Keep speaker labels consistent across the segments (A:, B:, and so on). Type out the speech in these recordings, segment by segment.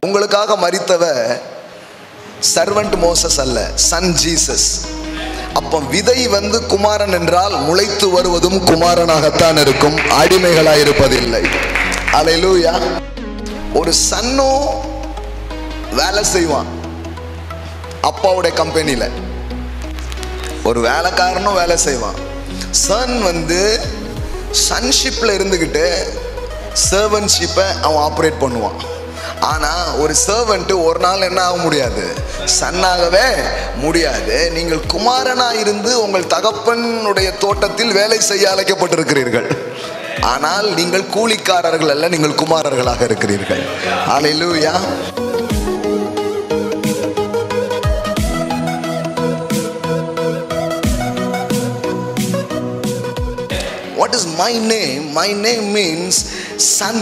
A: உங்களுக்காக மரித்தவ servant Moses அல்ல, Sun Jesus. அப்போ விதை வந்து குமாரன் என்றால் முளைத்து வருவதும் குமாரனாகத்தான் இருக்கும், அடிமைகளாய் இருப்பதில்லை. அல்லேலூயா. ஒரு சன்னோ வேலை செய்வான் அப்பாவுடைய கம்பெனியில், ஒரு வேலைக்காரனும் வேலை செய்வான். சன் வந்து சன்ஷிப்பில் இருந்துக்கிட்டு சர்வன்ஷிப்பை அவன் ஆப்ரேட் பண்ணுவான். ஆனால் ஒரு சர்வன்ட்டு ஒரு நாள் என்ன ஆக முடியாது, சன்னாகவே முடியாது. நீங்கள் குமாரனாக இருந்து உங்கள் தகப்பனுடைய தோட்டத்தில் வேலை செய்ய அழைக்கப்பட்டிருக்கிறீர்கள். ஆனால் நீங்கள் கூலிக்காரர்கள் அல்ல, நீங்கள் குமாரர்களாக இருக்கிறீர்கள். அல்லேலூயா. What is my name? My name means son.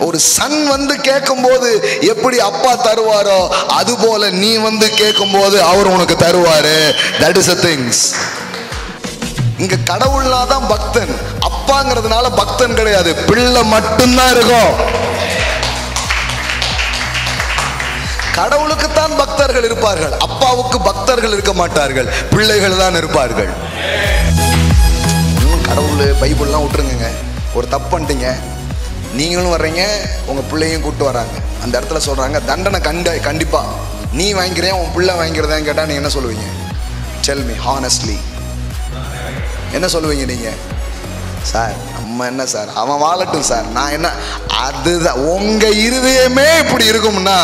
A: ஒரு சன் வந்து கேட்கும் போது எப்படி அப்பா தருவாரோ அது போல நீ வந்து கேட்கும் போது அவர் உனக்கு தருவாரு. That is the things. இங்க கடவுள்னா தான் பக்தன், அப்பாங்கிறதுனால பக்தன் கிடையாது, பிள்ளை மட்டும்தான் இருக்கும். கடவுளுக்கு தான் பக்தர்கள் இருப்பார்கள், அப்பாவுக்கு பக்தர்கள் இருக்க மாட்டார்கள், பிள்ளைகள் தான் இருப்பார்கள். கடவுள் பைபிள்லாம் விட்டுருங்க. ஒரு தப்பு பண்ணிட்டீங்க, நீங்களும் வர்றீங்க, உங்கள் பிள்ளையும் கூப்பிட்டு வராங்க. அந்த இடத்துல சொல்கிறாங்க தண்டனை கண்டிப்பாக நீ வாங்கிக்கிறேன், உன் பிள்ளை வாங்கிக்கிறதான்னு கேட்டால் நீங்கள் என்ன சொல்லுவீங்க? டெல் மீ ஹானஸ்ட்லி, என்ன சொல்லுவீங்க நீங்கள்? சார் நம்ம என்ன சார், அவன் வாழட்டும் சார், நான் என்ன. அதுதான் உங்கள் இருதயமே இப்படி இருக்கும்னா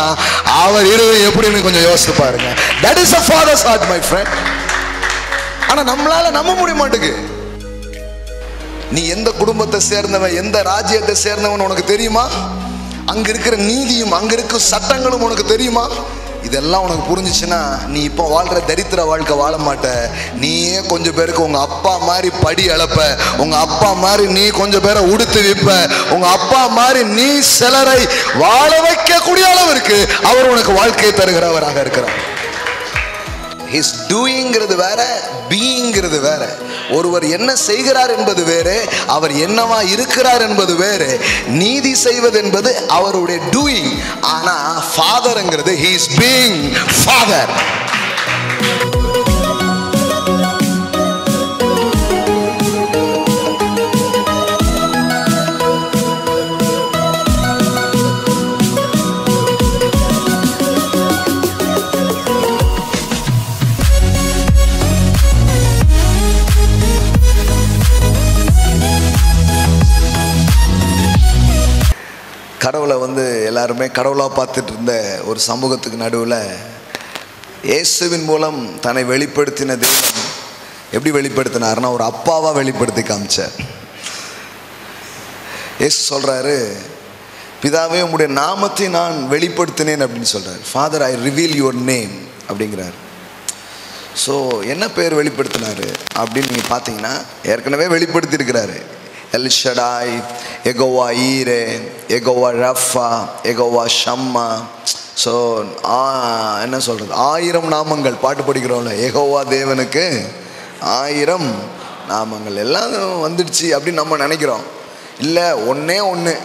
A: அவர் இருதயம் எப்படின்னு கொஞ்சம் யோசித்து பாருங்க. That is a father's heart my friend. ஆனால் நம்மளால நம்ப முடிய மாட்டேங்குது. நீ எந்த குடும்பத்தை சேர்ந்தவன், எந்த ராஜ்யத்தை சேர்ந்தவன் உனக்கு தெரியுமா? அங்க இருக்கிற நீதியும் அங்க இருக்கிற சட்டங்களும் உனக்கு தெரியுமா? இதெல்லாம் உனக்கு புரிஞ்சிச்சுன்னா நீ இப்போ வாழ்ற தரித்திர வாழ்க்கை வாழ மாட்ட. நீயே கொஞ்சம் பேருக்கு உங்க அப்பா மாதிரி படி அளப்ப, உங்க அப்பா மாதிரி நீ கொஞ்சம் பேரை உடுத்து விப்ப, உங்க அப்பா மாதிரி நீ சிலரை வாழ வைக்கக்கூடிய அளவிற்கு அவர் உனக்கு வாழ்க்கையை தருகிறவராக இருக்கிறார். His doingங்கிறது வேற, பீயிங்கிறது வேற. ஒருவர் என்ன செய்கிறார் என்பது வேறு, அவர் என்னவா இருக்கிறார் என்பது வேறு. நீதி செய்வது என்பது அவருடைய டூயிங். ஆனா ஃபாதர்ங்கிறது he is being father. கடவுளை வந்து எல்லாருமே கடவுளாக பார்த்துட்டு இருந்த ஒரு சமூகத்துக்கு நடுவில் இயேசுவின் மூலம் தன்னை வெளிப்படுத்தின தேவன் எப்படி வெளிப்படுத்தினார்னா ஒரு அப்பாவாக வெளிப்படுத்தி காமிச்சார். இயேசு சொல்கிறாரு, பிதாவே உம்முடைய நாமத்தை நான் வெளிப்படுத்தினேன் அப்படின்னு சொல்கிறார். Father I reveal your name அப்படிங்கிறார். ஸோ என்ன பேர் வெளிப்படுத்தினார் அப்படின்னு நீங்கள் பார்த்தீங்கன்னா ஏற்கனவே வெளிப்படுத்தியிருக்கிறாரு. எல் ஷடாய், எகோவா ஈரே, எகோவா ரஃபா, எகோவா ஷம்மா. ஸோ என்ன சொல்கிறது, 1000 நாமங்கள் பாட்டு படிக்கிறோம்ல, எகோவா தேவனுக்கு 1000 நாமங்கள் எல்லாம் வந்துடுச்சு அப்படின்னு நம்ம நினைக்கிறோம். இல்லை, ஒன்றே ஒன்று,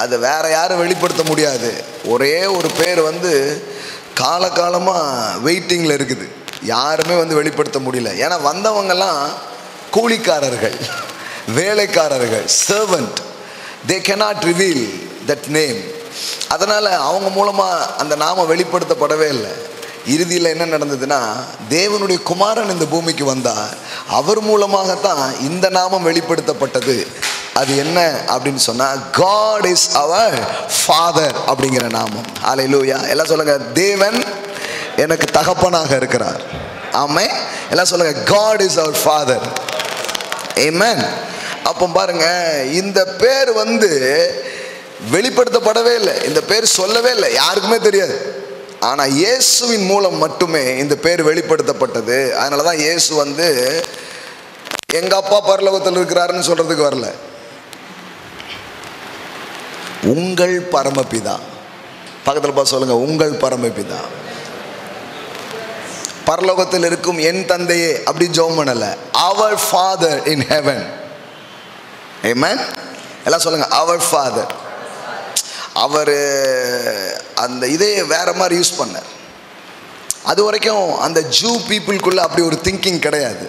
A: அதை வேற யாரும் வெளிப்படுத்த முடியாது. ஒரே ஒரு பேர் வந்து காலகாலமாக வெயிட்டிங்கில் இருக்குது, யாருமே வந்து வெளிப்படுத்த முடியல. ஏன்னா வந்தவங்கெல்லாம் கூலிக்காரர்கள், வேலைக்காரர்கள், servant. they cannot reveal that name. அதனால் அவங்க மூலமாக அந்த நாமம் வெளிப்படுத்தப்படவே இல்லை. இறுதியில் என்ன நடந்ததுன்னா, தேவனுடைய குமாரன் இந்த பூமிக்கு வந்தார், அவர் மூலமாகத்தான் இந்த நாமம் வெளிப்படுத்தப்பட்டது. அது என்ன அப்படின்னு சொன்னால் God is our Father அப்படிங்கிற நாமம். ஹல்லேலூயா. எல்லாம் சொல்லுங்க, தேவன் எனக்கு தகப்பனாக இருக்கிறார். ஆமென். எல்லாம் சொல்லுங்க, God is our Father. Amen. அப்போ பாருங்க, இந்த பேர் வந்து வெளிப்படுத்தப்படவே இல்லை, இந்த பேர் சொல்லவே இல்லை, யாருக்குமே தெரியாது. ஆனால் இயேசுவின் மூலம் மட்டுமே இந்த பேர் வெளிப்படுத்தப்பட்டது. அதனால தான் இயேசு வந்து எங்கள் அப்பா பரலோகத்தில் இருக்கிறாருன்னு சொல்கிறதுக்கு வரல, உங்கள் பரமபிதா. பக்கத்தில் பார்த்து சொல்லுங்க, உங்கள் பரமபிதா. பரலோகத்தில் இருக்கும் என் தந்தையே அப்படி ஜெபம் பண்ணல, அவர் ஃபாதர் இன் ஹெவன். ஆமென். எல்லாம் சொல்லுங்க, அவர் ஃபாதர். அவர் அந்த இதே வேற மாதிரி யூஸ் பண்ணார். அது வரைக்கும் அந்த ஜூ பீப்புளுக்குள்ள அப்படி ஒரு திங்கிங் கிடையாது,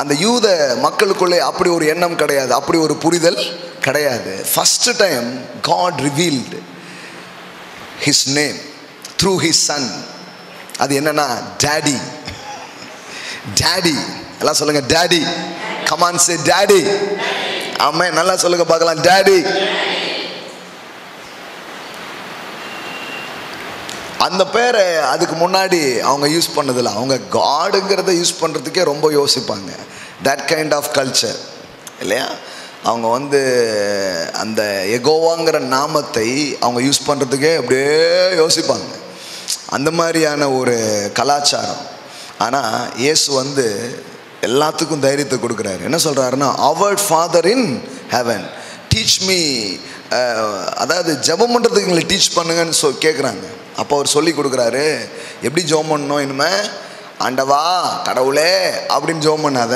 A: அந்த யூத மக்களுக்குள்ளே அப்படி ஒரு எண்ணம் கிடையாது, அப்படி ஒரு புரிதல் கிடையாது. First time God revealed his name through his son. அது என்னன்னா டாடி. டாடி எல்லாம் சொல்லுங்க, daddy. Come on say daddy. ஆமென். நல்லா சொல்லுங்க பார்க்கலாம், டாடி. அந்த பேரை அதுக்கு முன்னாடி அவங்க யூஸ் பண்ணதில்லை. அவங்க காடுங்கிறத யூஸ் பண்ணுறதுக்கே ரொம்ப யோசிப்பாங்க. தட் கைண்ட் ஆஃப் கல்ச்சர் இல்லையா? அவங்க வந்து அந்த எகோவாங்கிற நாமத்தை அவங்க யூஸ் பண்ணுறதுக்கே அப்படியே யோசிப்பாங்க. அந்த மாதிரியான ஒரு கலாச்சாரம். ஆனால் இயேசு வந்து எல்லாத்துக்கும் தைரியத்தை கொடுக்குறாரு. என்ன சொல்கிறாருன்னா, அவர் father in heaven teach me. அதாவது ஜெபம் பண்ணுறதுக்கு எங்களை டீச் பண்ணுங்கன்னு கேட்குறாங்க. அப்போ அவர் சொல்லி கொடுக்குறாரு, எப்படி ஜெபம் பண்ணணும். இனிமேல் ஆண்டவா கடவுளே அப்படின்னு ஜெபம் பண்ணாத,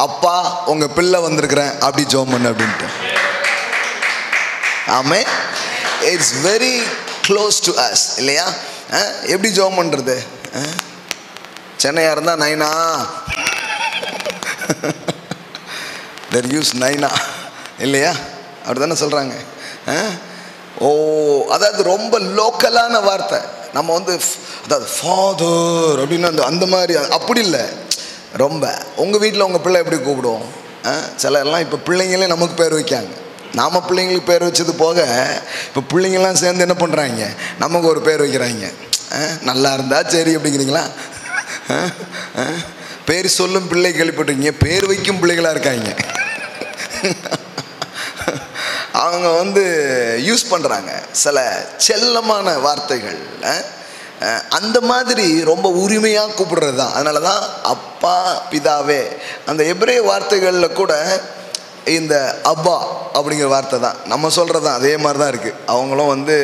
A: அப்பா உங்கள் பிள்ளை வந்திருக்கிறேன் அப்படி ஜெபம் பண்ணு அப்படின்ட்டு. ஆமே. It's very close to us இல்லையா? எப்படி ஜெபம் பண்ணுறது? சென்னையாக இருந்தால் நைனா, தெர் யூஸ் நைனா இல்லையா? அப்படி தானே சொல்கிறாங்க. ஓ, அதாவது ரொம்ப லோக்கலான வார்த்தை. நம்ம வந்து அதாவது ஃபாதர் அப்படின்னு அந்த மாதிரி அப்படி இல்லை. ரொம்ப உங்கள் வீட்டில் உங்கள் பிள்ளை எப்படி கூப்பிடுவோம்? சில எல்லாம் இப்போ பிள்ளைங்களே நமக்கு பேர் வைக்காங்க. நாம் பிள்ளைங்களுக்கு பேர் வச்சது போக இப்போ பிள்ளைங்கள்லாம் சேர்ந்து என்ன பண்ணுறாங்க, நமக்கு ஒரு பேர் வைக்கிறாங்க. நல்லா இருந்தா சரி அப்படிங்கிறீங்களா? பேர் சொல்லும் பிள்ளை கேள்விப்பட்டிருக்கீங்க, பேர் வைக்கும் பிள்ளைகளாக இருக்காங்க. அவங்க வந்து யூஸ் பண்ணுறாங்க சில செல்லமான வார்த்தைகள். அந்த மாதிரி ரொம்ப உரிமையாக கூப்பிடுறது தான். அதனால தான் அப்பா பிதாவே. அந்த எபிரேய வார்த்தைகளில் கூட இந்த அப்பா அப்படிங்கிற வார்த்தை தான் நம்ம சொல்கிறது தான். அதே மாதிரி தான் இருக்குது. அவங்களும் வந்து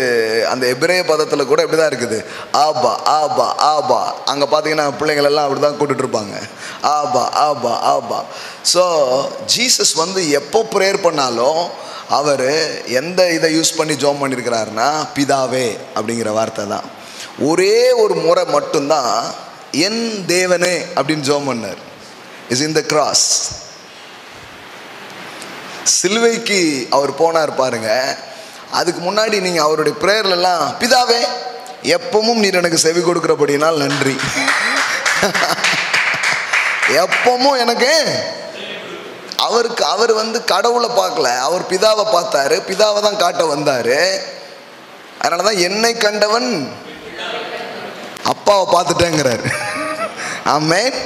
A: அந்த எபிரேய பதத்தில் கூட இப்படி தான் இருக்குது, ஆபா ஆபா ஆபா. அங்கே பார்த்தீங்கன்னா பிள்ளைங்களெல்லாம் அப்படி தான் கூப்பிட்டுருப்பாங்க, ஆபா ஆபா ஆபா. ஸோ ஜீசஸ் வந்து எப்போ ப்ரேயர் பண்ணாலும் அவர் எந்த இதை யூஸ் பண்ணி ஜெபம் பண்ணியிருக்கிறாருன்னா பிதாவே அப்படிங்கிற வார்த்தை தான். ஒரே ஒரு முறை மட்டும்தான் என் தேவனே அப்படின்னு ஜெபம் பண்ணார். Is in the cross. சிலுவைக்கு அவர் போனார் பாருங்க. அதுக்கு முன்னாடி நீங்கள் அவருடைய ப்ரேயர்லாம் பிதாவே எப்பவும் நீர் எனக்கு செவி கொடுக்குறபடினால் நன்றி, எப்பவும் எனக்கு. அவர் வந்து கடவுளை பார்க்கல, அவர் பிதாவை பார்த்தாரு, பிதாவை தான் காட்ட வந்தார். அதனால தான் என்னை கண்டவன் அப்பாவை பார்த்துட்டேங்கிறார். ஆமென்.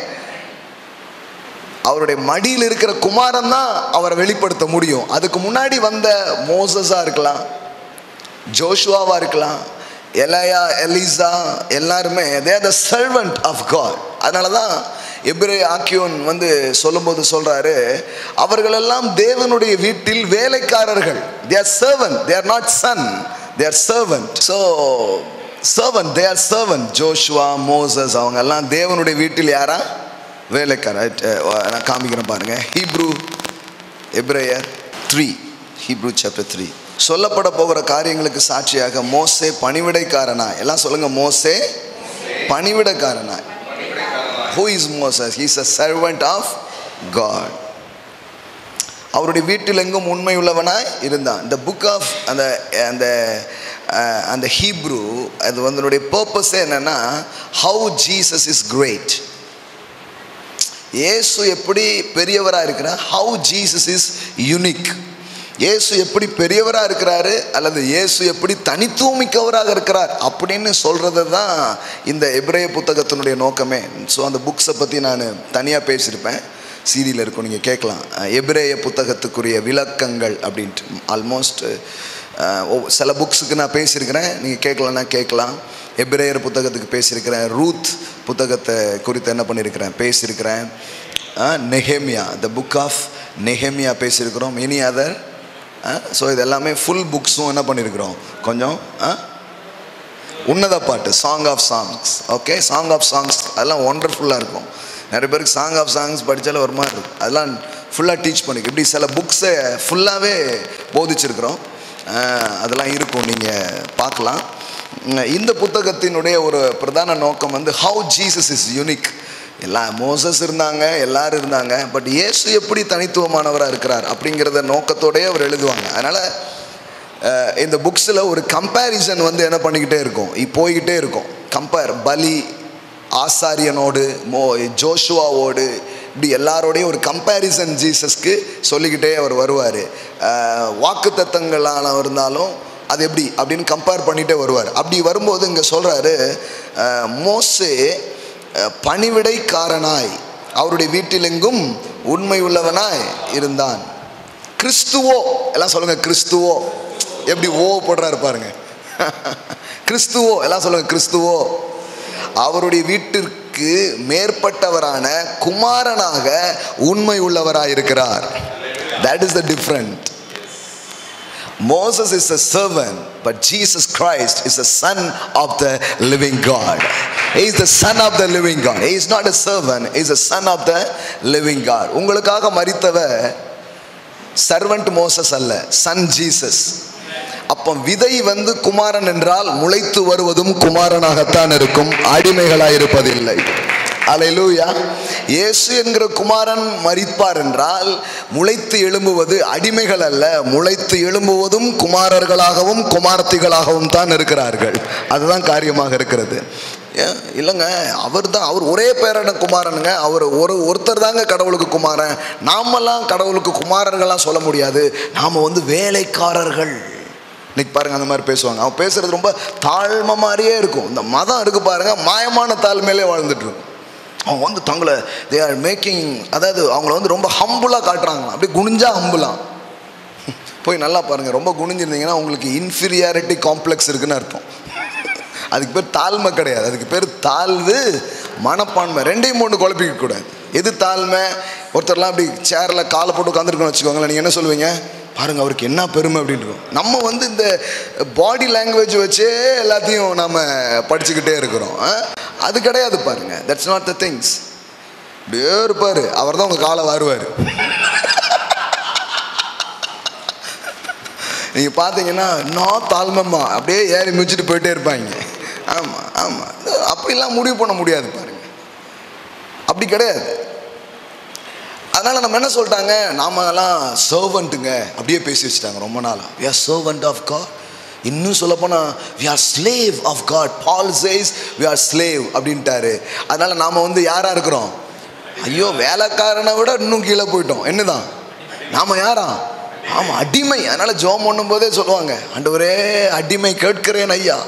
A: அவருடைய மடியில் இருக்கிற குமாரன் தான் அவரை வெளிப்படுத்த முடியும். அதுக்கு முன்னாடி வந்த மோசஸாக இருக்கலாம், ஜோஷுவாவாக இருக்கலாம், எலையா எலிசா, எல்லாருமே they are the servant of God. அதனால தான் எபிரேய ஆக்கியோன் வந்து சொல்லும்போது சொல்றாரு, அவர்களெல்லாம் தேவனுடைய வீட்டில் வேலைக்காரர்கள். they are servant, they are not son, they are servant. So servant, they are servant. Joshua, Moses அவங்க எல்லாம் தேவனுடைய வீட்டில் யாரா? வேலைக்காரர். நான் காமிக்கிறேன் பாருங்க. எபிரேயர் 3, ஹீப்ரூ சாப்டர் 3. சொல்லப்பட போகிற காரியங்களுக்கு சாட்சியாக மோசே பணிவிடைக்காரனாய், எல்லாம் சொல்லுங்க, மோசே பணிவிடைக்காரனாய். Who is Moses? He is a servant of God. அவருடைய வீட்டில் எங்கும் உண்மை உள்ளவனாய் இருந்தான். The book of அந்த ஹீப்ரூ, அது வந்து பர்பஸே என்னன்னா, how Jesus is great. இயேசு எப்படி பெரியவராக இருக்கிறார், how Jesus is unique. இயேசு எப்படி பெரியவராக இருக்கிறாரு அல்லது இயேசு எப்படி தனித்துவமிக்கவராக இருக்கிறார் அப்படின்னு சொல்கிறது தான் இந்த எபிரேய புத்தகத்தினுடைய நோக்கமே. ஸோ அந்த புக்ஸை பற்றி நான் தனியாக பேசியிருப்பேன், சீடியில் இருக்கும், நீங்கள் கேட்கலாம். எபிரேய புத்தகத்துக்குரிய விளக்கங்கள் அப்படின்ட்டு ஆல்மோஸ்ட் சில புக்ஸுக்கு நான் பேசியிருக்கிறேன், நீங்கள் கேட்கலன்னா கேட்கலாம். எபிரேயர் புத்தகத்துக்கு பேசியிருக்கிறேன், ரூத் புத்தகத்தை குறித்து என்ன பண்ணியிருக்கிறேன் பேசியிருக்கிறேன், Nehemiah, the book of Nehemiah பேசியிருக்கிறோம், எனி அதர். ஸோ இது எல்லாமே ஃபுல் புக்ஸும் என்ன பண்ணியிருக்கிறோம், கொஞ்சம் உன்னத பாட்டு, song of songs. Okay, song of songs அதெல்லாம் ஒண்டர்ஃபுல்லாக இருக்கும். நிறைய பேருக்கு சாங் ஆஃப் சாங்ஸ் படித்தாலும் ஒரு மாதிரி இருக்கும். அதெல்லாம் ஃபுல்லாக டீச் பண்ணிக்கும். இப்படி சில புக்ஸை ஃபுல்லாகவே போதிச்சிருக்கிறோம், அதெல்லாம் இருக்கும், நீங்கள் பார்க்கலாம். இந்த புத்தகத்தினுடைய ஒரு பிரதான நோக்கம் வந்து how Jesus is unique. Moses இருந்தாங்க, எல்லாரும் இருந்தாங்க, பட் இயேசு எப்படி தனித்துவமானவராக இருக்கிறார் அப்படிங்கிறத நோக்கத்தோடய அவர் எழுதுவாங்க. அதனால் இந்த புக்ஸில் ஒரு கம்பேரிசன் வந்து என்ன பண்ணிக்கிட்டே இருக்கும், போய்கிட்டே இருக்கும். பலி ஆசாரியனோடு, ஜோஷுவாவோடு, இப்படி எல்லாரோடையும் ஒரு கம்பேரிசன் ஜீசஸ்க்கு சொல்லிக்கிட்டே அவர் வருவார். வாக்கு தத்தங்களான இருந்தாலும் அது எப்படி அப்படின்னு கம்பேர் பண்ணிகிட்டே வருவார். அப்படி வரும்போது இங்கே சொல்கிறாரு, மோசே பணிவிடைக்காரனாய் அவருடைய வீட்டிலெங்கும் உண்மை உள்ளவனாய் இருந்தான். கிறிஸ்துவோ, எல்லாம் சொல்லுங்க கிறிஸ்துவோ. எப்படி ஓ போடுறாரு பாருங்க. கிறிஸ்துவோ, எல்லாம் சொல்லுங்க கிறிஸ்துவோ. அவருடைய வீட்டிற்கு மேற்பட்டவரான குமாரனாக உண்மை உள்ளவராய் இருக்கிறார். That is the difference. Moses is a servant, but Jesus Christ is the son of the living God. He is the son of the living God. He is not a servant, he is the son of the living God. உங்களுக்காக மரித்தவர் servant Moses அல்ல, Sun Jesus. அப்போ விதை வந்து குமாரன் என்றால் முளைத்து வருவதும் குமாரனாகத்தான் இருக்கும், அடிமைகளாய் இருப்பதில்லை. அல்லேலூயா. இயேசு என்கிற குமாரன் மரிப்பார் என்றால் முளைத்து எழும்புவது அடிமைகள் அல்ல, முளைத்து எழும்புவதும் குமாரர்களாகவும் குமாரத்திகளாகவும் தான் இருக்கிறார்கள். அதுதான் காரியமாக இருக்கிறது. இல்லைங்க, அவர் ஒரே பேரான குமாரனுங்க. அவர் ஒருத்தர் தாங்க கடவுளுக்கு குமாரன். நாமெல்லாம் கடவுளுக்கு குமாரர்கள்லாம் சொல்ல முடியாது, நாம் வந்து வேலைக்காரர்கள். இன்னைக்கு பாருங்க அந்த மாதிரி பேசுவாங்க. அவன் பேசுறது ரொம்ப தாழ்மை மாதிரியே இருக்கும். இந்த மதம் இருக்கு பாருங்க, மாயமான தாழ்மையிலே வாழ்ந்துட்டு இருக்கும். அவங்க வந்து தங்களை தே ஆர் மேக்கிங், அதாவது அவங்கள வந்து ரொம்ப ஹம்புளாக காட்டுறாங்க. அப்படி குனிஞ்சா ஹம்புலாம். போய் நல்லா பாருங்கள், ரொம்ப குனிஞ்சிருந்தீங்கன்னா உங்களுக்கு இன்ஃபீரியாரிட்டி காம்ப்ளெக்ஸ் இருக்குன்னு அர்த்தம். அதுக்கு பேர் தாழ்மை கிடையாது, அதுக்கு பேர் தாழ்வு மனப்பான்மை. ரெண்டையும் மூணு குழப்பிக்க கூடாது. எது தாழ்மை? ஒருத்தர்லாம் அப்படி சேரில் காலை போட்டு உட்காந்துருக்கோன்னு வச்சுக்கோங்களேன், நீங்கள் என்ன சொல்லுவீங்க? பாருங்கள் அவருக்கு என்ன பெருமை அப்படின்றோம். நம்ம வந்து இந்த பாடி லாங்குவேஜ் வச்சே எல்லாத்தையும் நம்ம படிச்சுக்கிட்டே இருக்கிறோம். அது கிடையாது பாருங்க. That's not the things. அப்படியே இருப்பார், அவர் தான் உங்கள் காலை வாருவார். நீங்கள் பார்த்தீங்கன்னா நான் தாழ்மைமா அப்படியே ஏறி மிதிச்சுட்டு போயிட்டே இருப்பாங்க. ஆமாம் ஆமாம், அப்படிலாம் முடிவு பண்ண முடியாது பாருங்க. அப்படி கிடையாது. அதனால் நம்ம என்ன சொல்லிட்டாங்க, நாமெல்லாம் சர்வெண்ட்டுங்க அப்படியே பேசி வச்சுட்டாங்க ரொம்ப நாளாக. we are servant of God. இன்னும் சொல்லப்போனால் we are slave of God. Paul says we are slave அப்படின்ட்டாரு. அதனால் நாம் வந்து யாராக இருக்கிறோம்? ஐயோ, வேலைக்காரனை விட இன்னும் கீழே போயிட்டோம். என்னதான் நாம் யாரா? ஆமாம், அடிமை. அதனால் ஜெபம் பண்ணும் போதே சொல்லுவாங்க, ஆண்டவரே அடிமை கேட்கிறேன் ஐயா,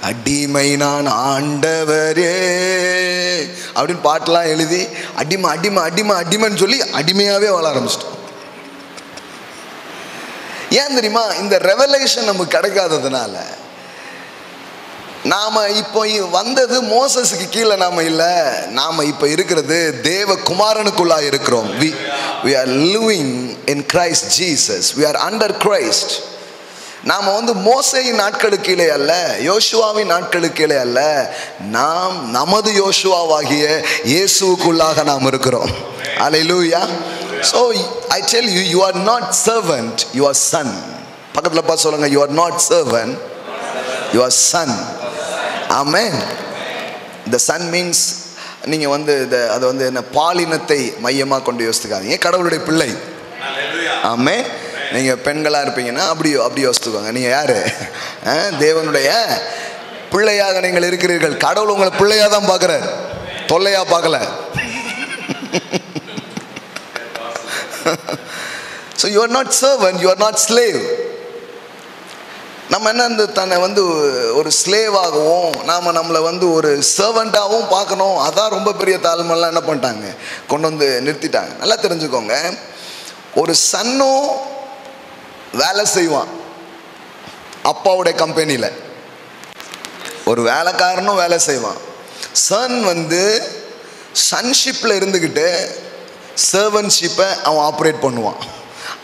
A: அடிமை நான் ஆண்டவரே அப்படின்னு பாட்டெல்லாம் எழுதி அடிமை அடிமை அடிமை அடிமைன்னு சொல்லி அடிமையாகவே வாழ ஆரம்பிச்சிட்டோம். ஏன் தெரியுமா? இந்த ரெவலேஷன் நமக்கு கிடைக்காததுனால. நாம் இப்போ வந்தது மோசஸுக்கு கீழே நாம் இல்லை, நாம் இப்போ இருக்கிறது தேவ குமாரனுக்குள்ளாக இருக்கிறோம். we are living in Christ Jesus. we are under Christ. நாம் வந்து மோசேயின் நாட்களுக்கு கீழே அல்ல, யோசுவாவின் நாட்களுக்கு கீழே அல்ல, நாம் நமது யோசுவாவாகிய இயேசுவுக்குள்ளாக நாம் இருக்கிறோம். அல்லேலூயா. So I tell you, you are not servant, you are son. பக்கத்தில் பார்த்து சொல்லுங்க, you are not servant, you are son. Amen. The son means நீங்கள் வந்து அது வந்து என்ன, பாலினத்தை மையமாக கொண்டு யோசித்துக்காதீங்க, கடவுளுடைய பிள்ளை. ஆமென். நீங்கள் பெண்களாக இருப்பீங்கன்னா அப்படி யோசித்துக்கோங்க, நீங்கள் யார்? தேவனுடைய பிள்ளையாக நீங்கள் இருக்கிறீர்கள். கடவுள் உங்களை பிள்ளையாக தான் பார்க்குறார், தொல்லையாக பார்க்கல. So you are not servant, you are not slave. நம்ம என்ன தன்னை வந்து ஒரு ஸ்லேவாகவும் நம்மளை வந்து ஒரு சர்வெண்ட்டாகவும் பார்க்கணும். அதான் ரொம்ப பெரிய தாழ்மெல்லாம் என்ன பண்ணிட்டாங்க, கொண்டு வந்து நிறுத்திட்டாங்க. நல்லா தெரிஞ்சுக்கோங்க, ஒரு சன்னும் வேலை செய்வான் அப்பாவுடைய கம்பெனியில், ஒரு வேலைக்காரனும் வேலை செய்வான். சன் வந்து சன்ஷிப்பில் இருந்துக்கிட்டு சர்வன்ஷிப்பை அவன் ஆப்ரேட் பண்ணுவான்.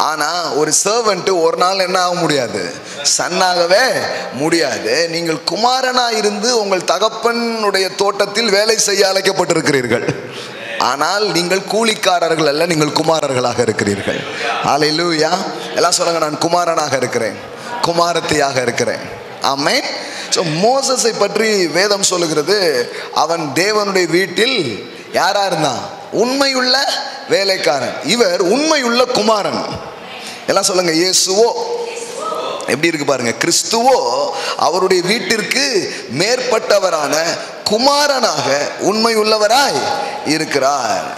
A: ஆனால் ஒரு சர்வெண்ட்டு ஒரு நாள் என்ன ஆக முடியாது, சன்னாகவே முடியாது. நீங்கள் குமாரனாக இருந்து உங்கள் தகப்பனுடைய தோட்டத்தில் வேலை செய்ய அழைக்கப்பட்டிருக்கிறீர்கள். ஆனால் நீங்கள் கூலிக்காரர்கள் அல்ல, நீங்கள் குமாரர்களாக இருக்கிறீர்கள். அல்லேலூயா. எல்லாம் சொல்லுங்க, நான் குமாரனாக இருக்கிறேன், குமாரத்தியாக இருக்கிறேன். ஆமென். ஸோ மோசஸை பற்றி வேதம் சொல்லுகிறது, அவன் தேவனுடைய வீட்டில் யாரா இருந்தான்? உண்மையுள்ள வேலைக்காரன். இவர் உண்மையுள்ள குமாரன். எல்லாம் சொல்லுங்க, இயேசுவோ எப்படி இருக்கு பாருங்க. கிறிஸ்துவோ அவருடைய வீட்டிற்கு மேற்பட்டவரான குமாரனாக உண்மையுள்ளவராய் இருக்கிறார்.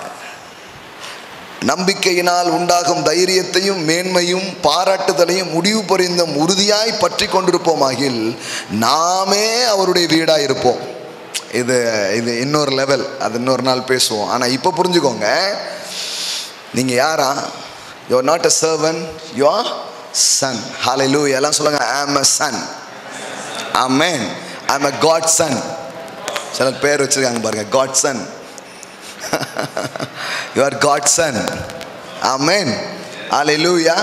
A: நம்பிக்கையினால் உண்டாகும் தைரியத்தையும் மேன்மையும் பாராட்டுதலையும் முடிவு பொறிந்தும் உறுதியாய் பற்றி கொண்டிருப்போமாகில் நாமே அவருடைய வீடாக இருப்போம். இது இன்னொரு லெவல், அது இன்னொரு நாள் பேசுவோம். ஆனால் இப்போ புரிஞ்சுக்கோங்க, நீங்கள் யாரா? You are not a servant, you are son. Hallelujah. எல்லாம் சொல்லுங்க, I am a son. Amen. I am a God son. சில பேர் வச்சிருக்காங்க பாருங்க, God son. You are God son. Amen. Hallelujah.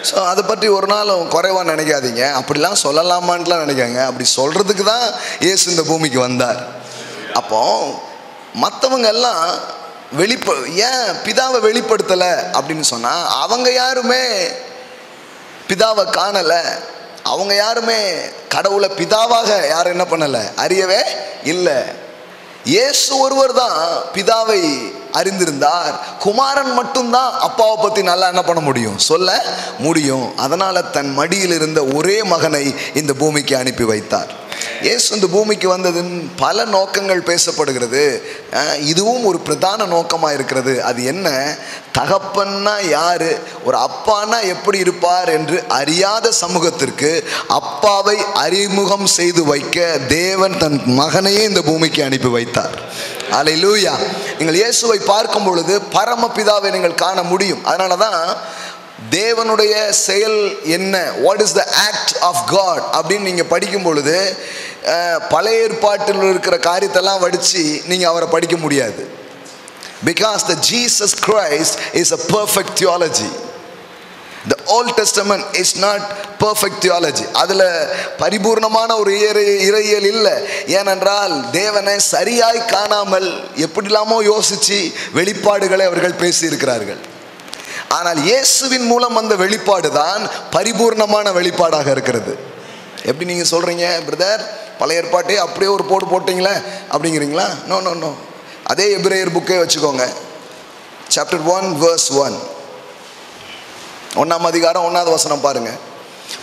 A: So அதை பற்றி ஒரு நாளும் குறைவாக நினைக்காதீங்க. அப்படிலாம் சொல்லலாமான்லாம் நினைக்காங்க. அப்படி சொல்கிறதுக்கு தான் இயேசு இந்த பூமிக்கு வந்தார். அப்போ மற்றவங்க எல்லாம் ஏன் பிதாவை வெளிப்படுத்தலை அப்படின்னு சொன்னால், அவங்க யாருமே பிதாவை காணலை. அவங்க யாருமே கடவுளை பிதாவாக யாரும் என்ன பண்ணலை, அறியவே இல்லை. இயேசு ஒருவர் தான் பிதாவை அறிந்திருந்தார். குமாரன் மட்டும்தான் அப்பாவை பற்றி நல்லா என்ன பண்ண முடியும், சொல்ல முடியும். அதனால் தன் மடியில் இருந்த ஒரே மகனை இந்த பூமிக்கு அனுப்பி வைத்தார். இயேசு இந்த பூமிக்கு வந்ததின் பல நோக்கங்கள் பேசப்படுகிறது. இதுவும் ஒரு பிரதான நோக்கமாக இருக்கிறது. அது என்ன? தகப்பன்னா யாரு, ஒரு அப்பானா எப்படி இருப்பார் என்று அறியாத சமூகத்திற்கு அப்பாவை அறிமுகம் செய்து வைக்க தேவன் தன் மகனையே இந்த பூமிக்கு அனுப்பி வைத்தார். அல்லேலூயா. நீங்கள் இயேசுவை பார்க்கும் பொழுது பரமபிதாவை நீங்கள் காண முடியும். அதனால தான் தேவனுடைய செயல் என்ன, what is the act of God அப்படின்னு நீங்கள் படிக்கும் பொழுது பழைய ஏற்பாட்டில் இருக்கிற காரியத்தெல்லாம் வடித்து நீங்கள் அவரை படிக்க முடியாது. Because the Jesus Christ is a perfect theology. The Old Testament is not perfect theology. அதில் பரிபூர்ணமான ஒரு இறையியல் இல்லை. ஏனென்றால் தேவனை சரியாய் காணாமல் எப்படிலாமோ யோசித்து வெளிப்பாடுகளை அவர்கள் பேசியிருக்கிறார்கள். ஆனால் இயேசுவின் மூலம் வந்த வெளிப்பாடு தான் பரிபூர்ணமான வெளிப்பாடாக இருக்கிறது. எப்படி நீங்கள் சொல்கிறீங்க பிரதர், பழைய ஏற்பாட்டே அப்படியே ஒரு போட்டிங்களே அப்படிங்கிறீங்களா? No no no. அதே எபிரேயர் புக்கே வச்சுக்கோங்க. சாப்டர் 1 verse 1, 1ஆம் அதிகாரம் 1வது வசனம் பாருங்க.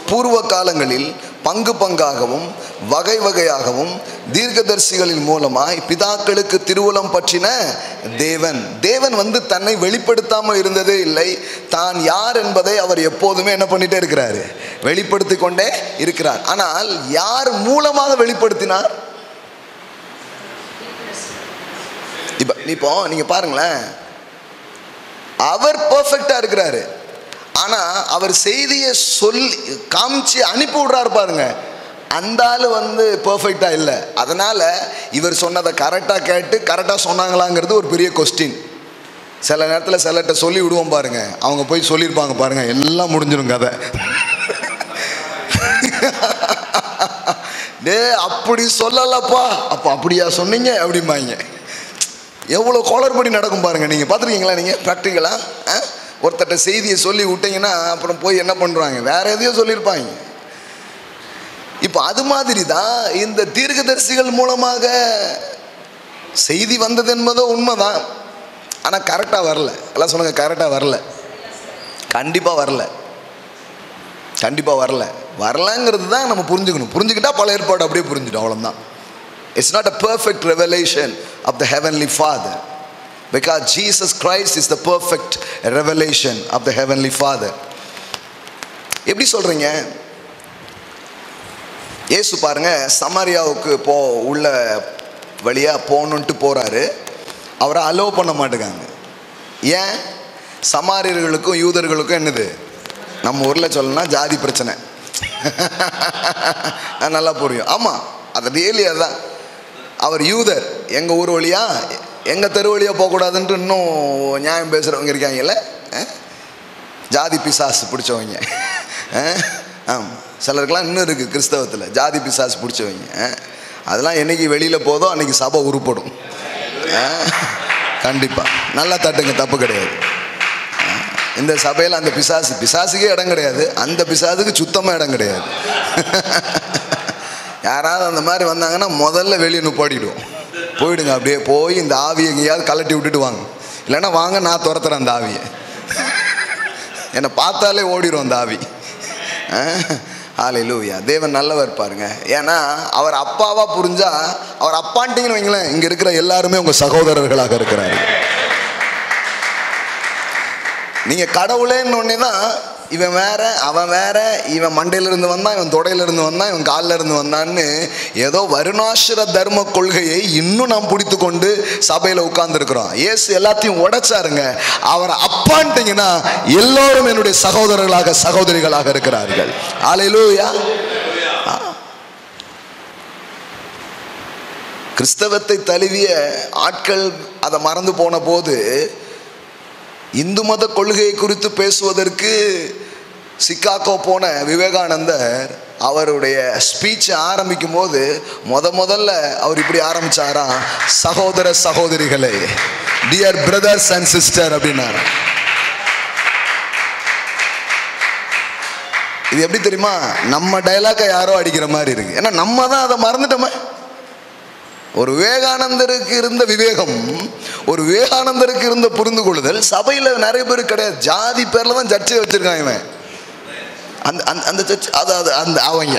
A: பூர்வ காலங்களில் பங்கு பங்காகவும் வகை வகையாகவும் தீர்க்கதரிசிகளின் மூலமாய் பிதாக்களுக்கு திருவுளம் பற்றின தேவன் வந்து தன்னை வெளிப்படுத்தாமல் இருந்ததே இல்லை. தான் யார் என்பதை அவர் எப்போதுமே என்ன பண்ணிட்டே இருக்கிறாரு, வெளிப்படுத்தி கொண்டே இருக்கிறார். ஆனால் யார் மூலமாக வெளிப்படுத்தினார்? இப்போ நீங்க பாருங்களேன், அவர் பெர்ஃபெக்டா இருக்கிறாரு. ஆனால் அவர் செய்தியை சொல்லி காமிச்சு அனுப்பி விடுறாரு பாருங்க, அந்த ஆள் வந்து பெர்ஃபெக்டாக இல்லை. அதனால் இவர் சொன்னதை கரெக்டாக கேட்டு கரெக்டாக சொன்னாங்களாங்கிறது ஒரு பெரிய கொஸ்டின். சில நேரத்தில் சிலர்கிட்ட சொல்லி விடுவோம் பாருங்க, அவங்க போய் சொல்லியிருப்பாங்க பாருங்க, எல்லாம் முடிஞ்சிடும் கதை. டே அப்படி சொல்லலப்பா, அப்போ அப்படியா சொன்னீங்க அப்படிம்பாங்க. எவ்வளோ குளறுபடி நடக்கும் பாருங்க. நீங்கள் பார்த்துருக்கீங்களா? நீங்கள் ப்ராக்டிக்கலாக ஒருத்தட்ட செய்தியை சொல்லி விட்டீங்கன்னா அப்புறம் போய் என்ன பண்ணுறாங்க, வேற எதையோ சொல்லியிருப்பாங்க. இப்போ அது மாதிரி தான் இந்த தீர்க்கதரிசிகள் மூலமாக செய்தி வந்தது என்பதோ உண்மைதான். ஆனால் கரெக்டாக வரல. எல்லாம் சொல்லுங்க, கரெக்டாக வரல. கண்டிப்பாக வரல, கண்டிப்பாக வரல. வரலங்கிறது தான் நம்ம புரிஞ்சுக்கணும். புரிஞ்சுக்கிட்டா பல ஏற்பாடு அப்படியே புரிஞ்சுட்டோம், அவ்வளோதான். It's not a perfect revelation of the heavenly father. Because Jesus Christ is the perfect revelation of the Heavenly Father. எப்படி சொல்கிறீங்க? இயேசு பாருங்க, சமாரியாவுக்கு உள்ள வழியாக போகணுன்ட்டு போகிறாரு. அவரை அலோவ் பண்ண மாட்டேங்காங்க. ஏன்? சமாரியர்களுக்கும் யூதர்களுக்கும் என்னது, நம்ம ஊரில் சொல்லணும்னா ஜாதி பிரச்சனை. நல்லா புரியும். ஆமாம், அது ரியலி அதுதான். அவர் யூதர், எங்கள் ஊர் வழியாக எங்கள் தெரு வழியாக போகக்கூடாதுன்ட்டு இன்னும் நியாயம் பேசுகிறவங்க இருக்காங்கல்ல, ஜாதி பிசாசு பிடிச்சவங்க. ஆமாம், சிலருக்கெல்லாம் இன்னும் இருக்குது கிறிஸ்தவத்தில் ஜாதி பிசாசு பிடிச்சவங்க. அதெல்லாம் என்றைக்கு வெளியில் போதோ அன்றைக்கி சபை உருப்படும். கண்டிப்பாக நல்லா தட்டுங்க, தப்பு கிடையாது. இந்த சபையில் அந்த பிசாசுக்கே இடம் கிடையாது, அந்த பிசாசுக்கு சுத்தமாக இடம் கிடையாது. யாராவது அந்த மாதிரி வந்தாங்கன்னா முதல்ல வெளியே நுப்பாடிடுவோம். போயிடுங்க, அப்படியே போய் இந்த ஆவியை எங்கேயாவது கலட்டி விட்டுட்டு வாங்க. இல்லைன்னா வாங்க, நான் துரத்துறேன் அந்த ஆவியை. என்னை பார்த்தாலே ஓடிடும் அந்த ஆவி. ஹல்லேலூயா. தேவன் நல்லவர் பாருங்க. ஏன்னா அவர் அப்பாவா புரிஞ்சா, அவர் அப்பான்ட்டிங்கன்னு வைங்களேன், இங்க இருக்கிற எல்லாருமே உங்க சகோதரர்களாக இருக்கிறாரு. நீங்க கடவுளேன்னு ஒன்னே தான் இவன் வேற அவன் வேற, இவன் மண்டையிலிருந்து வந்தான், இவன் தொடையிலிருந்து வந்தான், இவன் காலில் இருந்து வந்தான்னு ஏதோ வருணாசிர தர்ம கொள்கையை இன்னும் நாம் பிடித்து கொண்டு சபையில் உட்கார்ந்து இருக்கிறோம். இயேசு எல்லாத்தையும் உடைச்சாருங்க. அவரை அப்பான்ட்டிங்கன்னா எல்லோரும் என்னுடைய சகோதரர்களாக சகோதரிகளாக இருக்கிறார்கள். ஹல்லேலூயா. கிறிஸ்தவத்தை தழுவிய ஆட்கள் அதை மறந்து போன போது இந்து மத கொள்கையை குறித்து பேசுவதற்கு சிக்காகோ போன விவேகானந்தர் அவருடைய ஸ்பீச்சை ஆரம்பிக்கும் போது முதல்ல அவர் இப்படி ஆரம்பிச்சாரா, சகோதர சகோதரிகளே, டியர் பிரதர்ஸ் அண்ட் சிஸ்டர் அப்படின்னாரு. இது எப்படி தெரியுமா, நம்ம டைலாக்கை யாரோ அடிக்கிற மாதிரி இருக்கு. ஏன்னா நம்ம தான் அதை மறந்துட்டோமே. ஒரு விவேகானந்தருக்கு இருந்த விவேகம், ஒரு விவேகானந்தருக்கு இருந்த புரிந்து கொள்ளுதல் சபையில் நிறைய பேர் கிடையாது. ஜாதி பேர்ல தான் சர்ச்சை வச்சிருக்கான் இவன். அந்த சர்ச் அதாவது அந்த அவங்க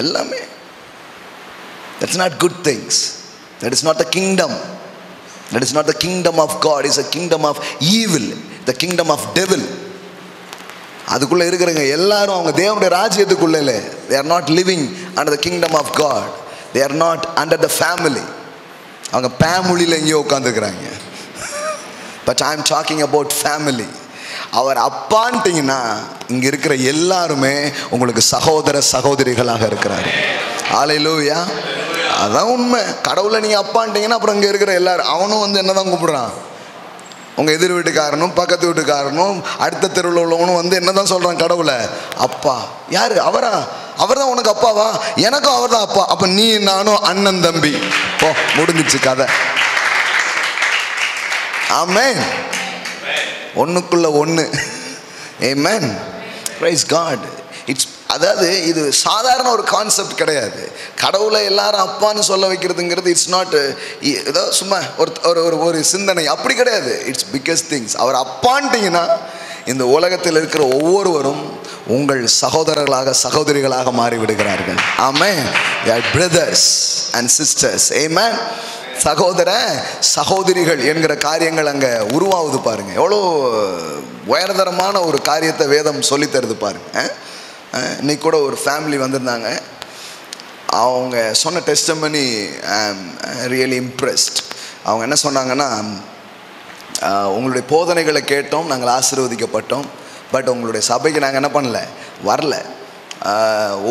A: எல்லாமே. That's not good things. That is not the kingdom. That is not the kingdom of God. It's a kingdom of evil, the kingdom of devil. அதுக்குள்ள இருக்கிறவங்க எல்லாரும் அவங்க தேவனுடைய ராஜ்யத்துக்குள்ள இல்லை. They are not living under the kingdom of God. They are not under the family. அவங்க ஃபேமிலியில் எங்கேயோ உட்காந்துருக்குறாங்க. But I am talking about family. அவர் அப்பான்ட்டிங்கன்னா இங்க இருக்கிற எல்லாருமே உங்களுக்கு சகோதர சகோதரிகளாக இருக்கிறாரு. ஹல்லேலூயா. அதான் உண்மை. கடவுளை நீங்க அப்பான்ட்டிங்கன்னா அப்புறம் இங்க இருக்கிற எல்லாரும் அவனும் வந்து என்னதான் கூப்பிடுறான், உங்க எதிர் வீட்டுக்காரனும் பக்கத்து வீட்டுக்காரனும் அடுத்த தெருவில் உள்ளவனும் வந்து என்னதான் சொல்றான், கடவுளை அப்பா. யாரு? அவரா? அவர் தான் உனக்கு அப்பாவா? எனக்கும் அவர் தான் அப்பா. அப்ப நீ நானும் அண்ணன் தம்பி. போ, முடிஞ்சிச்சு கதை. ஆமென். ஒண்ணுக்குள்ள ஒண்ணு. ஆமென். Praise God. இட்ஸ் அதாவது இது சாதாரண ஒரு கான்செப்ட் கிடையாது. கடவுளை எல்லாரும் அப்பான்னு சொல்ல வைக்கிறதுங்கிறது இட்ஸ் நாட் ஏதோ சும்மா ஒரு சிந்தனை, அப்படி கிடையாது. It's biggest things. அவர் அப்பான்ட்டிங்கன்னா இந்த உலகத்தில் இருக்கிற ஒவ்வொருவரும் உங்கள் சகோதரர்களாக சகோதரிகளாக மாறிவிடுகிறார்கள். ஆமென். Brothers and sisters. ஆமென். சகோதர சகோதரிகள் என்கிற காரியங்கள் அங்கே உருவாகுது பாருங்க. எவ்வளோ உயர்தரமான ஒரு காரியத்தை வேதம் சொல்லி தருது பாருங்க. இன்னைக்கு கூட ஒரு ஃபேமிலி வந்திருந்தாங்க. அவங்க சொன்ன testimony I am really impressed. அவங்க என்ன சொன்னாங்கன்னா, உங்களுடைய போதனைகளை கேட்டோம், நாங்கள் ஆசீர்வதிக்கப்பட்டோம். பட் உங்களுடைய சபைக்கு நாங்கள் என்ன பண்ணல, வரல.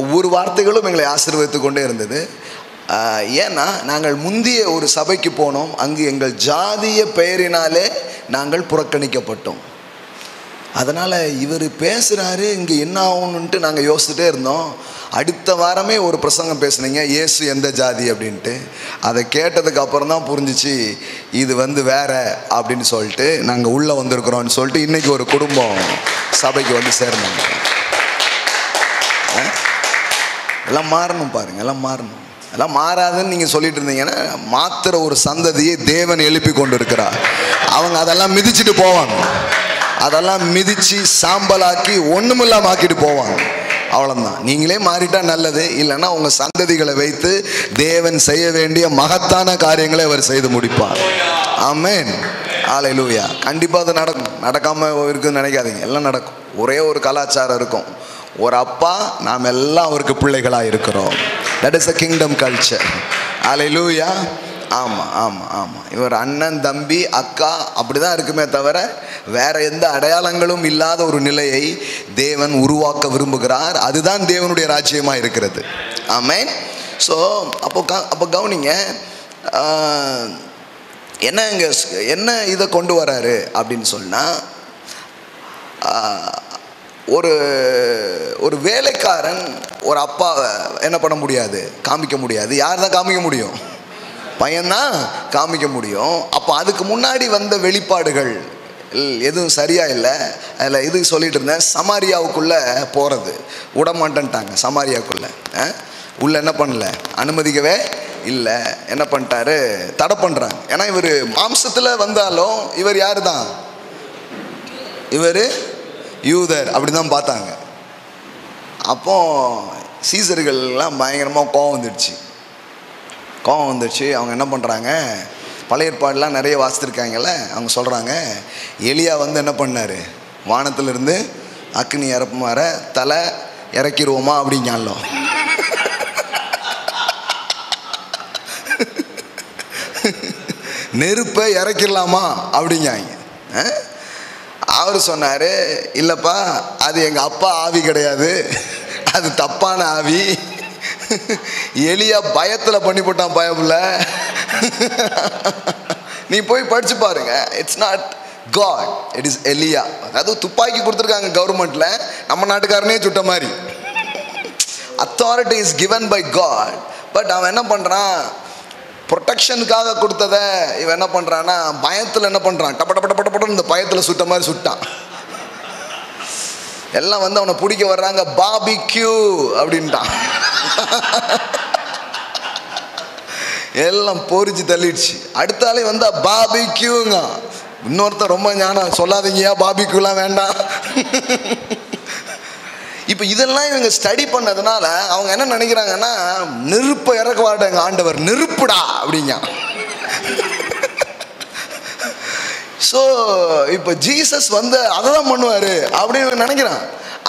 A: ஒவ்வொரு வார்த்தைகளும் எங்களை ஆசீர்வதித்து கொண்டே இருந்தது. ஏன்னா நாங்கள் முந்திய ஒரு சபைக்கு போனோம், அங்கு எங்கள் ஜாதிய பெயரினாலே நாங்கள் புறக்கணிக்கப்பட்டோம். அதனால் இவர் பேசுகிறாரு, இங்கே என்ன ஆகணுன்ட்டு நாங்கள் யோசிச்சுட்டே இருந்தோம். அடுத்த வாரமே ஒரு பிரசங்கம் பேசுனீங்க, இயேசு எந்த ஜாதி அப்படின்ட்டு. அதை கேட்டதுக்கு அப்புறம் தான் புரிஞ்சிச்சு இது வந்து வேற அப்படின்னு சொல்லிட்டு நாங்கள் உள்ளே வந்திருக்கிறோம்னு சொல்லிட்டு இன்றைக்கி ஒரு குடும்பம் சபைக்கு வந்து சேர்ந்தாங்க. எல்லாம் மாறணும் பாருங்கள், எல்லாம் மாறணும். எல்லாம் மாறாதுன்னு நீங்கள் சொல்லிட்டு இருந்தீங்கன்னா மாத்திர ஒரு சந்ததியை தேவன் எழுப்பி கொண்டு இருக்கிறார். அவங்க அதெல்லாம் மிதிச்சுட்டு போவாங்க, அதெல்லாம் மிதித்து சாம்பலாக்கி ஒன்றுமில்லாம ஆக்கிட்டு போவாங்க. அவ்வளோதான். நீங்களே மாறிட்டா நல்லது. இல்லைன்னா உங்கள் சந்ததிகளை வைத்து தேவன் செய்ய வேண்டிய மகத்தான காரியங்களை அவர் செய்து முடிப்பார். ஆமென். ஹல்லேலூயா. கண்டிப்பாக அது நடக்கும். நடக்காமல் இருக்குன்னு நினைக்காதீங்க, எல்லாம் நடக்கும். ஒரே ஒரு கலாச்சாரம் இருக்கும், ஒரு அப்பா, நாம் எல்லாம் அவருக்கு பிள்ளைகளாக இருக்கிறோம். That is a kingdom culture. ஹல்லேலூயா. ஆமாம் ஆமாம் ஆமாம். இவர் அண்ணன் தம்பி அக்கா அப்படி தான் இருக்குமே தவிர வேற எந்த அடையாளங்களும் இல்லாத ஒரு நிலையை தேவன் உருவாக்க விரும்புகிறார். அதுதான் தேவனுடைய ராஜ்யமாக இருக்கிறது. ஆமென். ஸோ அப்போ கவனிங்க, என்ன இதை கொண்டு வராரு அப்படின்னு சொன்னால், ஒரு வேலைக்காரன் ஒரு அப்பாவை என்ன பண்ண முடியாது, காமிக்க முடியாது. யார் தான் காமிக்க முடியும்? பையன்தான் காமிக்க முடியும். அப்போ அதுக்கு முன்னாடி வந்த வெளிப்பாடுகள் எதுவும் சரியா இல்லை. அதில் இது சொல்லிட்டு இருந்தேன், சமாரியாவுக்குள்ளே போகிறது விடமாட்டேன்ட்டாங்க. சமாரியாவுக்குள்ளே உள்ள என்ன பண்ணல, அனுமதிக்கவே இல்லை. என்ன பண்ணிட்டாரு, தடை பண்ணுறாங்க. ஏன்னா இவர் மாம்சத்தில் வந்தாலும் இவர் யாரு தான், இவர் யூதர் அப்படி தான் பார்த்தாங்க. அப்போ சீசர்கள்லாம் பயங்கரமாக கோவம் வந்துடுச்சு. அவங்க என்ன பண்ணுறாங்க, பழைய ஏற்பாடுலாம் நிறைய வாசித்திருக்காங்கல்ல, அவங்க சொல்கிறாங்க, எலியா வந்து என்ன பண்ணார், வானத்திலிருந்து அக்னி இறப்புமாற தலை இறக்கிடுவோமா அப்படிங்காலும். நெருப்பை இறக்கிடலாமா அப்படிங்காங்க. அவர் சொன்னார், இல்லைப்பா அது எங்கள் அப்பா ஆவி கிடையாது, அது தப்பான ஆவி. எலியா பயத்தில் பண்ணி போட்டான் பயப்புல. நீ போய் படிச்சு பாருங்க, it's not God, it is Elijah. அதாவது துப்பாக்கி கொடுத்துருக்காங்க கவர்மெண்ட்ல, நம்ம நாட்டுக்காரனே சுட்ட மாதிரி. Authority is given by God. But அவன் என்ன பண்றான், ப்ரொடெக்ஷனுக்காக கொடுத்ததை இவன் என்ன பண்றான்னா பயத்தில் என்ன பண்றான், டப்ப டப்ப டப்ப டப்ப இந்த பயத்தில் சுட்ட மாதிரி சுட்டான். எல்லாம் வந்து அவனை பிடிக்க வர்றாங்க, பார்பிக்யூ அப்படின்ட்டான். எல்லாம் பொறிச்சு தள்ளிடுச்சு. அடுத்தாலே வந்தா பார்பிக்யூங்க. இன்னொருத்தர் ரொம்ப ஞானம், சொல்லாதீங்கயா பார்பிக்யூலாம் வேண்டாம். இப்போ இதெல்லாம் இவங்க ஸ்டடி பண்ணதுனால அவங்க என்ன நினைக்கிறாங்கன்னா, நெருப்பை இறக்க மாட்டாங்க ஆண்டவர், நெருப்புடா அப்படிங்க. ஸோ இப்போ ஜீசஸ் வந்து அதை தான் பண்ணுவார் அப்படின்னு நினைக்கிறான்.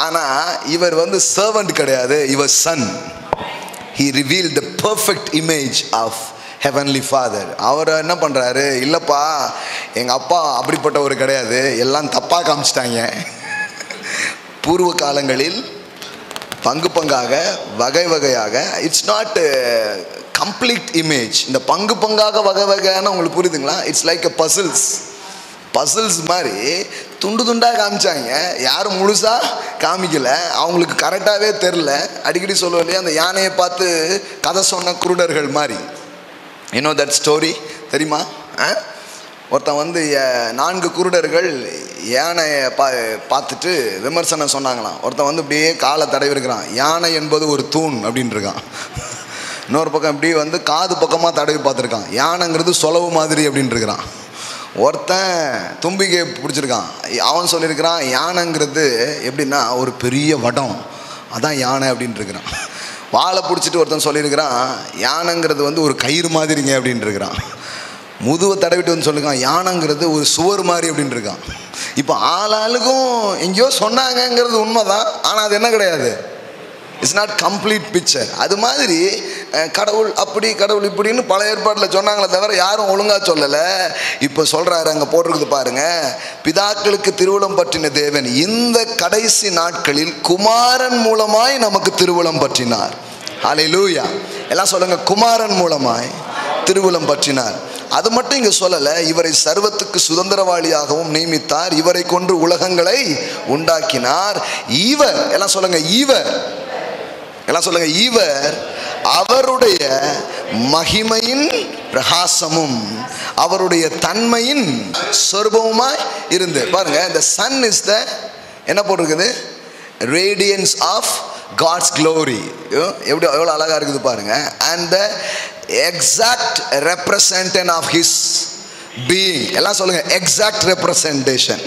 A: ஆனால் இவர் வந்து சர்வன்ட் கிடையாது, இவர் son. He revealed the perfect image of Heavenly Father. அவர் என்ன பண்ணுறாரு, இல்லைப்பா எங்கள் அப்பா அப்படிப்பட்டவர் கிடையாது, எல்லாம் தப்பாக காமிச்சிட்டாங்க. பூர்வ காலங்களில் பங்கு பங்காக வகை வகையாக, இட்ஸ் நாட் கம்ப்ளீட் இமேஜ். இந்த பங்கு பங்காக வகை வகையான உங்களுக்கு புரியுதுங்களா? இட்ஸ் லைக் எ பசில்ஸ் மாதிரி துண்டு துண்டாக காமிச்சாங்க. யாரும் முழுசாக காமிக்கல, அவங்களுக்கு கரெக்டாகவே தெரில. அடிக்கடி சொல்லுவோம் இல்லையா, அந்த யானையை பார்த்து கதை சொன்ன குருடர்கள் மாதிரி. யூனோ தட் ஸ்டோரி தெரியுமா? ஒருத்தன் வந்து 4 குருடர்கள் யானையை பார்த்துட்டு விமர்சனம் சொன்னாங்களாம். ஒருத்தன் வந்து இப்படியே காலை தடவி இருக்கிறான், யானை என்பது ஒரு தூண் அப்படின்னு இருக்கான். இன்னொரு பக்கம் இப்படி வந்து காது பக்கமாக தடவி பார்த்துருக்கான், யானைங்கிறது சொலவு மாதிரி அப்படின்னு இருக்கிறான். ஒருத்தன் தும்பிக்கை பிடிச்சிருக்கான், அவன் சொல்லியிருக்கிறான் யானைங்கிறது எப்படின்னா ஒரு பெரிய வடம், அதான் யானை அப்படின்னு இருக்கிறான். வாழை பிடிச்சிட்டு ஒருத்தன் சொல்லியிருக்கிறான் யானைங்கிறது வந்து ஒரு கயிறு மாதிரிங்க அப்படின்னு இருக்கிறான். முதுவை தடவிட்டு வந்து சொல்லியிருக்கான் யானைங்கிறது ஒரு சுவர் மாதிரி அப்படின்னு இருக்கான். இப்போ ஆளாளுக்கும் எங்கேயோ சொன்னாங்கங்கிறது உண்மைதான், ஆனால் அது என்ன கிடையாது, இட்ஸ் நாட் கம்ப்ளீட் பிக்சர். அது மாதிரி கடவுள் அப்படி கடவுள் இப்படின்னு பல ஏற்பாட்டில் சொன்னாங்களே தவிர யாரும் ஒழுங்காக சொல்லலை. இப்போ சொல்கிறாரு, அங்கே போட்டிருக்குது பாருங்க, பிதாக்களுக்கு திருவுளம் பற்றின தேவன் இந்த கடைசி நாட்களில் குமாரன் மூலமாய் நமக்கு திருவுளம் பற்றினார். ஹல்லேலூயா. எல்லாம் சொல்லுங்க, குமாரன் மூலமாய் திருவுளம் பற்றினார். அது மட்டும் இங்கே சொல்லலை, இவரை சர்வத்துக்கு சுதந்திரவாளியாகவும் நியமித்தார், இவரை கொண்டு உலகங்களை உண்டாக்கினார். இவர் எல்லாம் சொல்லுங்க, இவர் அவருடைய மகிமையின் பிரகாசமும் அவருடைய தன்மையின் சொரூபமாய் இருந்து. பாருங்க, the sun is the என்ன போட்டிருக்குது, radiance of God's glory. எவ்வளோ அழகா இருக்குது பாருங்க. and the exact representation of his being. எல்லாம் சொல்லுங்க, exact representation.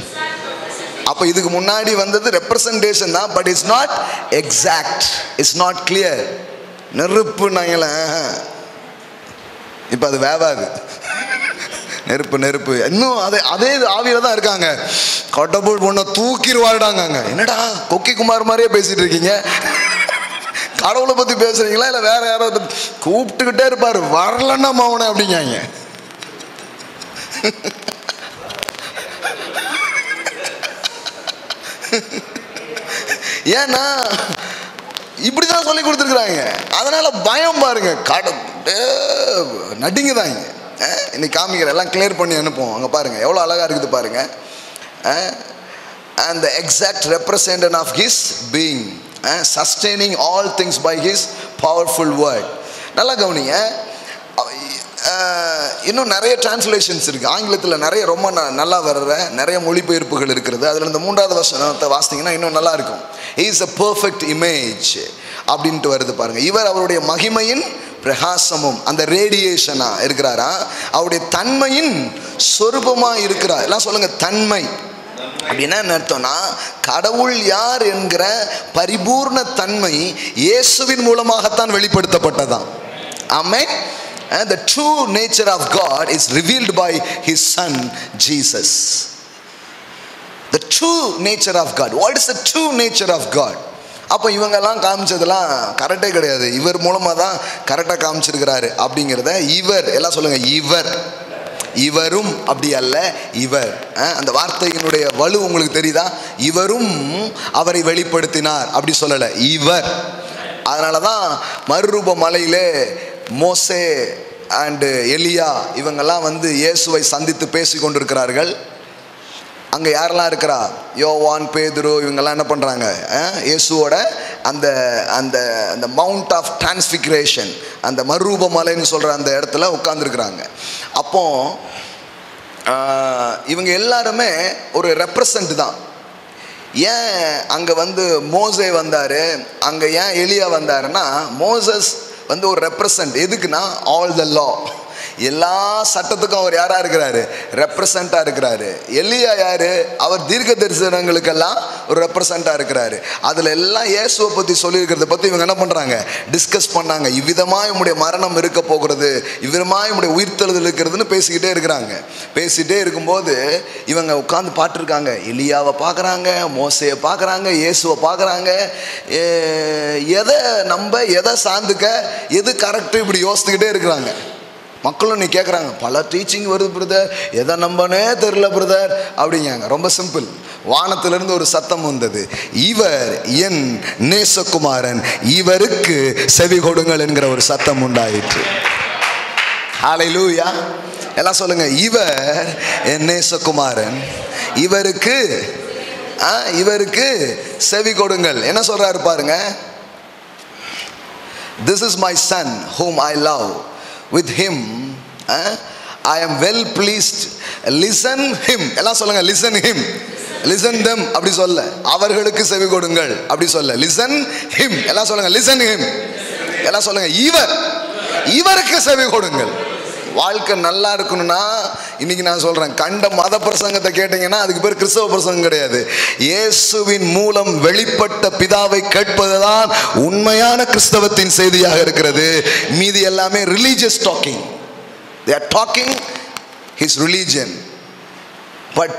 A: அப்போ இதுக்கு முன்னாடி வந்தது ரெப்ரசன்டேஷன் தான், but it's not exact, it's not clear. நெருப்புனாங்கள, இப்போ அது வேவாது. நெருப்பு இன்னும் அதே ஆவியில தான் இருக்காங்க. கடவுள் பொண்ணை தூக்கிடுவாடாங்க. என்னடா கொக்கி குமார் மாதிரியே பேசிட்டு இருக்கீங்க, கடவுளை பற்றி பேசுறீங்களா இல்லை வேற யாராவது கூப்பிட்டுக்கிட்டே இருப்பார், வரலன்னா மௌன அப்படிங்காங்க. ஏன்னா இப்படிதான் சொல்லி கொடுத்துருக்குறாங்க. அதனால பயம் பாருங்க, நடிங்குதாங்க. இன்னைக்கு காமிக்கிற எல்லாம் கிளியர் பண்ணி அனுப்புவோம். அங்கே பாருங்க எவ்வளோ அழகா இருக்குது பாருங்க. and the exact representation of his being, sustaining all things by his powerful word. நல்லா கவனிங்க, இன்னும் நிறைய டிரான்ஸ்லேஷன்ஸ் இருக்குது. ஆங்கிலத்தில் நிறைய ரொம்ப நல்லா வர்ற நிறைய மொழிபெயர்ப்புகள் இருக்கிறது. அதில் இந்த 3வது வசனத்தை வாசித்தீங்கன்னா இன்னும் நல்லா இருக்கும். He is a perfect image அப்படின்ட்டு வருது பாருங்கள். இவர் அவருடைய மகிமையின் பிரகாசமும், அந்த ரேடியேஷனா இருக்கிறாரா, அவருடைய தன்மையின் சொரூபமாக இருக்கிறார். எல்லாம் சொல்லுங்க, தன்மை அப்படின்னா என்ன அர்த்தம்னா, கடவுள் யார் என்கிற பரிபூர்ண தன்மை இயேசுவின் மூலமாகத்தான் வெளிப்படுத்தப்பட்டதாம். ஆமென். The true nature of God is revealed by his son Jesus. The true nature of God. What is the true nature of God? அப்போ இவங்கெல்லாம் காமிச்சதெல்லாம் கரெக்டே கிடையாது, இவர் மூலமாக தான் கரெக்டாக காமிச்சிருக்கிறாரு அப்படிங்கிறத இவர் எல்லாம் சொல்லுங்க, இவர், இவரும் அப்படி அல்ல, இவர். அந்த வார்த்தையினுடைய வலு உங்களுக்கு தெரியுதா? இவரும் அவரை வெளிப்படுத்தினார் அப்படி சொல்லலை, இவர். அதனால தான் மறுரூப மலையிலே மோசே அண்டு எலியா இவங்கெல்லாம் வந்து இயேசுவை சந்தித்து பேசி கொண்டிருக்கிறார்கள். அங்கே யாரெல்லாம் இருக்கிறா? யோவான், பேதுரு, இவங்கெல்லாம் என்ன பண்ணுறாங்க? இயேசுவோட அந்த அந்த அந்த மவுண்ட் ஆஃப் டிரான்ஸ்ஃபிகரேஷன், அந்த மறுரூப மலைன்னு சொல்கிற அந்த இடத்துல உட்காந்துருக்குறாங்க. அப்போ இவங்க எல்லாருமே ஒரு ரெப்ரசன்ட் தான். ஏன் அங்கே வந்து மோசே வந்தார், அங்கே ஏன் எலியா வந்தாருன்னா, மோசஸ் வந்து ஒரு ரெப்ரசன்ட். எதுக்குன்னா, ஆல் த லா, எல்லா சட்டத்துக்கும் அவர் யாராக இருக்கிறாரு? ரெப்ரசண்ட்டாக இருக்கிறாரு. எலியா யார்? அவர் தீர்க்க தரிசனங்களுக்கெல்லாம் ஒரு ரெப்ரசண்ட்டாக இருக்கிறாரு. அதில் எல்லாம் இயேசுவை பற்றி சொல்லியிருக்கிறத பற்றி இவங்க என்ன பண்ணுறாங்க? டிஸ்கஸ் பண்ணாங்க. இவ்விதமாக இவனுடைய மரணம் இருக்க போகிறது, இவ்விதமாக இவனுடைய உயிர்த்தெழுதல் இருக்கிறதுன்னு பேசிக்கிட்டே இருக்கிறாங்க. பேசிகிட்டே இருக்கும்போது இவங்க உட்காந்து பாட்டுருக்காங்க. எலியாவை பார்க்குறாங்க, மோசையை பார்க்குறாங்க, இயேசுவை பார்க்குறாங்க. எதை நம்ப, எதை சார்ந்துக்க, எது கரெக்டு, இப்படி யோசித்துக்கிட்டே இருக்கிறாங்க. மக்களும் நீ கேட்குறாங்க, பல டீச்சிங் வருது பிரதர், எதை நம்பனே தெரில பிரதர் அப்படிங்காங்க. ரொம்ப சிம்பிள். வானத்திலிருந்து ஒரு சத்தம் வந்தது, இவர் என் நேசகுமாரன், இவருக்கு செவி கொடுங்கள் என்கிற ஒரு சத்தம் உண்டாயிற்று. ஹல்லேலூயா. எல்லாம் சொல்லுங்க, இவர் என் நேசகுமாரன், இவருக்கு இவருக்கு செவி கொடுங்கள். என்ன சொல்றாரு பாருங்க, this is my son whom I love, with him I am well pleased, listen him. எல்லாம் சொல்லுங்க, listen him, listen them அப்படி சொல்ல, அவர்களுக்கு செவி கொடுங்கள் அப்படி சொல்ல, listen him. எல்லாம் சொல்லுங்க, listen him. எல்லாம் சொல்லுங்க, இவர், இவருக்கு செவி கொடுங்கள். வாழ்க்கை நல்லா இருக்கணும்னா, இன்னைக்கு நான் சொல்றேன், கண்ட மத பிரசங்கத்தை கேட்டீங்கன்னா அதுக்கு பேர் கிறிஸ்தவ பிரசங்கம் கிடையாது. இயேசுவின் மூலம் வெளிப்பட்ட பிதாவை கேட்பதுதான் உண்மையான கிறிஸ்தவத்தின் செய்தியாக இருக்கிறது. மீதி எல்லாமே religious talking. they are talking his religion. But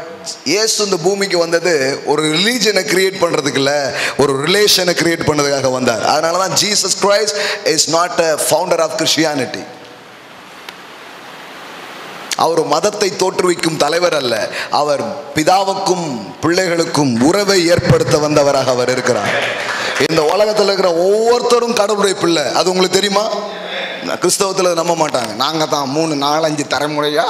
A: இயேசு இந்த பூமிக்கு வந்தது ஒரு ரிலீஜனை கிரியேட் பண்றதுக்கு இல்ல, ஒரு ரிலேஷனை கிரியேட் பண்ணதுக்காக வந்தார். அதனால தான் Jesus Christ is not a founder of Christianity. அவர் மதத்தை தோற்றுவிக்கும் தலைவர் அல்ல, அவர் பிதாவுக்கும் பிள்ளைகளுக்கும் உறவை ஏற்படுத்த வந்தவராக அவர் இருக்கிறார். இந்த உலகத்தில் இருக்கிற ஒவ்வொருத்தரும் கடவுளுடைய பிள்ளை. அது உங்களுக்கு தெரியுமா? கிறிஸ்தவத்தில் நம்ப மாட்டாங்க. நாங்கள் தான் 3, 4, 5 தலைமுறையா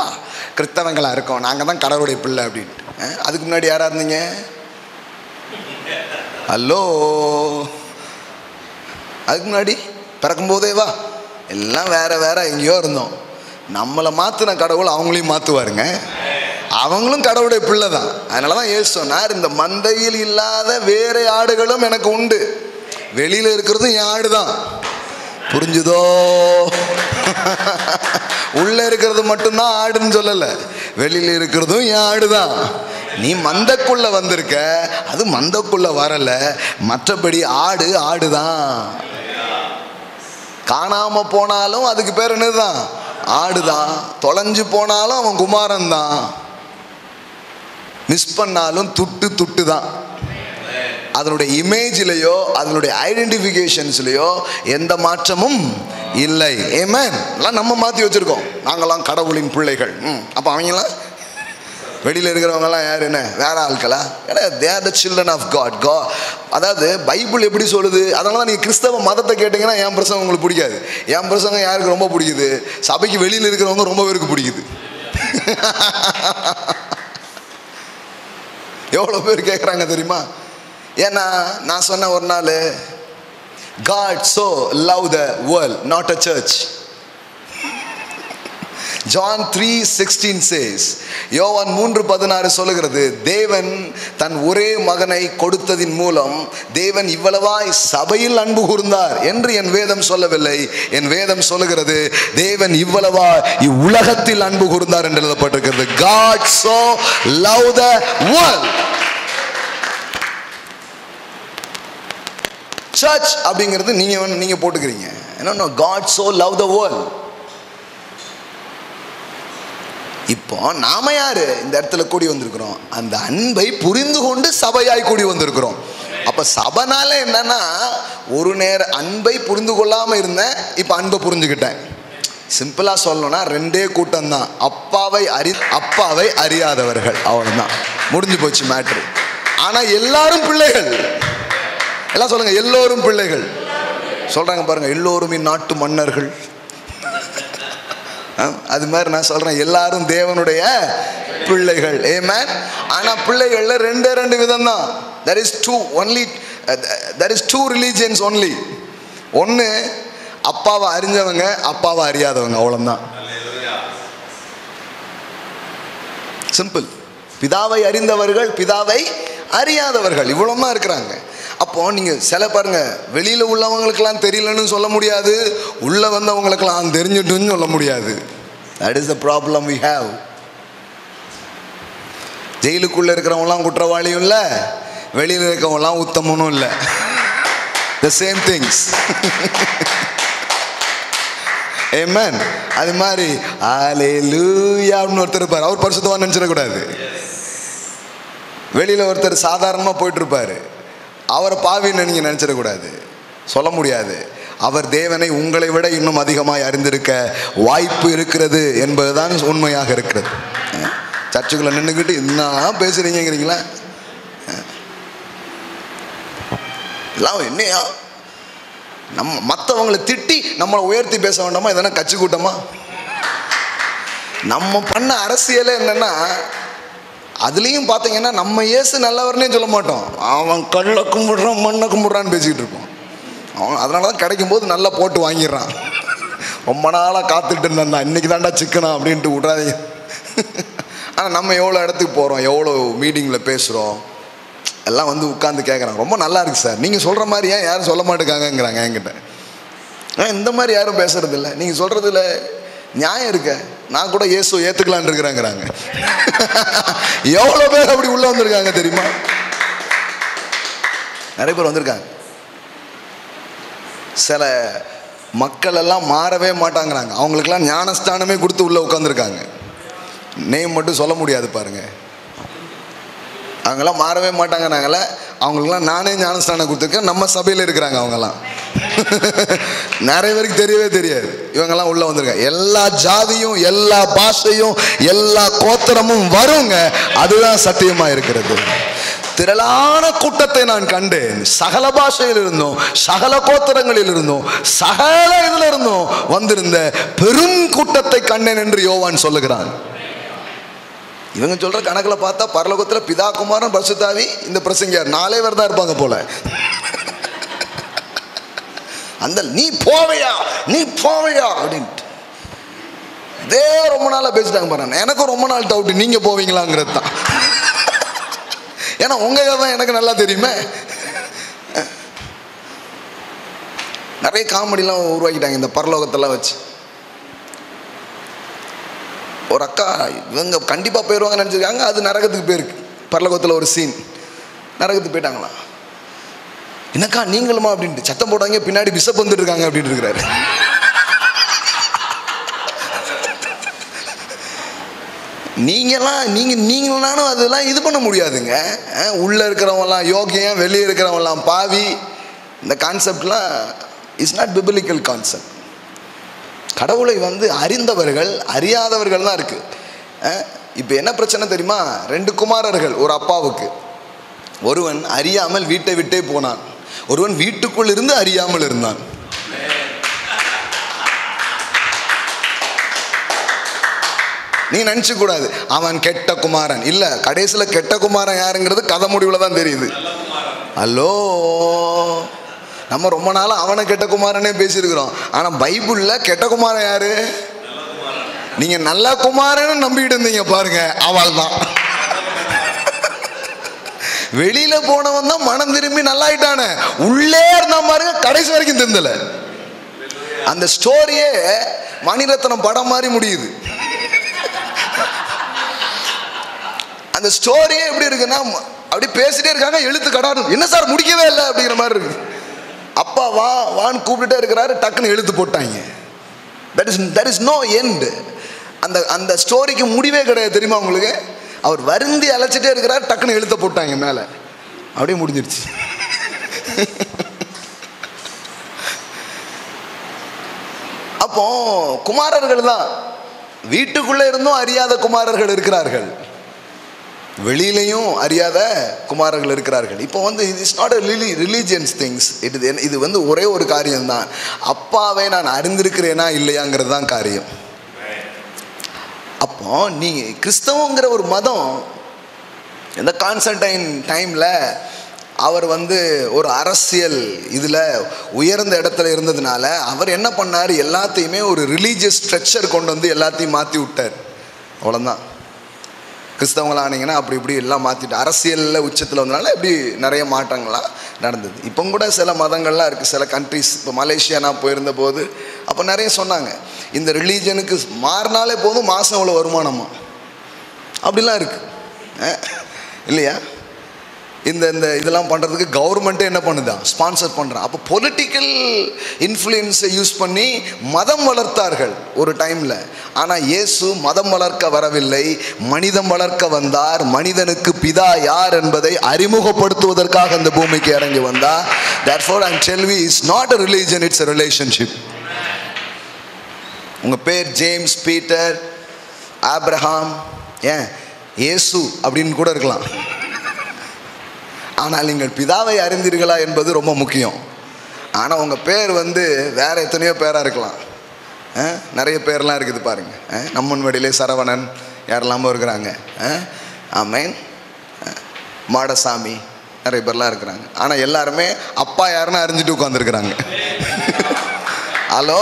A: கிறிஸ்தவங்களாக இருக்கோம், நாங்கள் தான் கடவுளுடைய பிள்ளை அப்படின்ட்டு. அதுக்கு முன்னாடி யாரா இருந்தீங்க? ஹலோ, அதுக்கு முன்னாடி பிறக்கும் போதே வா எல்லாம் வேற வேற எங்கேயோ இருந்தோம். நம்மளை மாற்றின கடவுள் அவங்களையும் மாற்றுவாருங்க. அவங்களும் கடவுளுடைய பிள்ளை தான். அதனால தான் இயேசு சொன்னார், இந்த மந்தையில் இல்லாத வேற ஆடுகளும் எனக்கு உண்டு, வெளியில் இருக்கிறதும் என் ஆடு தான். புரிஞ்சுதோ? உள்ள இருக்கிறது மட்டும்தான் ஆடுன்னு சொல்லலை, வெளியில் இருக்கிறதும் என் ஆடு தான். நீ மந்தக்குள்ள வந்திருக்க, அது மந்தக்குள்ள வரல, மற்றபடி ஆடு ஆடுதான். காணாம போனாலும் அதுக்கு பேர் என்னதுதான்? ஆடுதான். தொலைஞ்சு போனாலும் அவன் குமாரன் தான். மிஸ் பண்ணாலும் துட்டு தான். அதனுடைய இமேஜ்லயோ அதனுடைய ஐடென்டிஃபிகேஷன்ஸ்லயோ எந்த மாற்றமும் இல்லை. ஆமென். எல்லாம் நம்ம மாற்றி வச்சிருக்கோம், நாங்களாம் கடவுளின் பிள்ளைகள். அப்போ அவங்களாம் வெளியில் இருக்கிறவங்கலாம் யார்? என்ன வேற ஆட்களா? ஏன்னா they are the children of God. அதாவது பைபிள் எப்படி சொல்லுது? அதனால தான் நீங்கள் கிறிஸ்தவ மதத்தை கேட்டிங்கன்னா என் பிரசங்கம் உங்களுக்கு பிடிக்காது. என் பிரசங்கம் யாருக்கு ரொம்ப பிடிக்குது? சபைக்கு வெளியில் இருக்கிறவங்க ரொம்ப பேருக்கு பிடிக்குது. எவ்வளோ பேர் கேட்குறாங்க தெரியுமா? ஏன்னா நான் சொன்ன ஒரு நாள், God so loved the world, not a church. John 3:16 says, யோவான் 3:16 சொல்லுகிறது, தேவன் தன் ஒரே மகனை கொடுத்ததின் மூலம் தேவன் இவ்வளவாய் சபையில் அன்பு கூர்ந்தார் என்று என் வேதம் சொல்லவில்லை. என் வேதம் சொல்லுகிறது, தேவன் இவ்வளவாய் இவ்வுலகத்தில் அன்பு கூர்ந்தார் என்று எழுதப்பட்டிருக்கிறது. God so loved the world. Church அப்படிங்கிறது நீங்க போட்டுக்கிறீங்க. No, God so loved the world. இப்போ நாம யாரு இந்த இடத்துல கூடி வந்திருக்கிறோம்? அந்த அன்பை புரிந்து கொண்டு சபையாய் கூடி வந்திருக்கிறோம். அப்ப சபைனால என்னன்னா, ஒரு நேர அன்பை புரிந்து கொள்ளாம இருந்தேன், இப்ப அன்பை புரிஞ்சுக்கிட்டேன். சிம்பிளா சொல்லணும்னா ரெண்டே கூட்டம் தான், அப்பாவை அறியாதவர்கள். அவ்வளவுதான், முடிஞ்சு போச்சு மேட்ரு. ஆனா எல்லாரும் பிள்ளைகள். எல்லாம் சொல்லுங்க, எல்லோரும் பிள்ளைகள். சொல்றாங்க பாருங்க, எல்லோருமே நாட்டு மன்னர்கள். அது மாதிரி நான் சொல்றேன், எல்லாரும் தேவனுடைய பிள்ளைகள். ஆமென். ஆனா பிள்ளைகள்ல ரெண்டு விதம் தான். there is two religions only. ஒன்னு அப்பாவை அறிஞ்சவங்க, அப்பாவை அறியாதவங்க. அவ்வளவுதான், சிம்பிள். பிதாவை அறிந்தவர்கள், பிதாவை அறியாதவர்கள், இவ்வளவுதான் இருக்கிறாங்க. அப்போ நீங்க சில பாருங்க, வெளியில உள்ளவங்களுக்கெல்லாம் தெரியலன்னு சொல்ல முடியாது, உள்ள வந்தவங்களுக்கெல்லாம் தெரிஞ்சுட்டுன்னு சொல்ல முடியாது. that is the problem we have. ஜெயிலுக்குள்ள இருக்கிறவங்களாம் குற்றவாளியும் இல்லை, வெளியில இருக்கிறவங்களாம் உத்தமனும் இல்லை. the same things. amen. அது மாதிரி ஹalleluya ன்னு ஒருத்தர் இருப்பார், அவர் பரிசுத்தவான் நினைச்சிடக்கூடாது. வெளியில ஒருத்தர் சாதாரணமா போயிட்டு இருப்பாரு, அவரை பாவின்னு நீங்க நினைச்சிடக்கூடாது, சொல்ல முடியாது. அவர் தேவனை உங்களை விட இன்னும் அதிகமாய் அறிந்திருக்க வாய்ப்பு இருக்கிறது என்பதுதான் உண்மையாக இருக்கிறது. சர்ச்சுக்குள்ள நின்றுக்கிட்டு என்ன பேசுறீங்கிறீங்களா? எல்லாம் என்னையா நம்ம மற்றவங்களை திட்டி நம்மளை உயர்த்தி பேச வேண்டாமா? இதெல்லாம் கட்சி கூட்டமா? நம்ம பண்ண அரசியலே என்னன்னா, அதுலேயும் பார்த்தீங்கன்னா நம்ம இயேசு நல்லவர்னே சொல்ல மாட்டோம், அவன் கல்லை கும்பிடுறான் மண்ணை கும்பிடுறான்னு பேசிக்கிட்டு இருப்போம். அவன் அதனால தான் கிடைக்கும் போது நல்லா போட்டு வாங்கிடுறான். ரொம்ப நாளாக காத்துட்டு இருந்தான், இன்னைக்கு தாண்டா சிக்கனா அப்படின்ட்டு விட்றாதீங்க. ஆனால் நம்ம எவ்வளோ இடத்துக்கு போகிறோம், எவ்வளோ மீட்டிங்கில் பேசுகிறோம், எல்லாம் வந்து உட்காந்து கேட்குறாங்க, ரொம்ப நல்லா இருக்கு சார், நீங்கள் சொல்கிற மாதிரி ஏன் யாரும் சொல்ல மாட்டேங்கிறாங்க என்கிட்ட. இந்த மாதிரி யாரும் பேசுறது இல்லை. நீங்கள் சொல்கிறதுல நியாயம் இருக்க, நான் கூட இயேசு ஏற்றுக்கலான் இருக்கிறாங்கிறாங்க. எவ்வளோ பேர் அப்படி உள்ள வந்திருக்காங்க தெரியுமா? நிறைய பேர் வந்திருக்காங்க. சில மக்கள் எல்லாம் மாறவே மாட்டாங்கிறாங்க, அவங்களுக்கெல்லாம் ஞானஸ்தானமே கொடுத்து உள்ள உட்காந்துருக்காங்க. நேம் மட்டும் சொல்ல முடியாது பாருங்க. அவங்கெல்லாம் மாறவே மாட்டாங்கன்னாங்கள, அவங்களுக்கெல்லாம் நானே ஞானஸ்தானம் கொடுத்துருக்கேன். நம்ம சபையில் இருக்கிறாங்க அவங்கெல்லாம். நிறைய பேருக்கு தெரியவே தெரியாது இவங்கெல்லாம் உள்ள வந்திருக்காங்க. எல்லா ஜாதியும், எல்லா பாஷையும், எல்லா கோத்திரமும் வருங்க, அதுதான் சத்தியமா இருக்கிறது. திரளான கூட்டத்தை நான் கண்டேன், சகல பாஷையில் இருந்தோம், சகல கோத்திரங்களில் இருந்தோம், சகல இதுல இருந்தோம் வந்திருந்த பெரும் கூட்டத்தை கண்டேன் என்று யோவான் சொல்லுகிறான். இவங்க சொல்ற கணக்கில் பார்த்தா பரலோகத்தில் பிதா குமாரன் பரிசுத்தாவி இந்த பிரசங்கியார் 4 பேர் தான் இருப்பாங்க போல. அந்த நீ போவையா அப்படின்ட்டு இதே ரொம்ப நாளாக பேசிட்டாங்க பாருங்க. எனக்கும் ரொம்ப நாள் டவுட், நீங்க போவீங்களாங்கிறது தான். ஏன்னா உங்க தான் எனக்கு நல்லா தெரியுமே. நிறைய காமெடிலாம் உருவாக்கிட்டாங்க இந்த பரலோகத்தெல்லாம் வச்சு. ஒரு அக்கா இவங்க கண்டிப்பாக போயிடுவாங்க நினச்சிருக்காங்க, அது நரகத்துக்கு போயிருக்கு. பரலோகத்தில் ஒரு சீன், நரகத்துக்கு போயிட்டாங்களாம். என்னக்கா நீங்களுமா அப்படின்ட்டு சத்தம் போட்டாங்க, பின்னாடி பிஷப் வந்துட்டு இருக்காங்க அப்படின்ட்டு இருக்கிறாரு. நீங்களானும் அதெல்லாம் இது பண்ண முடியாதுங்க. உள்ள இருக்கிறவங்கலாம் யோகியம், வெளியே இருக்கிறவங்கலாம் பாவி. இந்த கான்செப்ட்லாம் இஸ் நாட் பிபிலிக்கல் கான்செப்ட். கடவுளை அறிந்தவர்கள் அறியாதவர்கள் தான் இருக்கு. இப்போ என்ன பிரச்சனை தெரியுமா? 2 குமாரர்கள் ஒரு அப்பாவுக்கு. ஒருவன் அறியாமல் வீட்டை விட்டே போனான், ஒருவன் வீட்டுக்குள் இருந்து அறியாமல் இருந்தான். நீ நினைச்சு கூடாது அவன் கெட்ட குமாரன் இல்ல. கடைசியில் கெட்ட குமாரன் யாருங்கிறது கதை முடிவில் தான் தெரியுது. ஹலோ, நம்ம ரொம்ப நாள் அவனை கெட்ட குமாரனே பேசியிருக்கிறோம். ஆனால் பைபிளில் கெட்ட குமாரன் யாரு? நீங்க நல்ல குமாரன்னு நம்பிட்டு இருந்தீங்க பாருங்க, அவள் தான். வெளியில போனவன் தான் மனம் திரும்பி நல்லாயிட்டானே, உள்ளே இருந்தா பாருங்க கடைசி வரைக்கும் திருந்தல. அந்த ஸ்டோரியே மணிரத்னம் படம் மாதிரி முடியுது. அந்த ஸ்டோரியே எப்படி இருக்குன்னா, அப்படி பேசிட்டே இருக்காங்க, எழுத்து கடாரு, என்ன சார் முடிக்கவே இல்லை அப்படிங்கிற மாதிரி இருக்கு. அப்பா வா வான்னு கூப்பிட்டுட்டே இருக்கிறாரு, டக்குன்னு எழுத்து போட்டாங்க. that is no end. அந்த ஸ்டோரிக்கு முடிவே கிடையாது தெரியுமா உங்களுக்கு? அவர் வருந்தி அழைச்சிட்டே இருக்கிறார், டக்குன்னு எழுத்த போட்டாங்க மேல, அப்படியே முடிஞ்சிருச்சு. அப்போ குமாரர்கள் தான், வீட்டுக்குள்ள இருந்தும் அறியாத குமாரர்கள் இருக்கிறார்கள், வெளியிலையும் அறியாத குமாரர்கள் இருக்கிறார்கள். இப்போ வந்து it's not a religions things. இது வந்து ஒரே ஒரு காரியம்தான், அப்பாவை நான் அறிந்திருக்கிறேனா இல்லையாங்கிறது தான் காரியம். அப்போ நீங்க கிறிஸ்தவங்கிற ஒரு மதம், இந்த கான்ஸ்டன்டைன் டைம்ல அவர் வந்து ஒரு அரசியல் இதில் உயர்ந்த இடத்துல இருந்ததுனால அவர் என்ன பண்ணார், எல்லாத்தையுமே ஒரு ரிலீஜியஸ் ஸ்ட்ரக்சர் கொண்டு வந்து எல்லாத்தையும் மாற்றி விட்டார். அவ்வளோதான். கிறிஸ்தவங்களானீங்கன்னா அப்படி இப்படி எல்லாம் மாற்றிட்டு அரசியலில் உச்சத்தில் வந்தனால இப்படி நிறைய மாற்றங்கள்லாம் நடந்தது. இப்போ கூட சில மதங்கள்லாம் இருக்குது, சில கண்ட்ரிஸ். இப்போ மலேசியா நான் போயிருந்த போது அப்போ நிறைய சொன்னாங்க, இந்த ரிலீஜனுக்கு மாறினாலே போதும் மாதம் இவ்வளோ வருமானமா, அப்படிலாம் இருக்குது இல்லையா? இந்த இதெல்லாம் பண்ணுறதுக்கு கவர்மெண்ட்டே என்ன பண்ணுதான், ஸ்பான்சர் பண்ணுறான். அப்போ பொலிட்டிக்கல் இன்ஃப்ளூயன்ஸை யூஸ் பண்ணி மதம் வளர்த்தார்கள் ஒரு டைமில். ஆனால் இயேசு மதம் வளர்க்க வரவில்லை, மனிதம் வளர்க்க வந்தார். மனிதனுக்கு பிதா யார் என்பதை அறிமுகப்படுத்துவதற்காக இந்த பூமிக்கு இறங்கி வந்தார். Therefore I tell you, it's not a religion, it's a relationship. உங்கள் பேர் ஜேம்ஸ், பீட்டர், ஆப்ரஹாம், ஏன் இயேசு அப்படின்னு கூட இருக்கலாம். ஆனால் நீங்கள் பிதாவை அறிந்தீர்களா என்பது ரொம்ப முக்கியம். ஆனால் உங்கள் பேர் வந்து வேற எத்தனையோ பேராக இருக்கலாம். நிறைய பேர்லாம் இருக்குது பாருங்க. நம்மன் வடியிலே சரவணன் யாரெல்லாமோ இருக்கிறாங்க. ஆமேன். மாடசாமி நிறைய பேர்லாம் இருக்கிறாங்க. ஆனால் எல்லாருமே அப்பா யாருன்னு அறிஞ்சிட்டு உட்காந்துருக்குறாங்க. ஹலோ,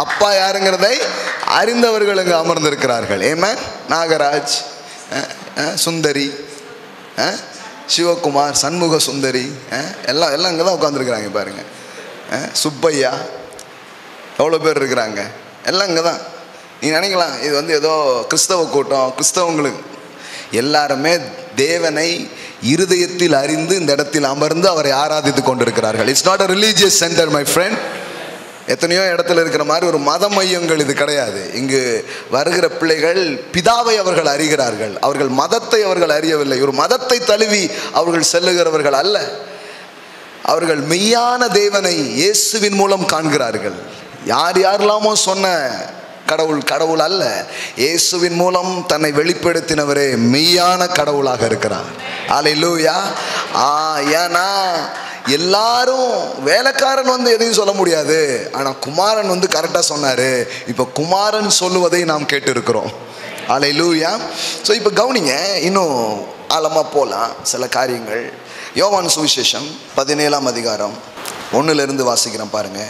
A: அப்பா யாருங்கிறதை அறிந்தவர்கள் இங்கே அமர்ந்திருக்கிறார்கள். ஏமேன். நாகராஜ், சுந்தரி, சிவகுமார், சண்முக சுந்தரி, எல்லாம் இங்கே தான் உட்காந்துருக்குறாங்க பாருங்க. சுப்பையா, எவ்வளோ பேர் இருக்கிறாங்க, எல்லாம் இங்கே தான். நீங்கள் நினைக்கலாம் இது வந்து ஏதோ கிறிஸ்தவ கூட்டம், கிறிஸ்தவங்களுக்கு எல்லாருமே தேவனை இருதயத்தில் அறிந்து இந்த இடத்தில் அமர்ந்து அவரை ஆராதித்து கொண்டிருக்கிறார்கள். It's not a religious center my friend. எத்தனையோ இடத்துல இருக்கிற மாதிரி ஒரு மத மையங்கள் இது கிடையாது. இங்கு வருகிற பிள்ளைகள் பிதாவை அவர்கள் அறிகிறார்கள், அவர்கள் மதத்தை அவர்கள் அறியவில்லை. ஒரு மதத்தை தழுவி அவர்கள் செல்லுகிறவர்கள் அல்ல, அவர்கள் மெய்யான தேவனை இயேசுவின் மூலம் காண்கிறார்கள். யாரெல்லாமோ சொன்ன கடவுள் அல்ல, இயேசுவின் மூலம் தன்னை வெளிப்படுத்தினவரே மெய்யான கடவுளாக இருக்கிறார். அல்லேலூயா. ஏன்னா எல்லாரும் வேலைக்காரன் வந்து எதையும் சொல்ல முடியாது, ஆனால் குமாரன் வந்து கரெக்டாக சொன்னார். இப்போ குமாரன் சொல்லுவதை நாம் கேட்டு இருக்கிறோம். அல்லேலூயா. ஸோ இப்போ கவனிங்க, இன்னும் ஆழமாக போகலாம் சில காரியங்கள். யோவான் சுவிசேஷம் 17ஆம் அதிகாரம் 1 வாசிக்கிறேன் பாருங்க.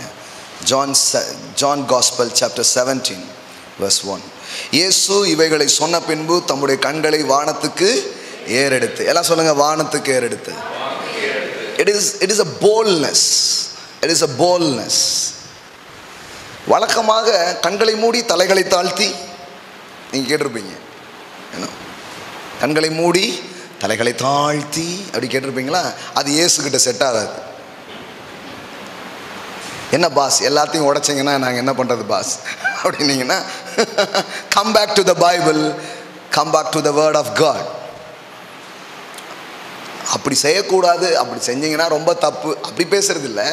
A: John gospel chapter 17 verse 1. இயேசு இவைகளை சொன்ன பின்பு தம்முடைய கண்களை வானத்துக்கு ஏறெடுத்து, எல்லாம் சொல்லுங்க, வானத்துக்கு ஏறெடுத்து. It is a boldness. It is a boldness. வழக்கமாக கண்களை மூடி தலைகளை தாழ்த்தி, நீங்கள் கேட்டிருப்பீங்க, கண்களை மூடி தலைகளை தாழ்த்தி அப்படி கேட்டிருப்பீங்களா? அது இயேசுகிட்ட செட் ஆகாது. என்ன பாஸ் எல்லாத்தையும் உடைச்சிங்கன்னா நாங்கள் என்ன பண்ணுறது பாஸ் அப்படின்னீங்கன்னா, come back to the Bible, come back to the word of God. அப்படி செய்யக்கூடாது, அப்படி செஞ்சீங்கன்னா ரொம்ப தப்பு, அப்படி பேசுறது இல்லை,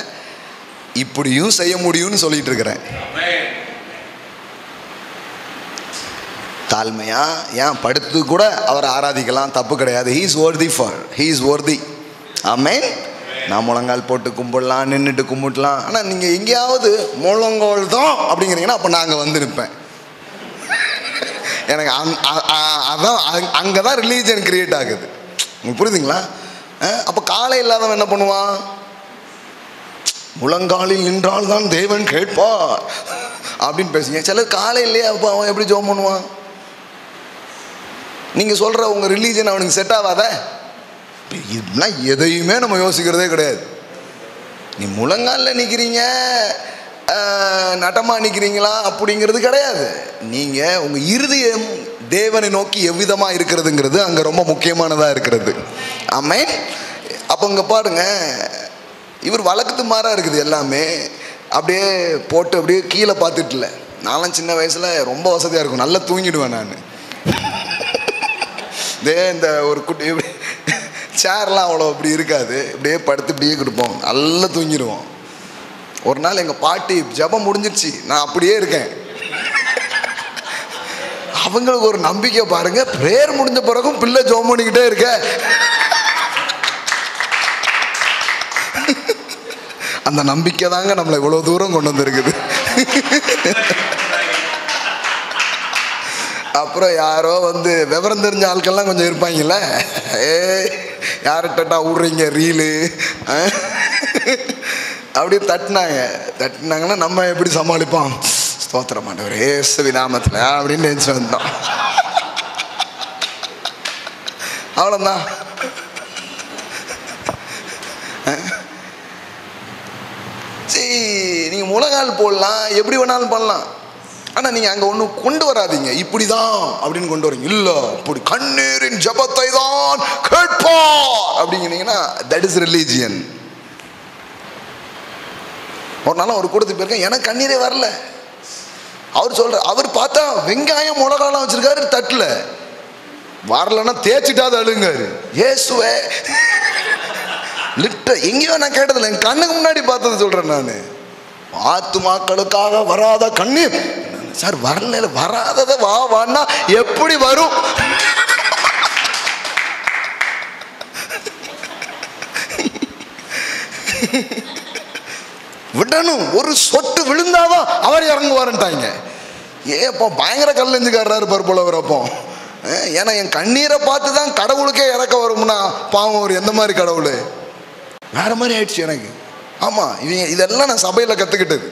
A: இப்படியும் செய்ய முடியும்னு சொல்லிட்டு இருக்கிறேன். தாழ்மையா ஏன் படுத்து கூட அவரை ஆராதிக்கலாம், தப்பு கிடையாது. he is worthy. ஆமென். நான் முழங்கால் போட்டு கும்பிடலாம், நின்றுட்டு கும்பிடலாம். ஆனால் நீங்கள் எங்கேயாவது முழங்கால் தான் அப்படிங்கிறீங்கன்னா அப்போ நாங்கள் வந்து நிற்பேன். எனக்கு அதான் அங்கே தான் ரிலீஜன் கிரியேட் ஆகுது. உங்களுக்கு புரியுதுங்களா? அப்போ காலை இல்லாதவன் என்ன பண்ணுவான்? முழங்காலில் நின்றால் தான் தேவன் கேட்பார் அப்படின்னு பேசுங்க. சிலர் காலையிலேயே அப்போ அவன் எப்படி ஜெபம் பண்ணுவான்? நீங்கள் சொல்கிற உங்கள் ரிலீஜன் அவனுக்கு செட் ஆகாத. இதெல்லாம் எதையுமே நம்ம யோசிக்கிறதே கிடையாது. நீ முழங்காலில் நிற்கிறீங்க, நட்டமாக நிற்கிறீங்களா அப்படிங்கிறது கிடையாது. நீங்கள் உங்கள் இருதயம் தேவனை நோக்கி எவ்விதமாக இருக்கிறதுங்கிறது அங்கே ரொம்ப முக்கியமானதாக இருக்கிறது. ஆமென். அப்போ இங்கே பாருங்க, இவர் வழக்கத்து மாறாக இருக்குது எல்லாமே. அப்படியே போட்டு அப்படியே கீழே பார்த்துட்டு இல்லை. நான்லாம் சின்ன வயசில் ரொம்ப வசதியாக இருக்கும், நல்லா தூங்கிடுவேன் நான். இந்த ஒரு குட்டி சேர்லாம் அவ்வளோ அப்படி இருக்காது, இப்படியே படுத்து இப்படியே கொடுப்போம், நல்லா தூங்கிடுவோம். ஒரு நாள் எங்கள் பாட்டி ஜெபம் முடிஞ்சிருச்சு, நான் அப்படியே இருக்கேன். அவங்களுக்கு ஒரு நம்பிக்கை பாருங்க, பிரேயர் முடிஞ்ச பிறகும் பிள்ளை ஜெபம் பண்ணிக்கிட்டே இருக்க. அந்த நம்பிக்கை தாங்க நம்மளை இவ்வளோ தூரம் கொண்டு வந்திருக்குது. அப்புறம் யாரோ வந்து விவரம் தெரிஞ்ச ஆட்கள்லாம் கொஞ்சம் இருப்பாங்கல்ல, யார்கிட்டா விட்றீங்க ரீலு அப்படியே தட்டினாங்கன்னா நம்ம எப்படி சமாளிப்போம்? ஸ்தோத்திரம் ஆண்டவரே இயேசுவின் நாமத்தில் அப்படின்னு நினைச்சு வந்தோம். அவ்வளோதான். சரி, நீங்கள் முழங்கால் போடலாம், எப்படி வேணாலும் பண்ணலாம். ஆனால் நீங்கள் அங்கே ஒன்றும் கொண்டு வராதிங்க, இப்படி தான் அப்படின்னு கொண்டு வரீங்க. இல்லை, இப்படி கண்ணீரின் ஜபத்தை தான் கேட்பார் அப்படிங்கிறீங்கன்னா தட் இஸ் ரிலீஜியன். ஒரு நாள் அவர் கூடத்துக்கு போயிருக்கேன், எனக்கு கண்ணீரே வரல. அவர் சொல்ற, அவர் பார்த்தா வெங்காயம் மிளகாலாம் வச்சிருக்காரு தட்டில், வரலன்னா தேய்ச்சிட்டாது அழுங்காரு. ஏசுவே லிட்டர் எங்கேயோ நான் கேட்டதில்லை, என் கண்ணுக்கு முன்னாடி பார்த்தது சொல்றேன் நான். ஆத்துமாக்களுக்காக வராத கண்ணீர் சார், வரல வராதத வான்னா எப்படி வரும்? விடணும், ஒரு சொட்டு விழுந்தாதான் அவர் இறங்குவாருன்ட்டாங்க. ஏப்போ பயங்கர கல்லெஞ்சுக்காரராரு இருப்பார் வரப்போ. ஏன்னா என் கண்ணீரை பார்த்து தான் கடவுளுக்கே இறக்க வரும்னா பாவம் ஒரு எந்த மாதிரி கடவுள்? வேற மாதிரி ஆயிடுச்சு எனக்கு. ஆமாம், இவங்க இதெல்லாம் நான் சபையில் கற்றுக்கிட்டது.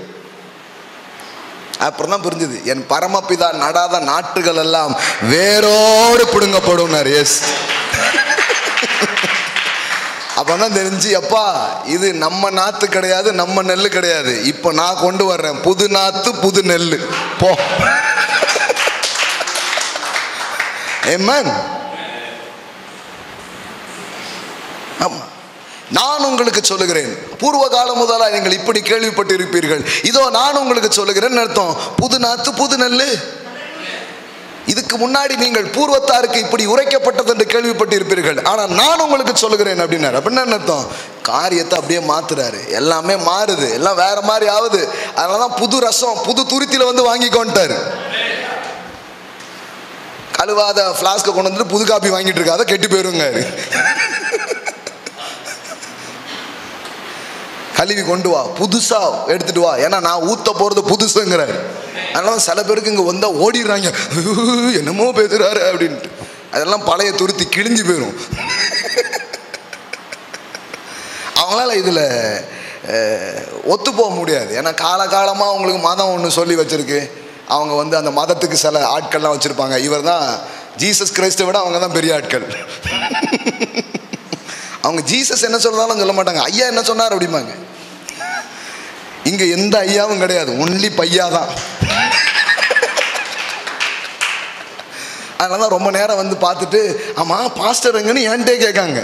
A: அப்புறம் தான் புரிஞ்சுது, என் பரமபிதா நடாத நாட்டுகள் எல்லாம் வேரோடு பிடுங்கப்படும். எஸ், அப்பதான் தெரிஞ்சு, அப்பா இது நம்ம நாத்து கிடையாது, நம்ம நெல் கிடையாது, இப்போ நான் கொண்டு வர்றேன் புது நாத்து புது நெல் போ. ஆமென். ஆமா, நான் உங்களுக்கு சொல்லுகிறேன், பூர்வ காலம் முதலாக நீங்கள் இப்படி கேள்விப்பட்டு இருப்பீர்கள், இதோ நான் உங்களுக்கு சொல்லுகிறேன் அர்த்தம். புது நாத்து புது நெல். இதுக்கு முன்னாடி நீங்கள் பூர்வத்தாருக்கு இப்படி உரைக்கப்பட்டது என்று கேள்விப்பட்டு இருப்பீர்கள், ஆனால் நான் உங்களுக்கு சொல்லுகிறேன் அப்படின்னாரு. அப்படின்னா அர்த்தம், காரியத்தை அப்படியே மாத்துறாரு, எல்லாமே மாறுது, எல்லாம் வேற மாதிரி ஆகுது. அதனாலதான் புது ரசம் புது துருத்தில வந்து வாங்கி கொண்டாரு. கழுவாத பிளாஸ்க கொண்டு வந்துட்டு புது காப்பி வாங்கிட்டு இருக்காத, கெட்டு போயிருங்க. கழுவி கொண்டு வா, புதுசா எடுத்துட்டு வா, ஏன்னா நான் ஊத்த போறது புதுசுங்கிறாரு. அதனால சில பேருக்கு இங்க வந்தா ஓடிடுறாங்க, என்னமோ பேசுறாரு அப்படின்ட்டு. அதெல்லாம் பழைய துருத்தி கிழிஞ்சு போயிடும். அவங்களால இதுல ஒத்து போக முடியாது. ஏன்னா காலகாலமா அவங்களுக்கு மதம் ஒன்று சொல்லி வச்சிருக்கு. அவங்க வந்து அந்த மதத்துக்கு சில ஆட்கள்லாம் வச்சிருப்பாங்க. இவர் தான் ஜீசஸ் கிரைஸ்டை விட அவங்க தான் பெரிய ஆட்கள். அவங்க ஜீசஸ் என்ன சொல்றாலும் சொல்ல மாட்டாங்க, ஐயா என்ன சொன்னார் அப்படிம்பாங்க. இங்க எந்த ஐயாவும் கிடையாது, ஒன்லி பையா தான். அதனால ரொம்ப நேரம் வந்து பார்த்துட்டு, ஆமா பாஸ்டர் எங்கன்னு என்கிட்டே கேட்காங்க.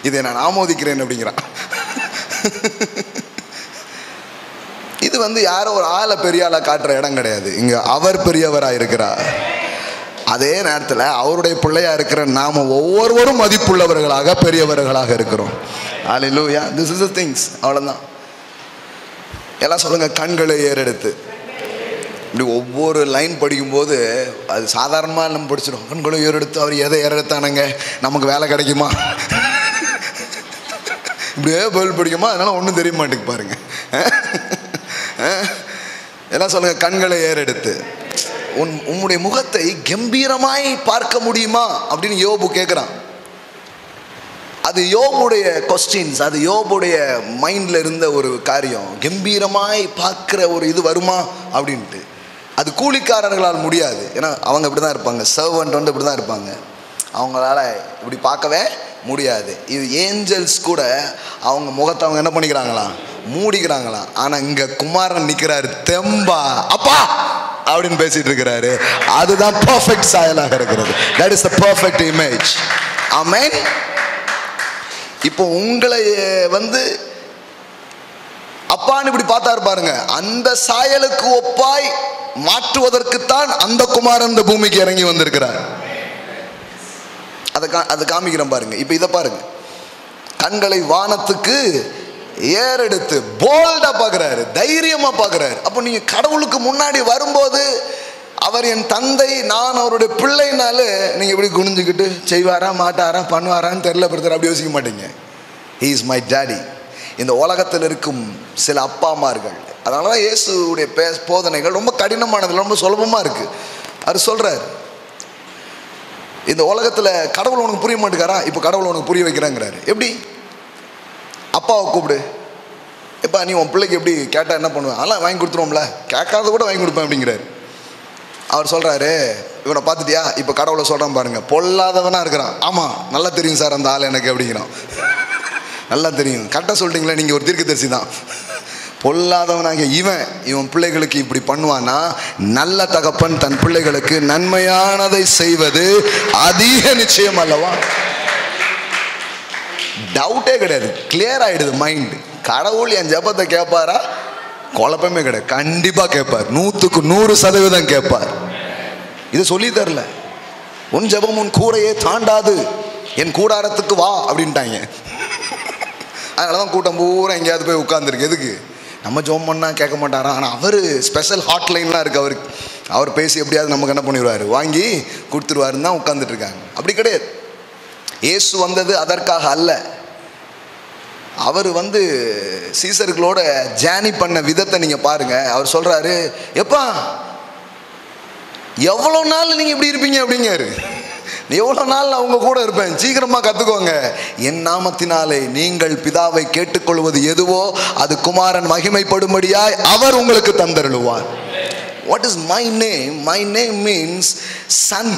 A: இதை நான் ஆமோதிக்கிறேன் அப்படிங்கிறான். இது வந்து யாரோ ஒரு ஆளை பெரிய ஆளை காட்டுற இடம் கிடையாது. இங்க அவர் பெரியவராக இருக்கிறார். அதே நேரத்தில் அவருடைய பிள்ளையா இருக்கிற நாம ஒவ்வொருவரும் மதிப்புள்ளவர்களாக பெரியவர்களாக இருக்கிறோம். ஹல்லேலூயா. This is the things. அவ்வளவுதான். எல்லாம் சொல்லுங்க, கண்களை ஏறெடுத்து. இப்படி ஒவ்வொரு லைன் படிக்கும்போது அது சாதாரணமாக நம்ம படிச்சிடும். கண்களை ஏறெடுத்து, அவர் எதை ஏறெடுத்தானுங்க, நமக்கு வேலை கிடைக்குமா, இப்படியே பதில் படிக்குமா, அதனால ஒன்றும் தெரிய மாட்டேங்குது பாருங்க. எல்லாம் சொல்லுங்க, கண்களை ஏறெடுத்து. உன்னுடைய முகத்தை கம்பீரமாய் பார்க்க முடியுமா அப்படின்னு யோபு கேட்குறான். அது யோபுடைய கொஸ்டின்ஸ், அது யோபுடைய மைண்டில் இருந்த ஒரு காரியம். கம்பீரமாய் பார்க்குற ஒரு இது வருமா அப்படின்ட்டு. அது கூலிக்காரர்களால் முடியாது. ஏன்னா அவங்க இப்படி தான் இருப்பாங்க, சர்வன்ட் வந்து இப்படி தான் இருப்பாங்க, அவங்களால இப்படி பார்க்கவே முடியாது. இது ஏஞ்சல்ஸ் கூட அவங்க முகத்தை அவங்க என்ன பண்ணிக்கிறாங்களாம், மூடிக்கிறாங்களாம். ஆனால் இங்கே குமாரன் நிற்கிறாரு, தெம்பா அப்பா அப்படின்னு பேசிட்டு இருக்கிறாரு. அதுதான் பர்ஃபெக்ட் சாயலாக இருக்கிறது. That is the perfect image. ஆமென். இப்போ உங்களை வந்து அப்பான்னு இப்படி பார்த்தாரு பாருங்க, அந்த சாயலுக்கு ஒப்பாய் மாற்றுவதற்குத்தான் அந்த குமாரன் இந்த பூமிக்கு இறங்கி வந்திருக்கிறார். அதை காமிக்கிறேன் பாருங்க. இப்போ இதை பாருங்க, கண்களை வானத்துக்கு ஏறெடுத்து போல்டா பார்க்குறாரு, தைரியமா பார்க்குறாரு. அப்போ நீங்க கடவுளுக்கு முன்னாடி வரும்போது அவர் என் தந்தை, நான் அவருடைய பிள்ளைனால நீங்கள் இப்படி குனிஞ்சுக்கிட்டு செய்வாரா மாட்டாரா பண்ணுவாரான்னு தெரியல பிரதர் அப்படி யோசிக்க மாட்டீங்க. He is my daddy. இந்த உலகத்தில் இருக்கும் சில அப்பா அம்மார்கள், அதனால தான் இயேசுடைய போதனைகள் ரொம்ப கடினமானது, ரொம்ப சுலபமாக இருக்குது. அவர் சொல்கிறார், இந்த உலகத்தில் கடவுள் உனக்கு புரிய மாட்டேங்காரா, இப்போ கடவுள் உனக்கு புரிய வைக்கிறாங்கிறாரு. எப்படி? அப்பாவை கூப்பிடு, எப்பா நீ உன் பிள்ளைக்கு எப்படி கேட்டால் என்ன பண்ணுவேன், அதெல்லாம் வாங்கி கொடுத்துருவோம்ல, கேட்காத கூட வாங்கி கொடுப்பேன் அப்படிங்கிறாரு. அவர் சொல்கிறாரு, இவனை பார்த்துட்டியா, இப்போ கடவுளை சொல்கிறான் பாருங்க, பொல்லாதவனாக இருக்கிறான். ஆமாம் நல்லா தெரியும் சார் அந்த ஆள் எனக்கு அப்படிங்கிறான். நல்லா தெரியும், கரெக்டாக சொல்லிட்டீங்களே, நீங்கள் ஒரு தீர்க்கதரிசி தான். பொல்லாதவனாக இவன் பிள்ளைகளுக்கு இப்படி பண்ணுவானா, நல்ல தகப்பன் தன் பிள்ளைகளுக்கு நன்மையானதை செய்வது அதிக நிச்சயம் அல்லவா? டவுட்டே கிடையாது, கிளியர் ஆகிடுது மைண்டு. கடவுள் என் ஜெபத்தை கேட்பாரா? குழப்பமே கிடையாது, கண்டிப்பாக கேட்பார், 100க்கு 100% கேட்பார். இது சொல்லி தரல, உன் ஜெபம் உன் கூரையே தாண்டாது, என் கூடாரத்துக்கு வா அப்படின்ட்டாங்க. அதனால தான் கூட்டம் பூரா எங்கேயாவது போய் உட்காந்துருக்கு. எதுக்கு? நம்ம ஜெபம் பண்ணால் கேட்க மாட்டாரா? ஆனால் அவர் ஸ்பெஷல் ஹாட்லைன்லாம் இருக்குது அவருக்கு. அவர் பேசி எப்படியாவது நமக்கு என்ன பண்ணிடுவார், வாங்கி கொடுத்துருவாருன்னு தான் உட்காந்துட்டு இருக்காங்க. அப்படி கிடையாது. இயேசு வந்தது அதற்காக அல்ல. அவர் வந்து சீசர்களோட ஜேர்னி பண்ண விதத்தை நீங்கள் பாருங்க. அவர் சொல்கிறாரு, எப்பா எவ்வளோ நாள் நீங்கள் இப்படி இருப்பீங்க அப்படிங்காரு. எவ்வளோ நாள் அவங்க கூட இருப்பேன், சீக்கிரமாக கற்றுக்கோங்க. என் நாமத்தினாலே நீங்கள் பிதாவை கேட்டுக்கொள்வது எதுவோ அது குமாரன் மகிமைப்படும்படியாய் அவர் உங்களுக்கு தந்தருளுவார். What is my name? My name means son.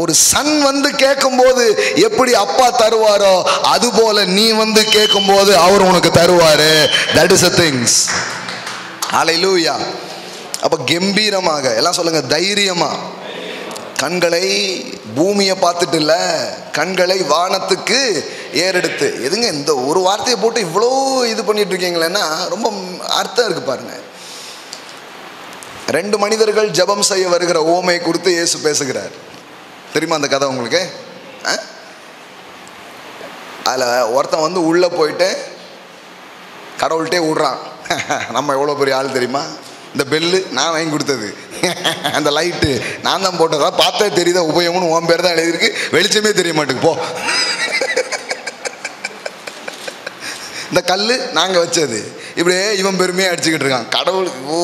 A: ஒரு சன் வந்து கேட்கும்போது எப்படி அப்பா தருவாரோ அதுபோல நீ வந்து கேட்கும்போது அவர் உனக்கு தருவாரு. That is a things. ஹல்லேலூயா. அப்ப கம்பீரமாக எல்லாம் சொல்லுங்க, தைரியமா. கண்களை பூமியை பார்த்துட்டு இல்ல, கண்களை வானத்துக்கு ஏறெடுத்து. எதுங்க இந்த ஒரு வார்த்தையை போட்டு இவ்வளோ இது பண்ணிட்டு இருக்கீங்களேன்னா ரொம்ப அர்த்தம் இருக்கு பாருங்க. 2 மனிதர்கள் ஜெபம் செய்ய வருகிற ஓமை குறித்து இயேசு பேசுகிறார். தெரியுமா அந்த கதை உங்களுக்கு? அதில் ஒருத்தன் வந்து உள்ளே போயிட்டு கடவுள்கிட்டே விடுறான். நம்ம எவ்வளோ பெரிய ஆள் தெரியுமா, இந்த பெல்லு நான் வாங்கி கொடுத்தது, அந்த லைட்டு நான் தான் போட்டதா, பார்த்தா தெரியுதா உபயோகம்னு உன் பேர் தான் எழுதியிருக்கு, வெளிச்சமே தெரிய மாட்டேங்குது போ. இந்த கல் நாங்கள் வச்சது, இப்படியே இவன் பெருமையாக அடிச்சுக்கிட்டு இருக்கான். கடவுளுக்கு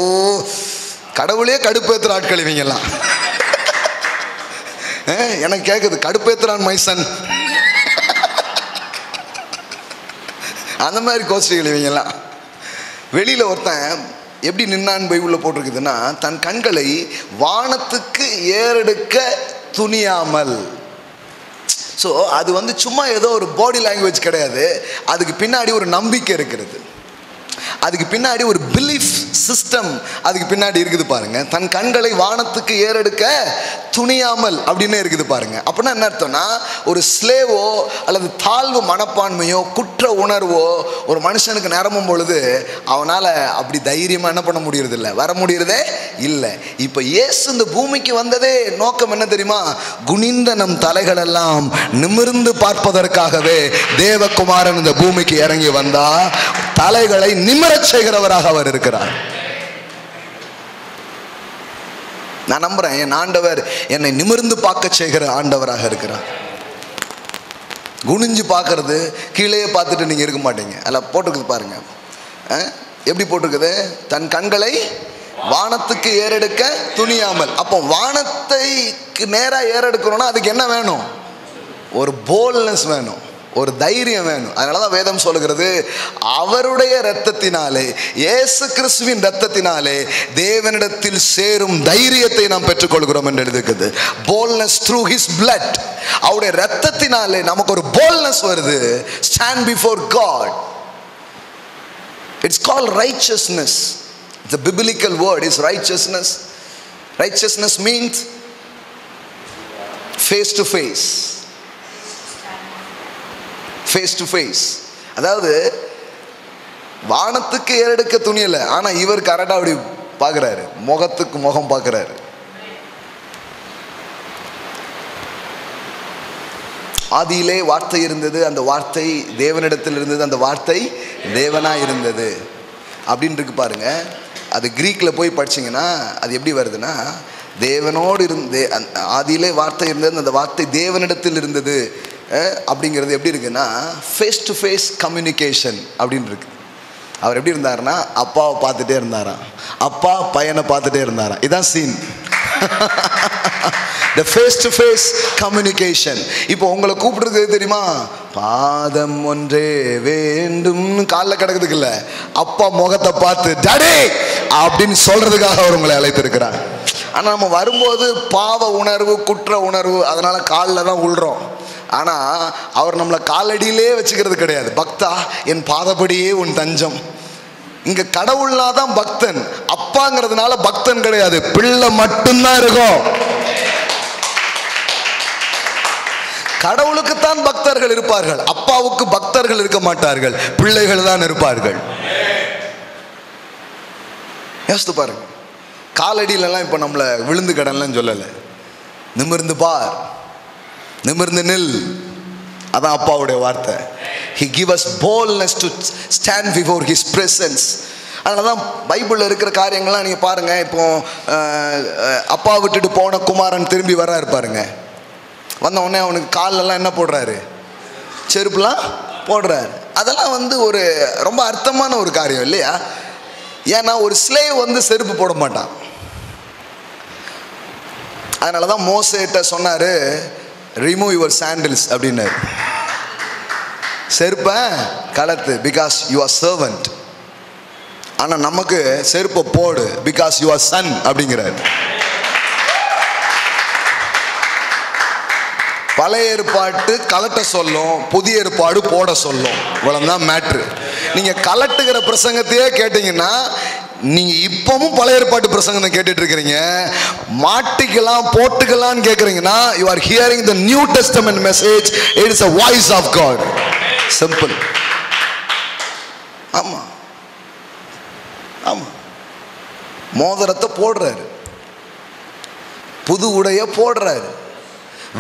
A: கடவுளே கடுப்பேற்றுற ஆட்கள் இவங்கெல்லாம். எனக்கு கேட்குது, கடுப்பேத்துறான் மைசன், அந்த மாதிரி கோஷ்டிகள் இவங்கெல்லாம். வெளியில் ஒருத்தன் எப்படி நின்னான்னு பைபிளில் போட்டிருக்குதுன்னா, தன் கண்களை வானத்துக்கு ஏறெடுக்க துணியாமல். ஸோ அது வந்து சும்மா ஏதோ ஒரு பாடி லாங்குவேஜ் கிடையாது, அதுக்கு பின்னாடி ஒரு நம்பிக்கை இருக்கிறது, அதுக்கு பின்னாடி ஒரு பிலீஃப் சிஸ்டம் அதுக்கு பின்னாடி இருக்குது பாருங்க. தன் கண்களை வானத்துக்கு ஏறெடுக்க துணியாமல் அப்படின்னு இருக்குது பாருங்க. அப்படின்னா என்ன அர்த்தம்னா, ஒரு ஸ்லேவோ அல்லது தாழ்வு மனப்பான்மையோ குற்ற உணர்வோ ஒரு மனுஷனுக்கு நிரம்பும் பொழுது அவனால் அப்படி தைரியமாக என்ன பண்ண முடியறதில்லை, வர முடியறதே இல்லை. இப்போ இயேசு இந்த பூமிக்கு வந்ததே நோக்கம் என்ன தெரியுமா? குனிந்த நம் தலைகள் எல்லாம் நிமிர்ந்து பார்ப்பதற்காகவே தேவகுமாரன் இந்த பூமிக்கு இறங்கி வந்தா தலைகளை நிமிரச் செய்கிறவராக அவர் இருக்கிறார். நான் நம்புறேன், என் ஆண்டவர் என்னை நிமிர்ந்து பார்க்க செய்கிற ஆண்டவராக இருக்கிறார். குனிஞ்சு பார்க்கறது, கீழே பார்த்துட்டு நீங்க இருக்க மாட்டீங்க. அதில் போட்டிருக்குது பாருங்க, எப்படி போட்டிருக்குது? தன் கண்களை வானத்துக்கு ஏறெடுக்க துணியாமல். அப்போ வானத்தைக்கு நேராக ஏறெடுக்கணும்னா அதுக்கு என்ன வேணும்? ஒரு போல்ட்னஸ் வேணும். ஒரு தைரியம் வேணும். அதனாலதான் வேதம் சொல்லுகிறது, அவருடைய இரத்தத்தினாலே, இயேசு கிறிஸ்துவின் இரத்தத்தினாலே தேவனிடத்தில் சேரும் தைரியத்தை நாம் பெற்றுக்கொள்கிறோம் என்று எழுதுகிறது. boldness through his blood. அவருடைய இரத்தத்தினாலே நமக்கு ஒரு boldness வருது. stand before God. It's called righteousness. The biblical word is righteousness. Righteousness means face to face. Face to face. அதாவது வானத்துக்கு ஏறெடுக்க துணியல, ஆனா இவர் கரெக்டா அப்படி பார்க்கிறாரு, முகத்துக்கு முகம் பார்க்கிறாரு. ஆதியிலே வார்த்தை இருந்தது, அந்த வார்த்தை தேவனிடத்தில் இருந்தது, அந்த வார்த்தை தேவனா இருந்தது அப்படின்னு இருக்கு பாருங்க. அது கிரீக்கில் போய் படிச்சிங்கன்னா அது எப்படி வருதுன்னா, தேவனோடு இருந்து ஆதியிலே வார்த்தை இருந்தது, அந்த வார்த்தை தேவனிடத்தில் இருந்தது அப்படிங்கிறது எப்படி இருக்குன்னா ஃபேஸ் டு ஃபேஸ் கம்யூனிகேஷன் அப்படின்னு இருக்கு. அவர் எப்படி இருந்தாருன்னா அப்பாவை பார்த்துட்டே இருந்தாராம், அப்பா பையனை பார்த்துட்டே இருந்தாராம். இதான் scene. The face to face communication. இப்போ உங்களை கூப்பிடுறது தெரியுமா, பாதம் ஒன்றே வேண்டும் காலில் கிடக்குதுக்கு இல்ல, அப்பா முகத்தை பார்த்து டாடி அப்படின்னு சொல்றதுக்காக அவர் உங்களை அழைத்திருக்கிறார். ஆனா நம்ம வரும்போது பாவ உணர்வு, குற்ற உணர்வு, அதனால காலில் தான் உள்றோம். ஆனா அவர் நம்மளை காலடியிலே வச்சுக்கிறது கிடையாது. பக்தா என் பாதப்படியே உன் தஞ்சம். இங்க கடவுள்னா தான் பக்தன், அப்பாங்கிறதுனால பக்தன் கிடையாது, பிள்ளை மட்டும்தான் இருக்கும். கடவுளுக்குத்தான் பக்தர்கள் இருப்பார்கள், அப்பாவுக்கு பக்தர்கள் இருக்க மாட்டார்கள், பிள்ளைகள் தான் இருப்பார்கள். யோசித்து பாருங்க, காலடியிலலாம் இப்போ நம்மளை விழுந்து கடன்லாம் சொல்லலை, நிமிர்ந்து பார், நிமிர்ந்து நில், அதான் அப்பாவுடைய வார்த்தை. He give us boldness to stand before his presence. அதனால தான் பைபிளில் இருக்கிற காரியங்கள்லாம் நீங்கள் பாருங்கள். இப்போ அப்பா விட்டுட்டு போன குமாரன் திரும்பி வராரு பாருங்க. வந்த உடனே அவனுக்கு காலெல்லாம் என்ன போடுறாரு, செருப்புலாம் போடுறாரு. அதெல்லாம் வந்து ஒரு ரொம்ப அர்த்தமான ஒரு காரியம் இல்லையா? ஏன்னா ஒரு ஸ்லேவ் வந்து செருப்பு போட மாட்டான். அதனால தான் மோசேட்ட சொன்னார், ரிமூவ் யுவர் சாண்டில்ஸ் அப்படின்னாரு, செருப்பை கலத்து, பிகாஸ் யூ ஆர் சர்வன்ட். ஆனால் நமக்கு செருப்பை போடு, பிகாஸ் யூ ஆர் சன் அப்படிங்கிறார். பழைய ஏற்பாட்டு கலட்ட சொல்லும், புதிய ஏற்பாடு போட சொல்லும். இவ்வளவுதான் மேட்ரு. நீங்க கலட்டுகிற பிரசங்கத்தையே கேட்டீங்கன்னா நீங்க இப்பவும் பழைய ஏற்பாட்டு பிரசங்கம் கேட்டுட்டு இருக்கிறீங்க. மாட்டிக்கலாம் போட்டுக்கலாம்னு கேட்குறீங்கன்னா you are hearing the new testament message. It is a voice of God. Simple. ஆமா ஆமா, மோதிரத்தை போடுறாரு, புது உடைய போடுறாரு,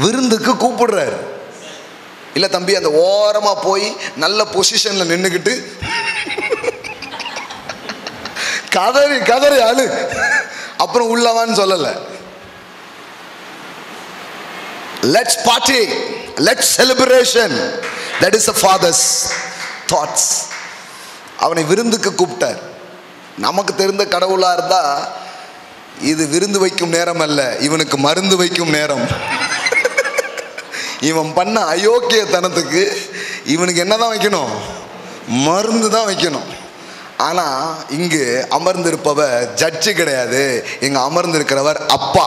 A: விருந்துக்கு கூப்பிடுறாரு. இல்ல தம்பி அந்த ஓரமா போய் நல்ல பொசிஷன்ல நின்னுக்கிட்டு கதறி கதறி அழு, அப்புறம் உள்ளவான்னு சொல்லல. Let's party, let's celebration. That is a father's thoughts. அவனை விருந்துக்கு கூப்பிட்டார். நமக்கு தெரிந்த கடவுளா இருந்தா இது விருந்து வைக்கும் நேரம் அல்ல, இவனுக்கு மருந்து வைக்கும் நேரம். இவன் பண்ண அயோக்கியத்தனத்துக்கு இவனுக்கு என்னதான் வைக்கணும், மருந்து தான் வைக்கணும். ஆனா இங்கு அமர்ந்திருப்பவர் ஜட்ஜு கிடையாது, இங்க அமர்ந்திருக்கிறவர் அப்பா.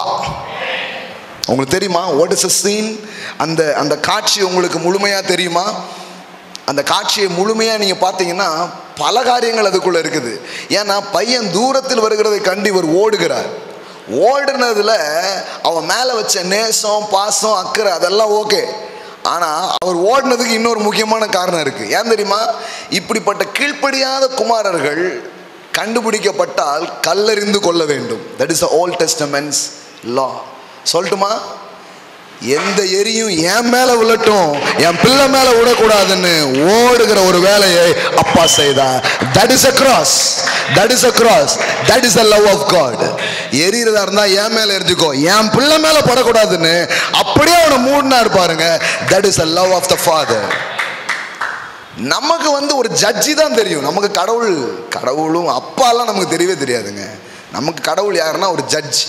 A: உங்களுக்கு தெரியுமா வாட் இஸ் a scene? அந்த அந்த காட்சி உங்களுக்கு முழுமையா தெரியுமா? அந்த காட்சியை முழுமையா நீங்க பார்த்தீங்கன்னா பல காரியங்கள் அதுக்குள்ள இருக்குது. ஏன்னா பையன் தூரத்தில் வருகிறதை கண்டு இவர் ஓடுகிறார். ஓடுனதுல அவன் மேல வச்ச நேசம், பாசம், அக்கறை அதெல்லாம் ஓகே. ஆனா அவர் ஓடினதுக்கு இன்னொரு முக்கியமான காரணம் இருக்கு. ஏன் தெரியுமா? இப்படிப்பட்ட கீழ்ப்படியாத குமாரர்கள் கண்டுபிடிக்கப்பட்டால் கல்லெறிந்து கொள்ள வேண்டும். That is the Old Testament's law. சொல்லட்டுமா? எந்த எரியும் என் மேல விழட்டும், என் பிள்ளை மேல விடக்கூடாதுன்னு ஓடுகிற ஒரு வேலையை அப்பா செய்தார். That is a cross. That is a cross. That is the love of God. எரியறதா இருந்தா என் மேல எரிஞ்சுக்கோ, என் பிள்ளை மேல படக்கூடாதுன்னு அப்படியே அவனை மூடினார் பாருங்க. That is the love of the Father. நமக்கு வந்து ஒரு ஜட்ஜி தான் தெரியும். நமக்கு கடவுளும் அப்பாலாம் நமக்கு தெரியவே தெரியாதுங்க. நமக்கு கடவுள் யாருன்னா ஒரு ஜட்ஜ்.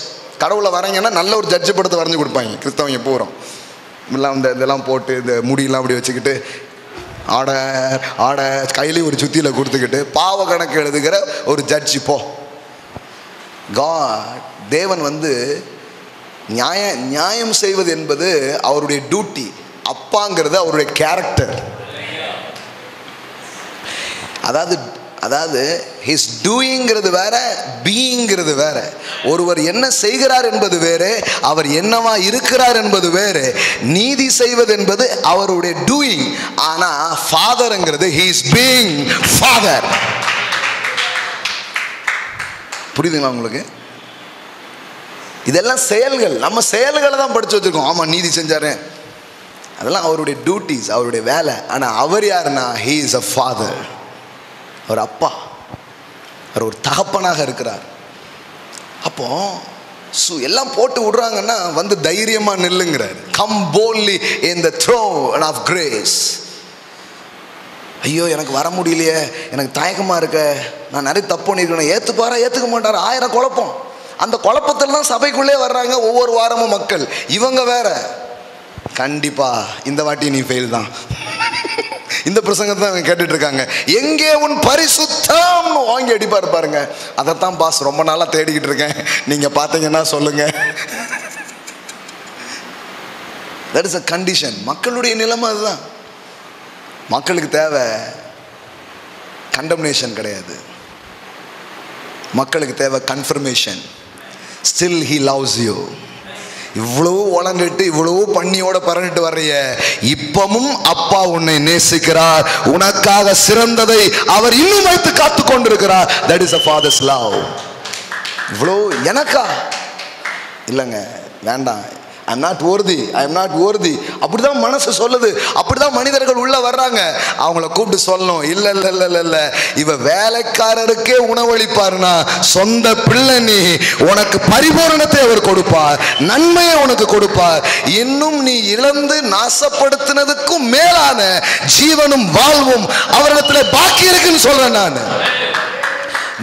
A: கடவுளை வரைங்கன்னா நல்ல ஒரு ஜட்ஜு படத்தை வரைஞ்சி கொடுப்பாங்க கிறிஸ்தவங்க பூரம். எல்லாம் இந்த இதெல்லாம் போட்டு இந்த முடியெல்லாம் அப்படி வச்சுக்கிட்டு ஆர்டர் ஆர்டர் கையிலேயே ஒரு சுத்தியில் கொடுத்துக்கிட்டு பாவ கணக்கு எழுதுகிற ஒரு ஜட்ஜி போ. தேவன் நியாயம் செய்வது என்பது அவருடைய டியூட்டி. அப்பாங்கிறது அவருடைய கேரக்டர். அதாவது ஹிஸ் டூயிங்கிறது வேற, பீயிங்கிறது வேற. ஒருவர் என்ன செய்கிறார் என்பது வேறு, அவர் என்னவா இருக்கிறார் என்பது வேறு. நீதி செய்வது என்பது அவருடைய டூயிங். ஆனா ஃபாதர்ங்கிறது ஹி இஸ் பீயிங் ஃபாதர். புரியுதுங்களா உங்களுக்கு? இதெல்லாம் செயல்கள். நம்ம செயல்களை தான் படிச்சு வச்சிருக்கோம். ஆமா நீதி செஞ்சாரு, அதெல்லாம் அவருடைய டியூட்டிஸ், அவருடைய வேலை. ஆனா அவர் யாருன்னா ஹி இஸ் அ ஃபாதர். அவர் அப்பா, அவர் ஒரு தகப்பனாக இருக்கிறார். அப்போ எல்லாம் போட்டு விடுறாங்கன்னா தைரியமா நில்லுங்கிறார். Come boldly in the throne of grace. ஐயோ எனக்கு வர முடியலையே, எனக்கு தயக்கமா இருக்க, நான் நிறைய தப்பு பண்ணிருக்கேன், ஏத்துப்பாரா ஏத்துக்க மாட்டாரா, 1000 குழப்பம். அந்த குழப்பத்தில் தான் சபைக்குள்ளே வர்றாங்க ஒவ்வொரு வாரமும் மக்கள். இவங்க வேற, கண்டிப்பா இந்த வாட்டி நீ ஃபெயில் தான். இந்த பிரசங்கத்தை தான் கேட்டுட்டு இருக்காங்க. எங்கே உன் பரிசுத்தம் வாங்கி அடிப்பாரு பாருங்க. அதைத்தான் பாஸ் ரொம்ப நாளா தேடிக்கிட்டு இருக்கேன், நீங்க பாத்தீங்கன்னா சொல்லுங்க. That is a condition. மக்களுடைய நிலைமை அதுதான். மக்களுக்கு தேவை கண்டம்னேஷன் கிடையாது, மக்களுக்கு தேவை confirmation. Still he loves you. இவ்வளவு உழந்துட்டு இவ்வளவு பண்ணியோட பரணிட்டு வர்றிய, இப்பவும் அப்பா உன்னை நேசிக்கிறார். உனக்காக சிறந்ததை அவர் இன்னும் வைத்து காத்து கொண்டிருக்கிறார். That is a father's love. இவ்வளோ எனக்கா இல்லைங்க, வேண்டாம், ஐ am not worthy, I am not worthy. அப்படிதான் மனசு சொல்லுது, அப்படிதான் மனிதர்கள் உள்ள வர்றாங்க. அவங்கள கூப்பிட்டு சொல்லணும், இல்ல இல்ல இல்ல இல்ல இல்ல, இவ வேலைக்காரருக்கே உணவளிப்பாருனா சொந்த பிள்ளை நீ, உனக்கு பரிபூரணத்தை அவர் கொடுப்பார், நன்மையை உனக்கு கொடுப்பார். இன்னும் நீ இழந்து நாசப்படுத்தினதுக்கும் மேலான ஜீவனும் வாழ்வும் அவரிடத்துல பாக்கி இருக்குன்னு சொல்றேன் நான்.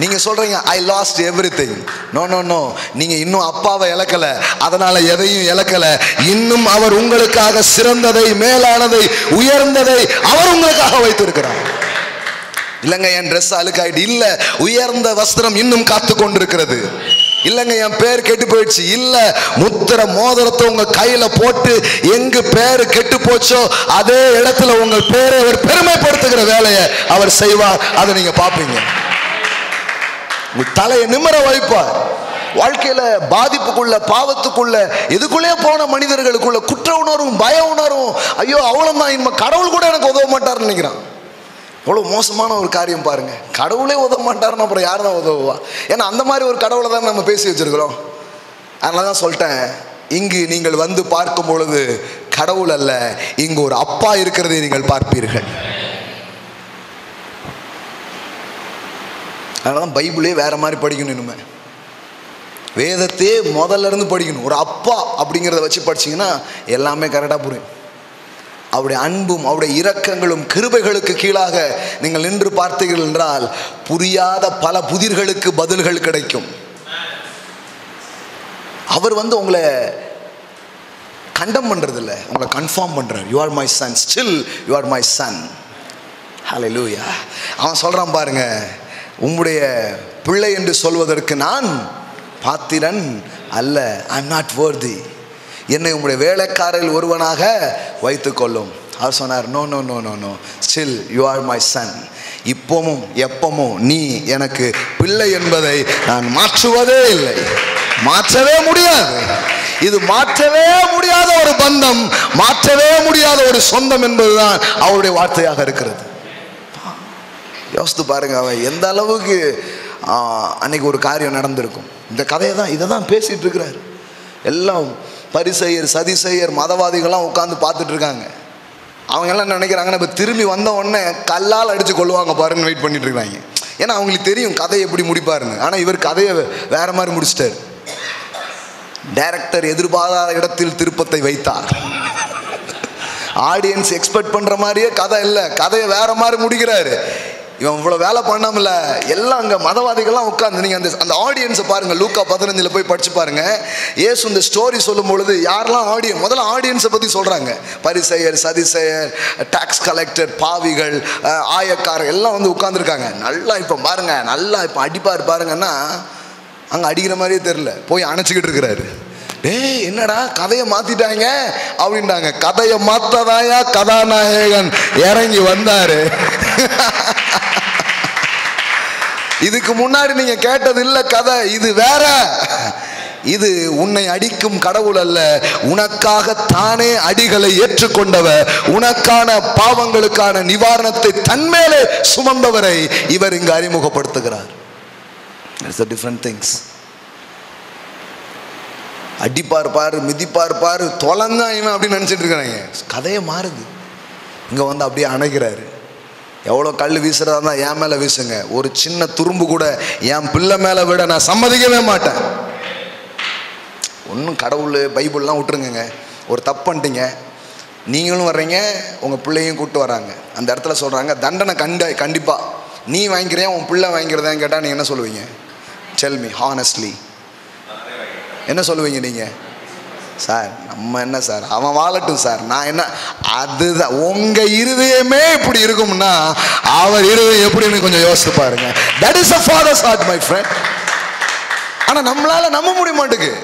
A: நீங்க சொல்றீங்க I lost everything. No no no, நீங்க இன்னும் அப்பாவை இழக்கல, அதனால எதையும் இழக்கல. இன்னும் அவர் உங்களுக்காக சிறந்ததை, மேலானதை, உயர்ந்ததை அவர் உங்களுக்காக வைத்திருக்கிறார். இல்லைங்க என் ட்ரெஸ் அழுக்காயிட்டு, இல்ல உயர்ந்த வஸ்திரம் இன்னும் காத்து கொண்டிருக்கிறது. இல்லைங்க என் பேர் கெட்டு போயிடுச்சு, இல்ல முத்திர மோதிரத்தை உங்க கையில போட்டு எங்கு பேரு கெட்டு போச்சோ அதே இடத்துல உங்கள் பேரை அவர் பெருமைப்படுத்துகிற வேலையை அவர் செய்வார். அதை நீங்க பாப்பீங்க. தலையை நிமிர வைப்பார். வாழ்க்கையில பாதிப்புக்குள்ள, பாவத்துக்குள்ள, எதுக்குள்ளே போன மனிதர்களுக்குள்ள குற்ற உணர்வும், பய உணர்வும், ஐயோ அவ்வளவுதான், இனிமே கடவுள் கூட எனக்கு உதவ மாட்டார்னு நினைக்கிறான். எவ்வளவு மோசமான ஒரு காரியம் பாருங்க. கடவுளே உதவ மாட்டாருன்னு அப்புறம் யார் தான் உதவுவா? ஏன்னா அந்த மாதிரி ஒரு கடவுளை தான் நம்ம பேசி வச்சிருக்கிறோம். அதனாலதான் சொல்லிட்டேன், இங்கு நீங்கள் வந்து பார்க்கும் பொழுது கடவுள் அல்ல, இங்கு ஒரு அப்பா இருக்கிறதை நீங்கள் பார்ப்பீர்கள். அதனாலதான் பைபிளே வேற மாதிரி படிக்கணும். இனிமே வேதத்தையே முதல்ல இருந்து படிக்கணும். ஒரு அப்பா அப்படிங்கிறத வச்சு படிச்சீங்கன்னா எல்லாமே கரெக்டா புரியும். அவருடைய அன்பும் அவருடைய இரக்கங்களும் கிருபைகளுக்கு கீழாக நீங்கள் நின்று பார்த்தீர்கள் என்றால் புரியாத பல புதிர்களுக்கு பதில்கள் கிடைக்கும். அவர் உங்களை கண்டம் பண்றது இல்லை, உங்களை கன்ஃபார்ம் பண்றார். You are my son, still you are my son. ஹல்லேலூயா. அவன் சொல்றான் பாருங்க, உம்முடைய பிள்ளை என்று சொல்வதற்கு நான் பாத்திரன் அல்ல. I am not worthy. என்னை உம்முடைய வேலைக்காரரில் ஒருவனாக வைத்துக் கொள்ளும். அவர் சொன்னார், no no no no no, still you are my son. இப்பவும் எப்பவும் நீ எனக்கு பிள்ளை என்பதை நான் மாற்றுவதே இல்லை, மாற்றவே முடியாது. இது மாற்றவே முடியாத ஒரு பந்தம், மாற்றவே முடியாத ஒரு சொந்தம் என்பதுதான் அவருடைய வார்த்தையாக இருக்கிறது. யோசித்து பாருங்க, அவன் எந்த அளவுக்கு அன்னைக்கு ஒரு காரியம் நடந்திருக்கும். இந்த கதையை தான், இதை தான் பேசிட்டு இருக்கிறாரு. எல்லாம் பரிசெயர், சதிசெயர், மதவாதிகள்லாம் உட்காந்து பார்த்துட்டு இருக்காங்க. அவங்க எல்லாம் நினைக்கிறாங்கன்னா இப்போ திரும்பி வந்த உடனே கல்லால் அடிச்சு கொள்ளுவாங்க பாருன்னு வெயிட் பண்ணிட்டு இருக்காங்க. ஏன்னா அவங்களுக்கு தெரியும் கதையை எப்படி முடிப்பாருன்னு. ஆனால் இவர் கதையை வேற மாதிரி முடிச்சிட்டார். டைரக்டர் எதிர்பாராத இடத்தில் திருப்பத்தை வைத்தார். ஆடியன்ஸ் எக்ஸ்பெக்ட் பண்ற மாதிரியே கதை இல்லை, கதையை வேற மாதிரி முடிக்கிறாரு. இவன் இவ்வளோ வேலை பண்ணாமல எல்லாம் அங்கே மதவாதிகள்லாம் உட்காந்து, நீங்கள் அந்த ஆடியன்ஸை பாருங்கள். லூக்கா 15 போய் படிச்சு பாருங்க. இயேசு இந்த ஸ்டோரி சொல்லும் பொழுது யாரெல்லாம் முதல்ல ஆடியன்ஸை பற்றி சொல்கிறாங்க. பரிசேயர், சதிசேயர், டாக்ஸ் கலெக்டர், பாவிகள், ஆயக்காரர் எல்லாம் வந்து உட்காந்துருக்காங்க. நல்லா இப்போ பாருங்க, நல்லா இப்போ அடிப்பார் பாருங்கன்னா, அங்கே அடிக்கிற மாதிரியே தெரில, போய் அணைச்சிக்கிட்டு இருக்கிறாரு. டேய் என்னடா கதையை மாத்திட்டாங்க அப்படின்ட்டாங்க. கதையை மாத்ததாயா கதாநாயகன் இறங்கி வந்தாரு. இதுக்கு முன்னாடி நீங்க கேட்டது இல்ல கதை, இது வேற. இது உன்னை அடிக்கும் கடவுள் அல்ல, உனக்காக தானே அடிகளை ஏற்றுக்கொண்டவர், உனக்கான பாவங்களுக்கான நிவாரணத்தை தன்மேலே சுமந்தவரை இவர் இங்கு அறிமுகப்படுத்துகிறார். It's a different things. அடிப்பார் பாரு, மிதிப்பார் பாரு, தொலைந்தான் இவன் அப்படின்னு நினச்சிட்டு இருக்கிறாங்க. கதையை மாறுது. இங்கே வந்து அப்படியே அணைக்கிறாரு. எவ்வளோ கல் வீசுறதா இருந்தால் என் மேலே வீசுங்க, ஒரு சின்ன துரும்பு கூட என் பிள்ளை மேலே விட நான் சம்மதிக்கவே மாட்டேன். ஒன்றும் கடவுள் பைபிள்லாம் விட்டுருங்க. ஒரு தப்பு பண்ணிட்டீங்க, நீங்களும் வர்றீங்க, உங்கள் பிள்ளையும் கூப்பிட்டு வராங்க. அந்த இடத்துல சொல்கிறாங்க தண்டனை கண்டிப்பாக நீ வாங்கிக்கிறியா உன் பிள்ளை வாங்கிக்கிறதான்னு கேட்டால் நீங்கள் என்ன சொல்லுவீங்க? Tell me honestly. என்ன சொல்லுவீங்க நீங்கள்? சார் நம்ம என்ன சார், அவன் வாழட்டும் சார், நான் என்ன. அதுதான் உங்கள் இருதயமே இப்படி இருக்கும்னா அவர் இருதயம் எப்படின்னு கொஞ்சம் யோசித்து பாருங்க. That is a father's heart my friend. ஆனால் நம்மளால் நம்ப முடிய மாட்டேங்குது.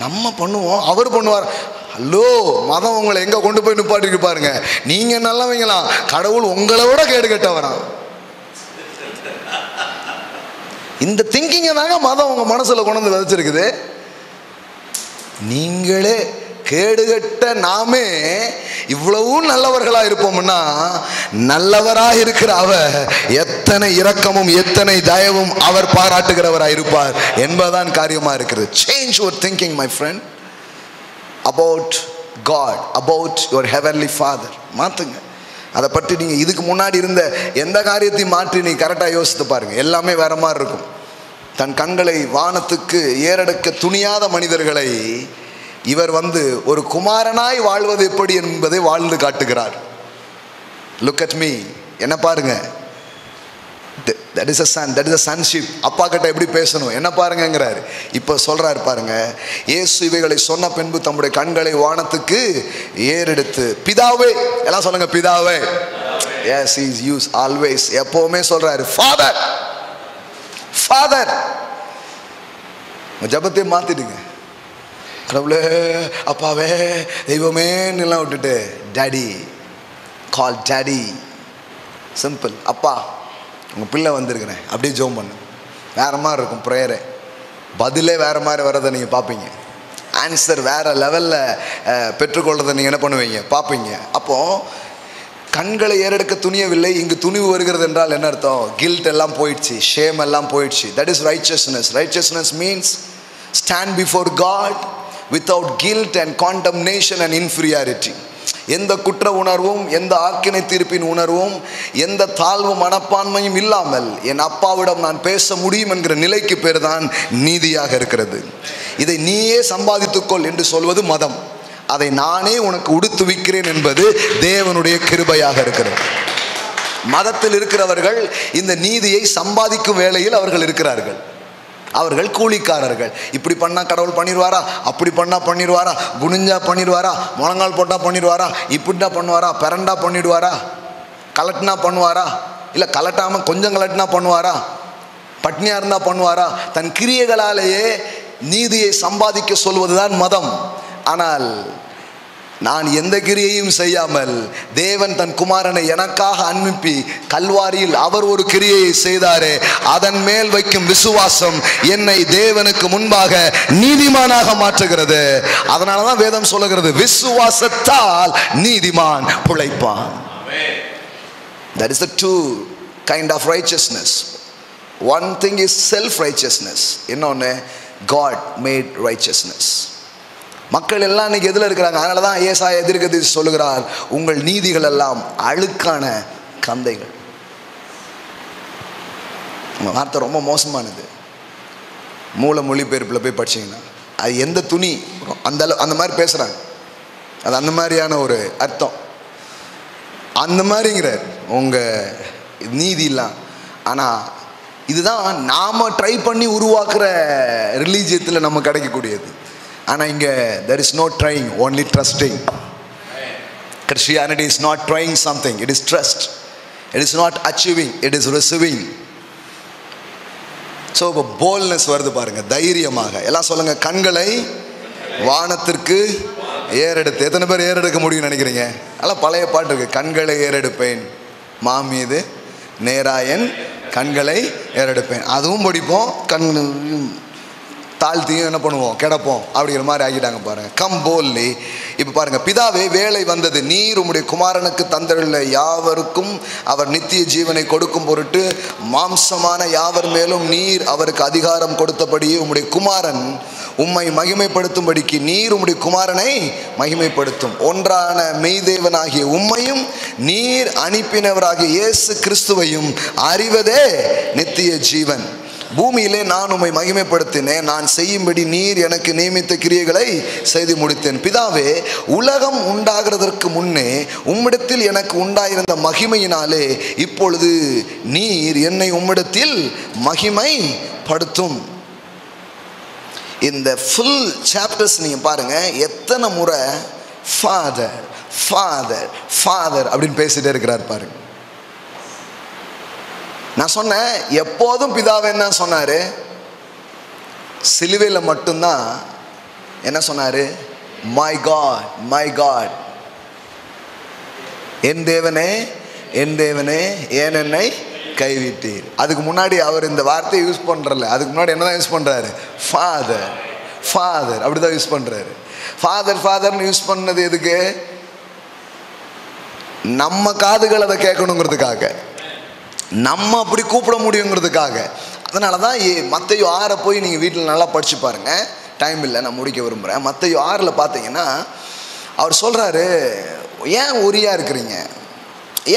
A: நம்ம பண்ணுவோம், அவர் பண்ணுவார். ஹலோ, மதம் உங்களை எங்கே கொண்டு போய் நிப்பாட்டிருக்கு பாருங்க. நீங்கள் நல்லவங்களாம், கடவுள் உங்களை விட கேடு கெட்டவரான். இந்த திங்கிங்கை தாங்க மதம் உங்கள் மனசில் கொண்டு வந்து விதைச்சிருக்குது. நீங்களே கேடுகட்ட நாமே இவ்வளவும் நல்லவர்களாக இருப்போம்னா, நல்லவராக இருக்கிற அவர் எத்தனை இரக்கமும் எத்தனை தயவும் அவர் பாராட்டுகிறவராக இருப்பார் என்பதுதான் காரியமாக இருக்கிறது. Change your thinking my friend about God, about your heavenly father. மாற்றுங்க. அதை பற்றி நீங்கள் இதுக்கு முன்னாடி இருந்த எந்த காரியத்தையும் மாற்றி நீங்கள் கரெக்டாக யோசித்து பாருங்கள், எல்லாமே வேற மாதிரி இருக்கும். தன் கண்களை வானத்துக்கு ஏறெடுக்க துணியாத மனிதர்களை இவர் வந்து ஒரு குமாரனாய் வாழ்வது எப்படி என்பதை வாழ்ந்து காட்டுகிறார். லுக் அட் மீ, என்ன பாருங்க. That is a son, that is a sonship. அப்பா கிட்ட எப்படி பேசணும் என்ன பாருங்கிறாரு. இப்போ சொல்றாரு பாருங்க, இயேசு இவைகளை சொன்ன பின்பு தம்முடைய கண்களை வானத்துக்கு ஏறெடுத்து, பிதாவே, எல்லாம் சொல்லுங்க பிதாவே. Yes, he is used always, எப்பவுமே சொல்றாரு ஃபாதர் ஃபாதர். ஜபத்தை மாத்திடுங்க. கடவுளே, அப்பாவே, தெய்வமே எல்லாம் விட்டுட்டு டாடி, கால் டாடி. சிம்பிள். அப்பா, உங்கள் பிள்ளை வந்திருக்கிறேன், அப்படியே ஜோம் பண்ணு. வேறு மாதிரி இருக்கும் ப்ரேயரு, பதிலே வேறு மாதிரி வர்றதை நீங்கள் பார்ப்பீங்க, ஆன்சர் வேறு லெவலில் பெற்றுக்கொள்றதை நீங்கள் என்ன பண்ணுவீங்க, பார்ப்பீங்க. அப்போது கண்களை ஏறெடுக்க துணியவில்லை. இங்கு துணிவு வருகிறது என்றால் என்ன அர்த்தம்? கில்ட் எல்லாம் போயிடுச்சு, ஷேம் எல்லாம் போயிடுச்சு. That is righteousness. Righteousness means stand before God without guilt and condemnation and inferiority. எந்த குற்ற உணர்வும், எந்த ஆக்கினை தீர்ப்பின் உணர்வும், எந்த தாழ்வு மனப்பான்மையும் இல்லாமல் என் அப்பாவிடம் நான் பேச முடியும் என்கிற நிலைக்கு பேர் தான் நீதியாக இருக்கிறது. இதை நீயே சம்பாதித்துக்கொள் என்று சொல்வது மதம். அதை நானே உனக்கு உடுத்துவிக்கிறேன் என்பது தேவனுடைய கிருபையாக இருக்கிறது. மதத்தில் இருக்கிறவர்கள் இந்த நீதியை சம்பாதிக்கும் வேளையில் அவர்கள் இருக்கிறார்கள். அவர்கள் கூலிக்காரர்கள். இப்படி பண்ணால் கடவுள் பண்ணிடுவாரா, அப்படி பண்ணால் பண்ணிடுவாரா, குனிஞ்சா பண்ணிடுவாரா, முழங்கால் போட்டால் பண்ணிடுவாரா, இப்படின்னா பண்ணுவாரா, பிறண்டா பண்ணிடுவாரா, கலட்டினா பண்ணுவாரா, இல்லை கலட்டாமல் கொஞ்சம் கலட்டினா பண்ணுவாரா, பட்னியாக இருந்தால் பண்ணுவாரா. தன் கிரியைகளாலேயே நீதியை சம்பாதிக்க சொல்வதுதான் மதம். ஆனால் நான் எந்த கிரியையும் செய்யாமல் தேவன் தன் குமாரனை எனக்காக அனுப்பி கல்வாரியில் அவர் ஒரு கிரியையை செய்தாரே, அதன் மேல் வைக்கும் விசுவாசம் என்னை தேவனுக்கு முன்பாக நீதிமானாக மாற்றுகிறது. அதனால தான் வேதம் சொல்லுகிறது, விசுவாசத்தால் நீதிமான் பிழைப்பான். That is the two kind of righteousness. One thing is self-righteousness, இன்னொன்று God made righteousness. மக்கள் எல்லாம் இன்னைக்கு எதில் இருக்கிறாங்க? அதனால தான் ஏசாயா எதிர்கதை சொல்லுகிறார், உங்கள் நீதிகள் எல்லாம் அழுக்கான கந்தைகள். வார்த்தை ரொம்ப மோசமானது. மூல மொழிபெயர்ப்பில் போய் படிச்சிங்கன்னா அது எந்த துணி அந்த மாதிரி பேசுகிறாங்க, அது அந்த மாதிரியான ஒரு அர்த்தம். அந்த மாதிரிங்கிறார் உங்க நீதிலாம். ஆனால் இதுதான் நாம ட்ரை பண்ணி உருவாக்குற ரிலீஜியத்தில் நம்ம கிடைக்கக்கூடியது. ஆனால் இங்கே there is no trying, only trusting. Christianity is not trying something, it is trust. It is not achieving, it is receiving. So இப்போ போல்னஸ் வருது பாருங்க, தைரியமாக. எல்லாம் சொல்லுங்க, கண்களை வானத்திற்கு ஏறெடுத்து. எத்தனை பேர் ஏறெடுக்க முடியும்னு நினைக்கிறீங்க? அதெல்லாம் பழைய பாட்டு இருக்கு. கண்களை ஏறெடுப்பேன் மாமீது நேராயன் கண்களை ஏறெடுப்பேன். அதுவும் படிப்போம், கண் தாழ்த்தியும் என்ன பண்ணுவோம், கிடப்போம் அப்படிங்கிற மாதிரி ஆகிட்டாங்க பாருங்க. கம் போல்லி. இப்போ பாருங்க, பிதாவே வேலை வந்தது, நீர் உம்முடைய குமாரனுக்கு தந்தருள்ள யாவருக்கும் அவர் நித்திய ஜீவனை கொடுக்கும் பொருட்டு மாம்சமான யாவர் மேலும் நீர் அவருக்கு அதிகாரம் கொடுத்தபடியே உம்முடைய குமாரன் உம்மை மகிமைப்படுத்தும்படிக்கு நீர் உம்முடைய குமாரனை மகிமைப்படுத்தும். ஒன்றான மெய்தேவனாகிய உம்மையும் நீர் அனுப்பினவராகிய இயேசு கிறிஸ்துவையும் அறிவதே நித்திய ஜீவன். பூமியிலே நான் உம்மை மகிமைப்படுத்தினேன், நான் செய்யும்படி நீர் எனக்கு நியமித்த கிரியைகளை செய்து முடித்தேன். பிதாவே, உலகம் உண்டாகிறதற்கு முன்னே உம்மிடத்தில் எனக்கு உண்டாயிருந்த மகிமையினாலே இப்பொழுது நீர் என்னை உம்மிடத்தில் மகிமைப்படுத்தும். இந்த ஃபுல் சாப்டர்ஸ் நீங்க பாருங்க, எத்தனை முறை ஃபாதர் ஃபாதர் ஃபாதர் அப்படின்னு பேசிட்டே இருக்கிறார் பாருங்க. நான் சொன்னேன், எப்போதும் பிதாவை என்ன சொன்னாரு? சிலுவையில் மட்டும்தான் என்ன சொன்னாரு? மை காட் மை காட், என் தேவனே என் தேவனே ஏன் என்னை கைவிட்டீர். அதுக்கு முன்னாடி அவர் இந்த வார்த்தையை யூஸ் பண்றல. அதுக்கு முன்னாடி என்னதான் யூஸ் பண்றாரு? ஃபாதர் ஃபாதர் அப்படிதான் யூஸ் பண்றாரு. ஃபாதர் ஃபாதர்னு யூஸ் பண்ணது எதுக்கு? நம்ம காதுகள் அதை கேட்கணுங்கிறதுக்காக, நம்ம அப்படி கூப்பிட முடியுங்கிறதுக்காக. அதனால தான் மத்தேயு 6 போய் நீங்கள் வீட்டில் நல்லா படித்து பாருங்கள். டைம் இல்லை, நான் முடிக்க விரும்புகிறேன். மத்தேயு 6 பார்த்தீங்கன்னா அவர் சொல்கிறாரு, ஏன் ஒரியாக இருக்கிறீங்க,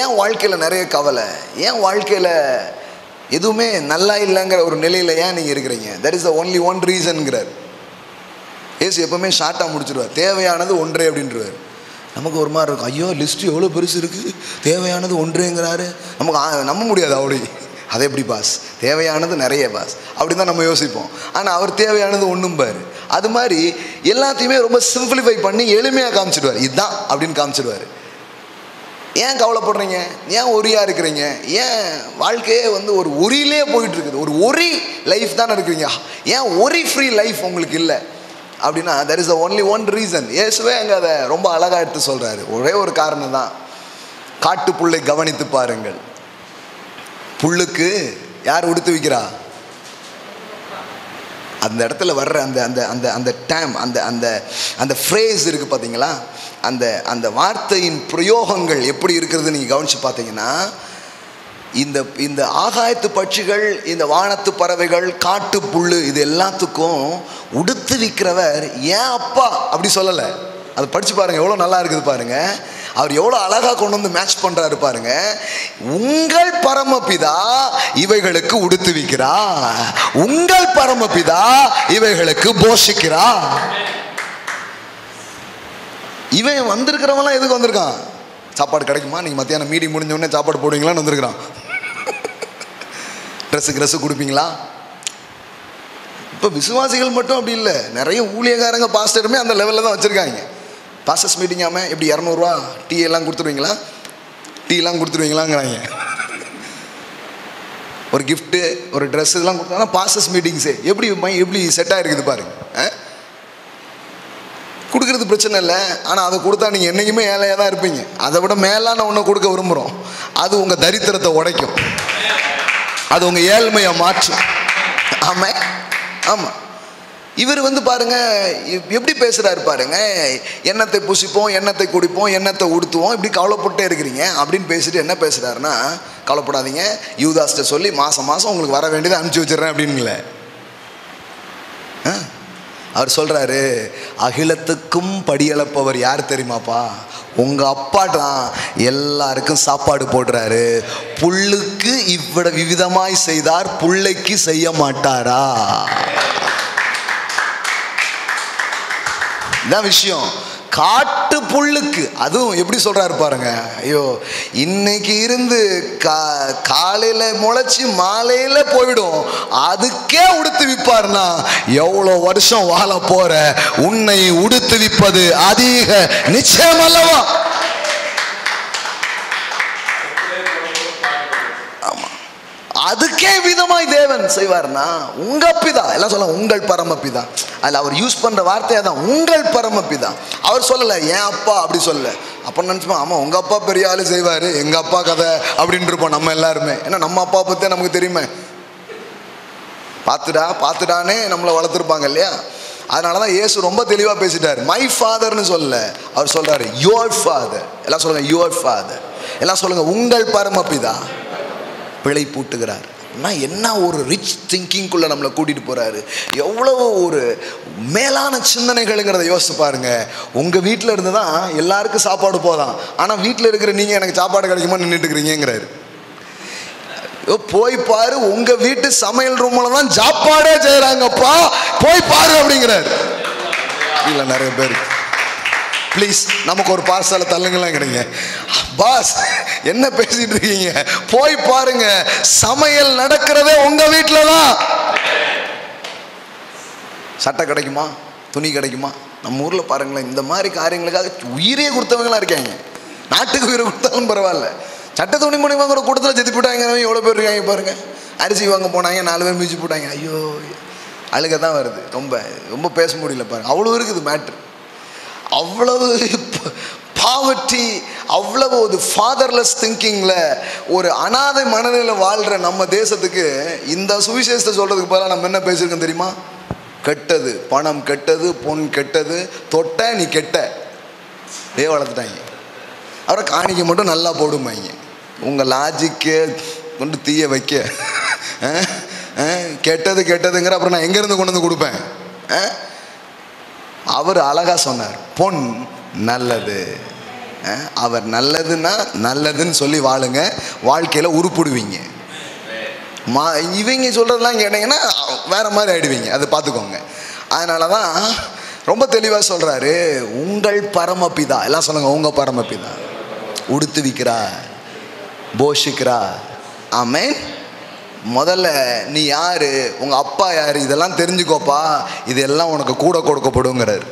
A: ஏன் வாழ்க்கையில் நிறைய கவலை, ஏன் வாழ்க்கையில் எதுவுமே நல்லா இல்லைங்கிற ஒரு நிலையில் ஏன் நீங்கள் இருக்கிறீங்க? That is the only one ரீசன்கிறார். ஏசு எப்பவுமே ஷார்ட்டாக முடிச்சிடுவார். தேவையானது ஒன்றே அப்படின்றவார். நமக்கு ஒரு மாதிரி இருக்கும், ஐயோ லிஸ்ட்டு எவ்வளோ பெருசு இருக்குது, தேவையானது ஒன்றேங்கிறாரு, நமக்கு நம்ப முடியாது. அப்படி அதை எப்படி பாஸ், தேவையானது நிறைய பாஸ் அப்படி தான் நம்ம யோசிப்போம். ஆனால் அவர் தேவையானது ஒன்றும் பாரு. அது மாதிரி எல்லாத்தையுமே ரொம்ப சிம்பிளிஃபை பண்ணி எளிமையாக காமிச்சிடுவார். இதுதான் அப்படின்னு காமிச்சிடுவார். ஏன் கவலைப்படுறீங்க, ஏன் ஒரியாக இருக்கிறீங்க, ஏன் வாழ்க்கையே ஒரு ஒரியிலே போயிட்டு இருக்குது, ஒரு ஒரி லைஃப் தானே இருக்கிறீங்க, ஏன் ஒரி ஃப்ரீ லைஃப் உங்களுக்கு இல்லை அப்படின்னா there is the only one reason. இயேசுவே அங்கே அதை ரொம்ப அழகாக எடுத்து சொல்கிறாரு. ஒரே ஒரு காரணம் தான். காட்டு புல்லை கவனித்து பாருங்கள், புல்லுக்கு யார் உடுத்து வைக்கிறா? அந்த இடத்துல வர்ற அந்த அந்த அந்த அந்த டேம், அந்த அந்த அந்த ஃப்ரேஸ் இருக்குது பார்த்தீங்களா, அந்த அந்த வார்த்தையின் பிரயோகங்கள் எப்படி இருக்கிறது நீங்கள் கவனித்து பார்த்தீங்கன்னா, இந்த இந்த ஆகாயத்து பட்சிகள், இந்த வானத்து பறவைகள், காட்டு புல்லு, இது எல்லாத்துக்கும் உடுத்து விற்கிறவர் ஏன் அப்பா அப்படி சொல்லலை. அதை படித்து பாருங்கள், எவ்வளோ நல்லா இருக்குது பாருங்க. அவர் எவ்வளோ அழகாக கொண்டு வந்து மேட்ச் பண்ணுறாரு பாருங்க. உங்கள் பரமபிதா இவைகளுக்கு உடுத்து விற்கிறா, உங்கள் பரமபிதா இவைகளுக்கு போஷிக்கிறா. இவன் வந்திருக்கிறவங்களாம் எதுக்கு வந்திருக்கான்? சாப்பாடு கிடைக்குமா, நீங்கள் மத்தியானம் மீட்டிங் முடிஞ்ச உடனே சாப்பாடு போடுவீங்களான்னு வந்திருக்கிறான். ட்ரெஸ்ஸு கொடுப்பீங்களா? இப்போ விசுவாசிகள் மட்டும் அப்படி இல்லை, நிறைய ஊழியக்காரங்க பாஸ்டருமே அந்த லெவலில் தான் வச்சுருக்காங்க. பாஸ்டர்ஸ் மீட்டிங்காமல் எப்படி 200 ரூபா டீ எல்லாம் கொடுத்துருவீங்களா, டீலாம் கொடுத்துருவீங்களாங்கிறாங்க. ஒரு கிஃப்ட்டு, ஒரு ட்ரெஸ் இதெல்லாம் கொடுத்தாங்கன்னா பாஸ்டர்ஸ் மீட்டிங்ஸே எப்படி செட் ஆகிருக்குது பாருங்க. கொடுக்கறது பிரச்சனை இல்லை, ஆனால் அதை கொடுத்தா நீங்கள் என்றைக்குமே ஏழையாக தான் இருப்பீங்க. அதை விட மேலான ஒன்று கொடுக்க விரும்புகிறோம். அது உங்கள் தரித்திரத்தை உடைக்கும், அது உங்கள் ஏழ்மையை மாற்றும். ஆமாம் ஆமாம். இவர் பாருங்க எப்படி பேசுகிறாரு பாருங்க. எண்ணத்தை புசிப்போம், எண்ணத்தை குடிப்போம், எண்ணத்தை உடுத்துவோம், இப்படி கவலைப்பட்டே இருக்கிறீங்க அப்படின்னு பேசிட்டு என்ன பேசுகிறாருன்னா, கவலைப்படாதீங்க, யூதாஸ்ட்ட சொல்லி மாதம் மாதம் உங்களுக்கு வர வேண்டியதை அனுப்பிச்சி வச்சிடறேன் அப்படின்னுல அவர் சொல்கிறாரு. அகிலத்துக்கும் படியளப்பவர் யார் தெரியுமாப்பா? உங்கள் அப்பா தான் எல்லாருக்கும் சாப்பாடு போடுறாரு. புல்லுக்கு இவ்வளவு விவிதமாய் செய்தார், புள்ளைக்கு செய்ய மாட்டாரா? இதான் விஷயம். காட்டு புல்லுக்கு, அதுவும் எப்படி சொல்றாரு பாருங்க. ஐயோ, இன்னைக்கு இருந்து காலையில முளைச்சி மாலையில போயிடும், அதுக்கே உடுத்து விப்பாருன்னா எவ்வளோ வருஷம் வாழ போற? உன்னை உடுத்து விப்பது அதிக நிச்சயம் அல்லவா? அதுக்கே விதமாய் தேவன் செய்வார்னா உங்க பிதா, எல்லாம் சொல்ல உங்கள் பரமபிதா. அதில் அவர் யூஸ் பண்ற வார்த்தையா தான் உங்கள் பரமபிதா. அவர் சொல்லல என் அப்பா அப்படி சொல்லல. அப்ப நினைச்சுப்போம், ஆமா உங்க அப்பா பெரிய ஆளு செய்வாரு, எங்க அப்பா கதை அப்படின்னு இருப்போம் நம்ம எல்லாருமே. ஏன்னா நம்ம அப்பா பத்தி நமக்கு தெரியுமே, பார்த்துடானே நம்மளை வளர்த்துருப்பாங்க இல்லையா. அதனாலதான் இயேசு ரொம்ப தெளிவா பேசிட்டாரு. மை ஃபாதர்னு சொல்லல, அவர் சொல்றாரு யுவர் ஃபாதர். எல்லாம் சொல்லுங்க யுவர் ஃபாதர். எல்லாம் சொல்லுங்க உங்கள் பரமபிதா பிழை பூட்டுகிறார். என்ன ஒரு ரிச் திங்கிங்குள்ள நம்மளை கூட்டிட்டு போறாரு. எவ்வளவு ஒரு மேலான சிந்தனைகள்ங்கிறத யோசிச்சு பாருங்க. உங்க வீட்டில் இருந்து தான் எல்லாருக்கும் சாப்பாடு போதான், ஆனா வீட்டில் இருக்கிற நீங்க எனக்கு சாப்பாடு கிடைக்குமா நின்றுட்டு இருக்கிறீங்கிறாரு. போய் பாரு, உங்க வீட்டு சமையல் ரூம்ல தான் சாப்பாடே செய்யறாங்கப்பா, போய் பாரு அப்படிங்கிறாரு. இல்ல நிறைய பேர் ப்ளீஸ் நமக்கு ஒரு பார்சலை தள்ளுங்கலாம் கிடைங்க. பாஸ் என்ன பேசிட்டு இருக்கீங்க, போய் பாருங்க, சமையல் நடக்கிறதே உங்க வீட்டில தான். சட்டை கிடைக்குமா, துணி கிடைக்குமா? நம்ம ஊர்ல பாருங்களேன், இந்த மாதிரி காரியங்களுக்காக உயிரே கொடுத்தவங்களா இருக்காங்க. நாட்டுக்கு உயிரை கொடுத்தாலும் பரவாயில்ல, சட்டை துணி மணி வாங்குற கூட்டத்தில் செத்து போட்டாங்க. எவ்வளோ பேர் இருக்காங்க பாருங்க. அரிசி வாங்க போனாங்க, 4 பேர் மிதிச்சு போட்டாங்க. ஐயோ, அழுக தான் வருது. ரொம்ப ரொம்ப பேச முடியல பாருங்க. அவ்வளோ இருக்குது மேட்ரு. அவ்வளவு பாவர்ட்டி, அவ்வளவு ஒரு ஃபாதர்லெஸ் திங்கிங்ல, ஒரு அனாதை மனநிலையில் வாழ்ற நம்ம தேசத்துக்கு இந்த சுவிசேஷத்தை சொல்றதுக்கு பதிலாக நம்ம என்ன பேசியிருக்கோம் தெரியுமா? கெட்டது, பணம் கெட்டது, பொன் கெட்டது, தொட்ட நீ கெட்ட வளர்த்துட்டாங்க. அப்புறம் காணிக்க மட்டும் நல்லா போடுமாங்க. உங்க லாஜிக்கு கொண்டு தீய வைக்க, கெட்டது கெட்டதுங்கிற அப்புறம் நான் எங்க இருந்து கொண்டு வந்து கொடுப்பேன்? அவர் அழகா சொன்னார், பொன் நல்லது. அவர் நல்லதுன்னா நல்லதுன்னு சொல்லி வாழுங்க, வாழ்க்கையில உருப்பிடுவீங்க. இவங்க சொல்றதெல்லாம் கேட்டீங்கன்னா வேற மாதிரி ஆயிடுவீங்க, அதை பார்த்துக்கோங்க. அதனாலதான் ரொம்ப தெளிவா சொல்றாரு, உங்கள் பரமபிதா. எல்லாம் சொல்லுங்க உங்க பரமபிதா உடுத்து விக்கிறார், போஷிக்கிறார். ஆமென். முதல்ல நீ யாரு, உங்க அப்பா யாரு, இதெல்லாம் தெரிஞ்சுக்கோப்பா, இதெல்லாம் உனக்கு கூட கொடுக்கப்படுங்கிறார்.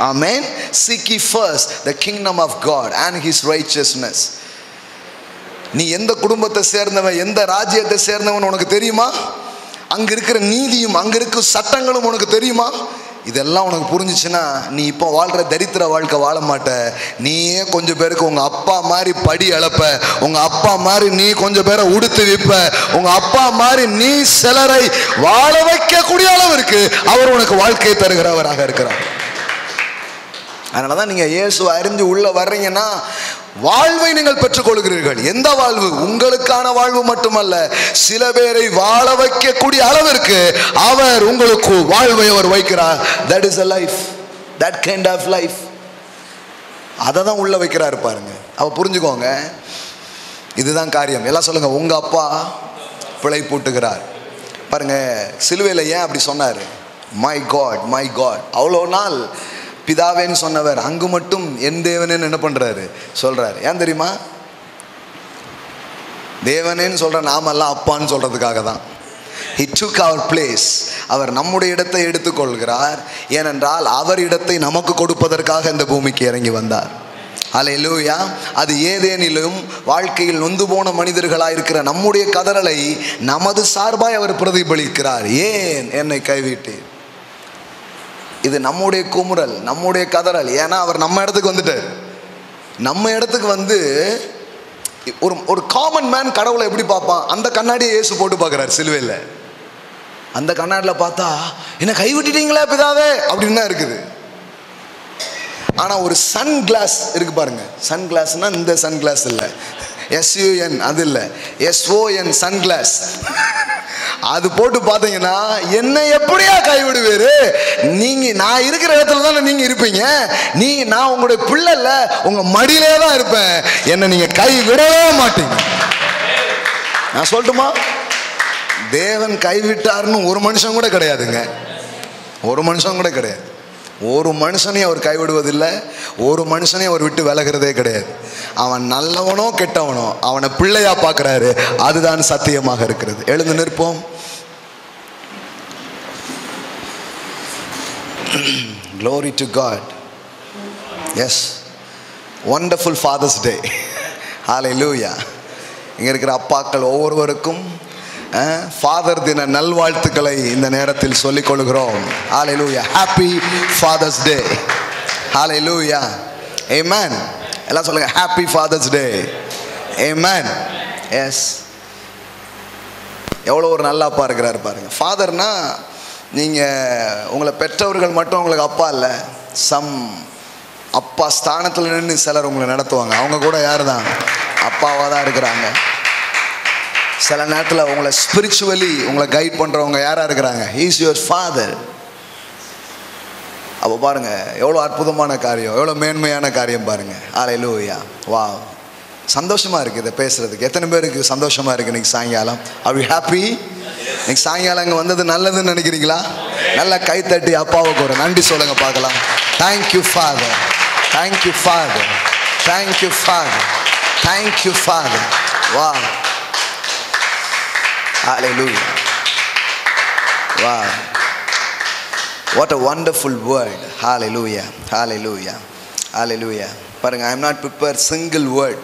A: ஆமென். Seek ye first the kingdom of God and his righteousness. நீ எந்த குடும்பத்தை சேர்ந்தவன், எந்த ராஜ்யத்தை சேர்ந்தவன் உனக்கு தெரியுமா? அங்க இருக்கிற நீதியும் அங்க இருக்கிற சட்டங்களும் உனக்கு தெரியுமா? இதெல்லாம் உனக்கு புரிஞ்சிச்சுன்னா நீ இப்போ வாழ்ற தரித்திர வாழ்க்கை வாழ மாட்ட. நீயே கொஞ்சம் பேருக்கு உங்க அப்பா மாதிரி படி அளப்ப, உங்க அப்பா மாதிரி நீ கொஞ்சம் பேரை உடுத்து விப்ப, உங்க அப்பா மாதிரி நீ சிலரை வாழ வைக்கக்கூடிய அளவிற்கு அவர் உனக்கு வாழ்க்கையை தருகிறவராக இருக்கிறார். அதனாலதான் நீங்க இயேசுவை அறிஞ்சு உள்ள வர்றீங்கன்னா வாழ்வை நீங்கள் பெற்றுக்கொள்கிறீர்கள். எந்த வாழ்வு? உங்களுக்கான வாழ்வு மட்டுமல்ல, சில பேரை வாழ வைக்கக்கூடிய அளவிற்கு அவர் உங்களுக்கு வாழ்வை அவர் வைக்கிறார். That is a life, that kind of life. அதை தான் உள்ள வைக்கிறார் பாருங்க. அவ புரிஞ்சுக்கோங்க, இதுதான் காரியம். எல்லாம் சொல்லுங்க உங்க அப்பா பிழை பூட்டுகிறார். பாருங்க சிலுவையில் ஏன் அப்படி சொன்னாரு? My God my God. அவ்வளோ நாள் பிதாவேன்னு சொன்னவர் அங்கு மட்டும் என் தேவனேன்னு என்ன பண்றாரு சொல்றாரு. ஏன் தெரியுமா? தேவனேன்னு சொல்ற நாமெல்லாம் அப்பான்னு சொல்றதுக்காக தான். He took our place. அவர் நம்முடைய இடத்தை எடுத்துக்கொள்கிறார். ஏனென்றால் அவர் இடத்தை நமக்கு கொடுப்பதற்காக இந்த பூமிக்கு இறங்கி வந்தார். அல்லேலூயா. அது ஏதேனிலும் வாழ்க்கையில் நொந்து போன மனிதர்களாக இருக்கிற நம்முடைய கதறலை நமது சார்பாய் அவர் பிரதிபலிக்கிறார். ஏன் என்னை கைவிட்டீர்? இது நம்முடைய குமுறல், நம்முடைய கதறல். ஏன்னா அவர் நம்ம இடத்துக்கு வந்துட்டார். நம்ம இடத்துக்கு வந்து ஒரு காமன் மேன் கடவுளை எப்படி பார்ப்பான்? அந்த கண்ணாடியை இயேசு போட்டு பார்க்குறாரு சிலுவையில். அந்த கண்ணாடியில் பார்த்தா என்ன கைவிட்டுட்டீங்களா பிதாவே அப்படின்னு தான் இருக்குது. ஆனால் ஒரு சன் கிளாஸ் இருக்கு பாருங்க. சன் கிளாஸ்னா இந்த சன் கிளாஸ் இல்லை, SUN அது இல்லை, SON சன் கிளாஸ். அது போட்டு பார்த்தீங்கன்னா என்ன எப்படியா கைவிடுவேரு? நீங்க நான் இருக்கிற இடத்துல தானே நீங்க இருப்பீங்க. நான் உங்களுடைய பிள்ளை இல்ல, உங்க மடியிலே தான் இருப்பேன். என்ன நீங்க கைவிடவே மாட்டீங்க. நான் சொல்லட்டுமா, தேவன் கைவிட்டாருன்னு ஒரு மனுஷன் கூட கிடையாதுங்க. ஒரு மனுஷன் கூட கிடையாது. ஒரு மனுஷனையும் அவர் கைவிடுவதில்லை, ஒரு மனுஷனையும் அவர் விட்டு விலகிறதே கிடையாது. அவன் நல்லவனோ கெட்டவனோ அவனை பிள்ளையா பார்க்கிறாரு. அதுதான் சத்தியமாக இருக்கிறது. எழுந்து நிற்போம். Glory to God. Yes, wonderful Father's Day. Hallelujah. இங்கே இருக்கிற அப்பாக்கள் ஒவ்வொருவருக்கும் ஃபாதர் தின நல்வாழ்த்துக்களை இந்த நேரத்தில் சொல்லிக் கொள்கிறோம். Hallelujah. Happy Father's Day. Hallelujah. Amen. எல்லாம் சொல்லுங்க, Happy Father's Day. Amen. Yes. எவ்வளோ ஒரு நல்ல அப்பா இருக்கிறார் பாருங்க. ஃபாதர்னா நீங்கள் உங்களை பெற்றவர்கள் மட்டும் உங்களுக்கு அப்பா இல்லை, சம் அப்பா ஸ்தானத்தில் நின்று சிலர் உங்களை நடத்துவாங்க. அவங்க கூட யார் தான்? அப்பாவாக தான் இருக்கிறாங்க. சில நேரத்தில் உங்களை ஸ்பிரிச்சுவலி உங்களை கைட் பண்ணுறவங்க யாராக இருக்கிறாங்க? He is your father. அப்போ பாருங்கள் எவ்வளோ அற்புதமான காரியம், எவ்வளோ மேன்மையான காரியம் பாருங்கள். ஹல்லேலூயா. வாவ், சந்தோஷமாக இருக்குது இதை பேசுகிறதுக்கு. எத்தனை பேருக்கு சந்தோஷமாக இருக்குது இன்றைக்கி சாயங்காலம்? Are you happy? இன்னைக்கு சாயங்காலம் இங்கே வந்தது நல்லதுன்னு நினைக்கிறீங்களா? நல்லா கைத்தட்டி அப்பாவுக்கு ஒரு நன்றி சொல்லுங்க பார்க்கலாம். Thank you father, thank you father, thank you father, thank you father. வா, ஹல்லேலூயா. வா, what a wonderful word. Hallelujah, hallelujah, hallelujah. பாருங்க, I am not prepared single word.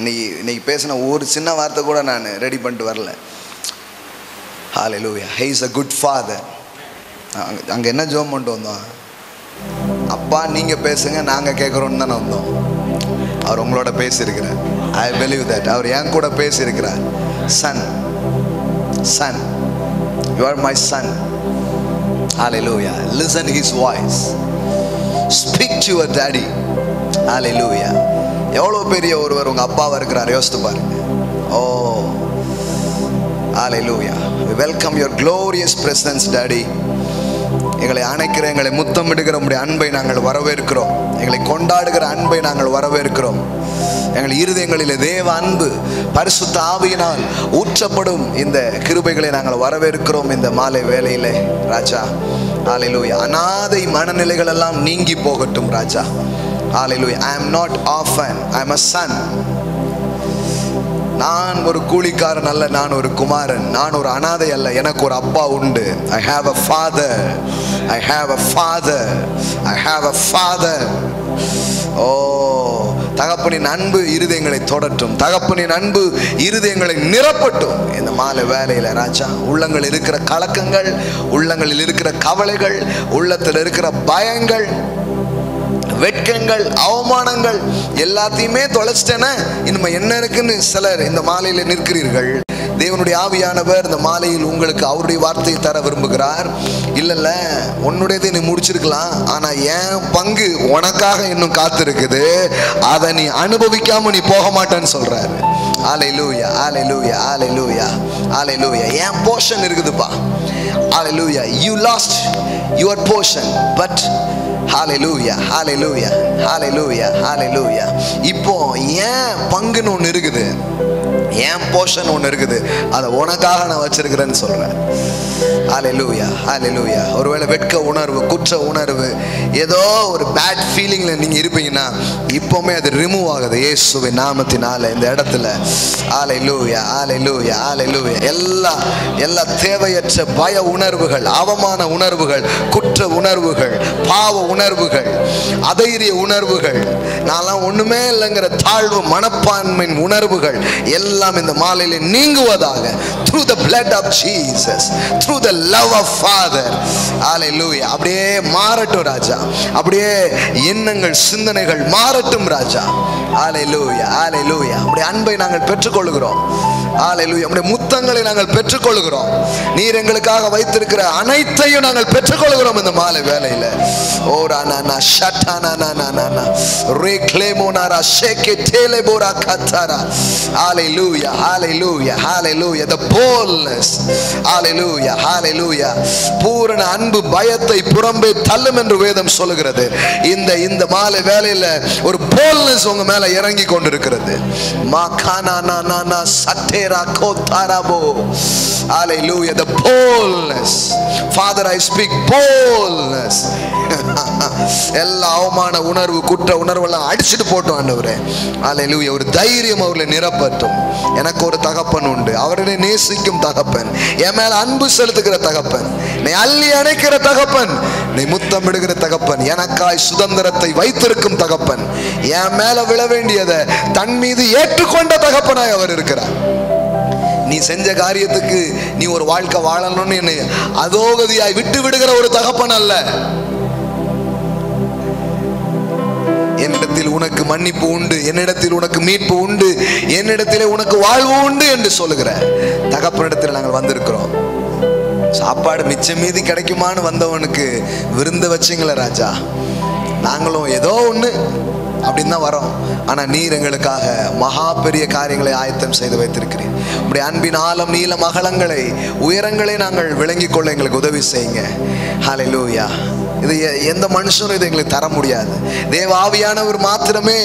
A: இன்னைக்கு பேசின ஒரு சின்ன வார்த்தை கூட நான் ரெடி பண்ணிட்டு வரல. Hallelujah. He is a good father. அங்கே என்ன ஜோம் பண்ணிட்டு வந்தோம்? அப்பா நீங்கள் பேசுங்க, நாங்கள் கேட்குறோன்னு தானே வந்தோம். அவர் உங்களோட பேசியிருக்கிறார். I believe that. அவர் என் கூட பேசியிருக்கிறார். Son, son, you are my son. Hallelujah. Listen his voice. Speak to your daddy. Hallelujah. எவ்வளோ பெரிய ஒருவர் உங்கள் அப்பாவாக இருக்கிறார் யோசித்து பாருங்க. ஓ, Hallelujah. We welcome your glorious presence, Daddy. எங்களை அணைக்கிற, எங்களை முத்தமிடுகிற உம்முடைய அன்பை நாங்கள் வரவேற்கிறோம். எங்களை கொண்டாடுகிற அன்பை நாங்கள் வரவேற்கிறோம். எங்கள் இருதயங்களிலே தேவ அன்பு பரிசுத்த ஆவியினால் ஊற்றப்படும் இந்த கிருபைகளை நாங்கள் வரவேற்கிறோம் இந்த மாலை வேளையிலே ராஜா. ஹல்லேலூயா. அநாதை மனநிலைகள் எல்லாம் நீங்கி போகட்டும் ராஜா. ஹல்லேலூயா. I am not orphan, I am a son. நான் ஒரு கூலிக்காரன் அல்ல, நான் ஒரு குமாரன், நான் ஒரு அனாதை அல்ல, எனக்கு ஒரு அப்பா உண்டு. I have a father, I have a father, I have a father. ஓ, தகப்பனின் அன்பு இருதயங்களை தொடட்டும், தகப்பனின் அன்பு இருதயங்களை நிரப்பட்டும் இந்த மாலை வேளையில ராஜா. உள்ளங்கள் இருக்கிற கலக்கங்கள், உள்ளங்களில் இருக்கிற கவலைகள், உள்ளத்தில் இருக்கிற பயங்கள், வெட்கங்கள், அவமானங்கள் எல்லாத்தையுமே தொலைச்சிட்டேன்னா இனிமே என்ன இருக்குன்னு சிலர் இந்த மாலையில் நிற்கிறீர்கள். தேவனுடைய ஆவியானவர் இந்த மாலையில் உங்களுக்கு அவருடைய வார்த்தையை தர விரும்புகிறார். இல்லைல்ல, உன்னுடையதை நீ முடிச்சிருக்கலாம், ஆனால் என் பங்கு உனக்காக இன்னும் காத்திருக்குது, அதை நீ அனுபவிக்காம நீ போக மாட்டேன்னு சொல்றாரு. ஹல்லேலூயா, ஹல்லேலூயா, ஹல்லேலூயா, ஹல்லேலூயா. என் போர்ஷன் இருக்குதுப்பா. ஹல்லேலூயா. You lost your portion, but hallelujah, hallelujah, hallelujah, hallelujah. இப்போ ஏன் பங்குன்னு ஒன்று இருக்குது, ஏன் போர்ஷன் ஒன்று இருக்குது, அதை உனக்காக நான் வச்சிருக்கிறேன்னு சொல்றேன். ஹல்லேலூயா, ஹல்லேலூயா. ஒருவேளை வெட்க உணர்வு, குற்ற உணர்வு, ஏதோ ஒரு பேட் ஃபீலிங்ல நீங்க இருப்பீங்கன்னா இப்போவுமே அது ரிமூவ் ஆகுது இயேசுவின் நாமத்தினால இந்த இடத்துல. ஹல்லேலூயா, ஹல்லேலூயா, ஹல்லேலூயா. எல்லா தேவையற்ற பய உணர்வுகள், அவமான உணர்வுகள், குற்ற உணர்வுகள், பாவ உணர்வுகள், அதைரிய உணர்வுகள், நான்லாம் ஒண்ணுமே இல்லைங்கிற தாழ்வு மனப்பான்மையின் உணர்வுகள் எல்லாம் இந்த மாலையில நீங்குவதாக. Through the blood of Jesus, through the love of Father. Hallelujah. அப்படியே மாறட்டும் ராஜா. அப்படியே எண்ணங்கள், சிந்தனைகள் மாறட்டும் ராஜா. Hallelujah, hallelujah. அப்படியே அன்பை நாங்கள் பெற்றுக்கொள்கிறோம். Hallelujah. அப்படியே முத்தங்களை நாங்கள் பெற்றுக்கொள்கிறோம். நீர் எங்களுக்காக வைத்திருக்கிற அனைத்தையும் நாங்கள் பெற்றுக்கொள்கிறோம் இந்த மாலை வேளையில. ஓ ரானா ஷட்டானா நானா ரெக்லேமோனாரா ஷேகேடேலேபோரா கத்தாரா. Hallelujah, hallelujah, hallelujah. The boldness. Hallelujah, hallelujah. பூரண அன்பு பயத்தை புறம்பே தள்ளும் என்று வேதம் சொல்லுகிறது. இந்த மாலை வேளையில ஒரு boldness உங்க மேல இறங்கி கொண்டிருக்கிறது. மாகானா நானா சட்டேரா கோதாராபோ. Hallelujah. The boldness. Father, I speak boldness. எல்லா அவமான உணர்வு, குற்ற உணர்வெல்லாம் அடிச்சுட்டு போட்டோம் ஆண்டவரே. அல்லேலூயா. ஒரு தைரியம் அவர்களை நிரப்பட்டும். எனக்கு ஒரு தகப்பன் உண்டு, அவரை நேசிக்கும் தகப்பன், என் மேல அன்பு செலுத்துகிற தகப்பன், நீ அள்ளி அணைக்கிற தகப்பன், நீ முத்தமிடுகிற தகப்பன், எனக்காய் சுதந்திரத்தை வைத்திருக்கும் தகப்பன், என் மேல விழ வேண்டியதை தன் மீது ஏற்றுக்கொண்ட தகப்பனாய் அவர் இருக்கிறார். நீ செஞ்ச காரியத்துக்கு நீ ஒரு வாழ்க்கை வாழணும்னு என்னை அதோகதியாய் விட்டு விடுகிற ஒரு தகப்பன் அல்ல. என்னிடத்தில் உனக்கு மன்னிப்பு உண்டு, என்னிடத்தில் உனக்கு மீட்பு உண்டு, என்னிடத்திலே உனக்கு வாழ்வு உண்டு என்று சொல்லுகிற தகப்பனிடத்தில் நாங்கள் வந்திருக்கிறோம். சாப்பாடு மிச்சம் மீதி கிடைக்குமான்னு வந்தவனுக்கு விருந்து வச்சிங்கள ராஜா. நாங்களும் ஏதோ ஒன்று அப்படின்னு தான் வரோம். ஆனால் நீர் எங்களுக்காக மகா பெரிய காரியங்களை ஆயத்தம் செய்து வைத்திருக்கிறீர். உடைய அன்பின் ஆழம், நீளம், அகலங்களை, உயரங்களை நாங்கள் விளங்கிக் கொள்ள எங்களுக்கு உதவி செய்யுங்க. ஹல்லேலூயா. இது எந்த மனுஷனும் இதை எங்களுக்கு தர முடியாது. தேவ ஆவியானவர் மாத்திரமே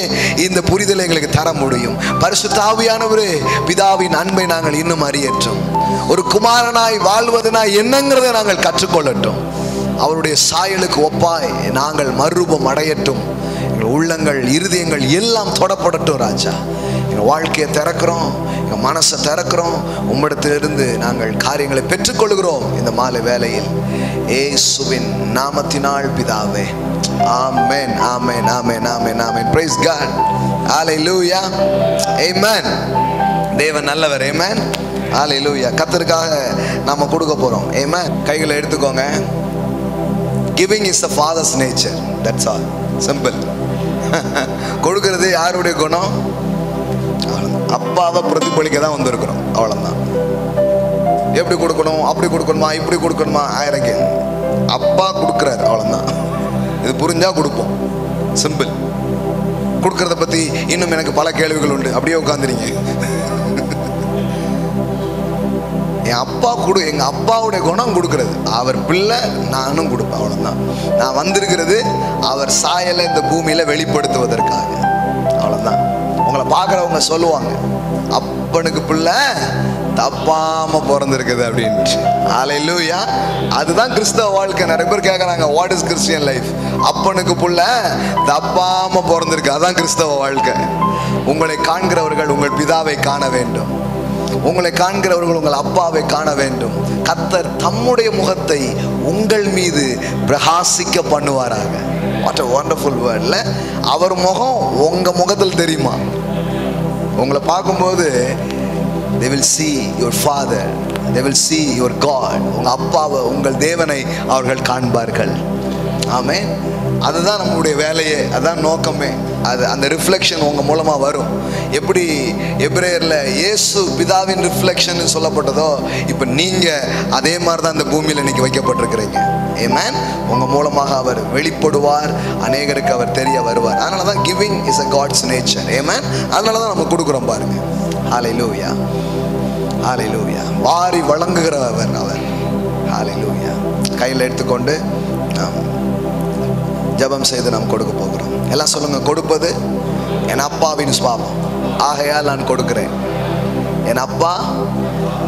A: இந்த புரிதலை எங்களுக்கு தர முடியும். பரிசுத்த ஆவியானவரே, பிதாவின் அன்பை நாங்கள் இன்னும் அறியற்றும். ஒரு குமாரனாய் வாழ்வதனாய் என்னங்கிறதை நாங்கள் கற்றுக்கொள்ளட்டும். அவருடைய சாயலுக்கு ஒப்பாய் நாங்கள் மறுரூபம் அடையட்டும். எங்கள் உள்ளங்கள், இருதயங்கள் எல்லாம் தொடப்படட்டும் ராஜா. எங்கள் வாழ்க்கையை திறக்கிறோம், எங்கள் மனசை திறக்கிறோம். உம்மிடத்திலிருந்து நாங்கள் காரியங்களை பெற்றுக்கொள்கிறோம் இந்த மாலை வேளையில். இயேசுவின் நாமத்தினால் பிதாவே. ஆமென், ஆமென், ஆமென், ஆமென், ஆமென். Praise God. ஹல்லேலூயா. ஆமென். தேவன் நல்லவர். ஆமென். ஹல்லேலூயா. கர்த்தருக்காக நாம கொடுக்க போறோம். ஆமென். கைகளை எடுத்துக்கோங்க. Giving is the father's nature. That's all. Simple. கொடுக்கிறது யாருடைய குணம்? அப்பாவை பிரதிபலிக்க தான் வந்திருக்கிறோம். அவ்வளவுதான். எப்படி கொடுக்கணும், அப்படி கொடுக்கணுமா, இப்படி கொடுக்கணுமா, ஆயிரம் அப்பா கொடுக்கிறார். அவ்வளவுதான். இது புரிஞ்சா கொடுப்போம். சிம்பிள். கொடுக்கறத பத்தி இன்னும் எனக்கு பல கேள்விகள் உண்டு. அப்படியே உட்காந்துறீங்க. என் அப்பா எங்க அப்பாவுடைய குணம் கொடுக்கிறது. அவர் பிள்ளை, நானும் கொடுப்பேன். அவ்வளவுதான். நான் வந்திருக்கிறது அவர் சாயலை இந்த பூமியில வெளிப்படுத்துவதற்காக. அவ்வளவுதான். உங்களை பார்க்குறவங்க சொல்லுவாங்க, அப்பனுக்கு பிள்ளை தப்பாம பிறந்திருக்குது அப்படின்ட்டு. ஹல்லேலூயா. அதுதான் கிறிஸ்தவ வாழ்க்கை. நிறைய பேர் கேட்குறாங்க, வாட் இஸ் கிறிஸ்டியன் லைஃப்? அப்பனுக்கு பிள்ளை தப்பாம பிறந்திருக்கு. அதான் கிறிஸ்தவ வாழ்க்கை. உங்களை காண்கிறவர்கள் உங்கள் பிதாவை காண வேண்டும். உங்களை காண்கிறவர்கள் உங்கள் அப்பாவை காண வேண்டும். கர்த்தர் தம்முடைய முகத்தை உங்கள் மீது பிரகாசிக்க பண்ணுவாராக. What a wonderful word. அவர் முகம் உங்க முகத்தில் தெரியுமா? உங்களை பார்க்கும்போது they will see your father, they will see your God. உங்க அப்பாவை, உங்கள் தேவனை அவர்கள் காண்பார்கள். ஆமென். அதுதான் நம்மளுடைய வேலையே, அதுதான் நோக்கமே. அது அந்த ரிஃப்ளெக்ஷன் உங்க மூலமா வரும். எப்படி எபிரேயர்ல இயேசு பிதாவின் ரிஃப்ளெக்ஷன் சொல்லப்பட்டதோ, இப்போ நீங்க அதே மாதிரி தான் இந்த பூமியில் இன்னைக்கு வைக்கப்பட்டிருக்கிறீங்க. ஆமென். உங்க மூலமாக அவர் வெளிப்படுவார், அநேகருக்கு அவர் தெரிய வருவார். அதனால தான் giving is a God's nature. ஆமென். அதனால தான் நம்ம கொடுக்குறோம் பாருங்க. ஹல்லேலூயா. ஹல்லேலூயா. வாரி வழங்குகிறவர் அவர். ஹல்லேலூயா. கையில் எடுத்துக்கொண்டு ஜெபம் செய்து நாம் கொடுக்க போகிறோம். எல்லாம் சொல்லுங்க. கொடுப்பது என் அப்பாவின் சுபாவம், ஆகையால் நான் கொடுக்கிறேன். என் அப்பா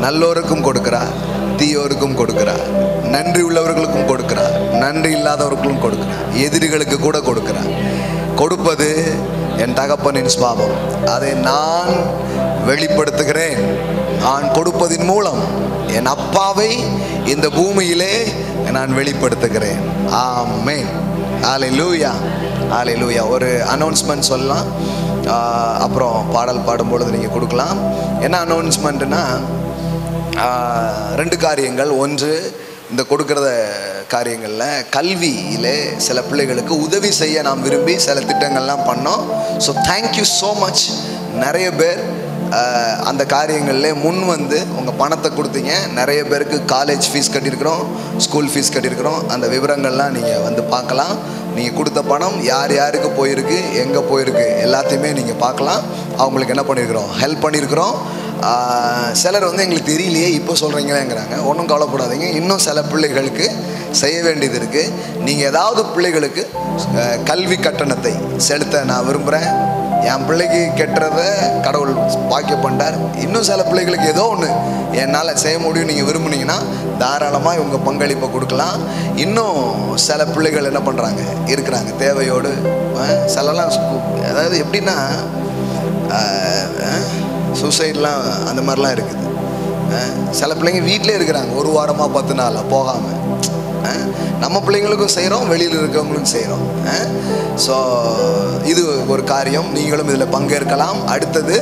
A: நல்லோருக்கும் கொடுக்கிறார், தீயோருக்கும் கொடுக்கிறார், நன்றி உள்ளவர்களுக்கும் கொடுக்கிறார், நன்றி இல்லாதவர்களுக்கும் கொடுக்கிறார், எதிரிகளுக்கு கூட கொடுக்கிறார். கொடுப்பது என் தகப்பனின் சுபாவம், அதை நான் வெளிப்படுத்துகிறேன். நான் கொடுப்பதின் மூலம் என் அப்பாவை இந்த பூமியிலே நான் வெளிப்படுத்துகிறேன். ஆமென். ஹல்லேலூயா. ஹல்லேலூயா. ஒரு அனௌன்ஸ்மெண்ட் சொல்லலாம், அப்புறம் பாடல் பாடும்பொழுது நீங்கள் கொடுக்கலாம். என்ன அனௌன்ஸ்மெண்ட்னா, 2 காரியங்கள். ஒன்று, இந்த கொடுக்குற காரியங்களில் கல்வியிலே சில பிள்ளைகளுக்கு உதவி செய்ய நாம் விரும்பி சில திட்டங்கள்லாம் பண்ணோம். So thank you so much. நிறைய பேர் அந்த காரியங்களில் முன் வந்து உங்கள் பணத்தை கொடுத்தீங்க. நிறைய பேருக்கு காலேஜ் ஃபீஸ் கட்டியிருக்கிறோம், ஸ்கூல் ஃபீஸ் கட்டியிருக்கிறோம். அந்த விவரங்கள்லாம் நீங்கள் வந்து பார்க்கலாம். நீங்கள் கொடுத்த பணம் யார் யாருக்கு போயிருக்கு, எங்கே போயிருக்கு, எல்லாத்தையுமே நீங்கள் பார்க்கலாம். அவங்களுக்கு என்ன பண்ணியிருக்கிறோம், ஹெல்ப் பண்ணியிருக்கிறோம். சிலர் வந்து எங்களுக்கு தெரியலையே இப்போ சொல்கிறீங்களேங்கிறாங்க. ஒன்றும் கவலைப்படாதீங்க. இன்னும் சில பிள்ளைகளுக்கு செய்ய வேண்டியது இருக்குது. நீங்கள் ஏதாவது பிள்ளைகளுக்கு கல்வி கட்டணத்தை செலுத்த நான் விரும்புகிறேன். என் பிள்ளைக்கு கெட்டுறத கடவுள் பாக்கியம் பண்ணார். இன்னும் சில பிள்ளைகளுக்கு ஏதோ ஒன்று என்னால் செய்ய முடியும் நீங்கள் விரும்புனீங்கன்னா தாராளமாக உங்கள் பங்களிப்பை கொடுக்கலாம். இன்னும் சில பிள்ளைகள் என்ன பண்ணுறாங்க இருக்கிறாங்க தேவையோடு. சிலலாம் அதாவது எப்படின்னா சூசைட்லாம் அந்த மாதிரிலாம் இருக்குது. சில பிள்ளைங்க வீட்டிலே இருக்கிறாங்க 1 வாரமாக 10 நாளாக போகாமல். நம்ம பிள்ளைங்களுக்கும் செய்கிறோம், வெளியில் இருக்கிறவங்களுக்கும் செய்கிறோம். ஸோ இது ஒரு காரியம், நீங்களும் இதில் பங்கேற்கலாம். அடுத்தது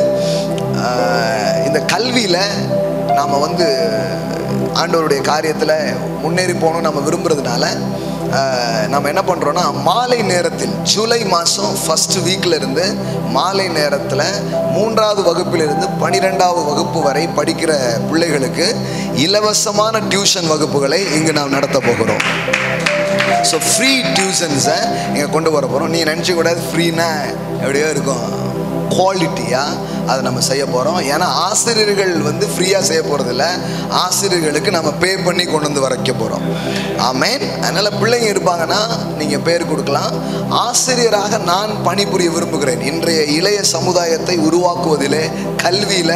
A: இந்த கல்வியில் நாம் ஆண்டவருடைய காரியத்தில் முன்னேறி போகணும் நம்ம விரும்புகிறதுனால நம்ம என்ன பண்ணுறோன்னா மாலை நேரத்தில் ஜூலை மாதம் ஃபஸ்ட்டு வீக்கில் இருந்து மாலை நேரத்தில் 3வது வகுப்பிலிருந்து 12வது வகுப்பு வரை படிக்கிற பிள்ளைகளுக்கு இலவசமான டியூஷன் வகுப்புகளை இங்கு நாம் நடத்த போகிறோம். ஸோ ஃப்ரீ டியூஷன்ஸை இங்கே கொண்டு வர போகிறோம். நீ நினச்சிக்கூடாது ஃப்ரீனா எப்படியோ இருக்கும், குவாலிட்டியாக அதை நம்ம செய்ய போகிறோம். ஏன்னா ஆசிரியர்கள் ஃப்ரீயாக செய்ய போகிறதில்ல, ஆசிரியர்களுக்கு நம்ம பே பண்ணி கொண்டு வந்து வைக்க போகிறோம். ஆமேன். அதனால் பிள்ளைங்க இருப்பாங்கன்னா நீங்கள் பேர் கொடுக்கலாம். ஆசிரியராக நான் பணிபுரிய விரும்புகிறேன். இன்றைய இளைய சமுதாயத்தை உருவாக்குவதிலே கல்வியில்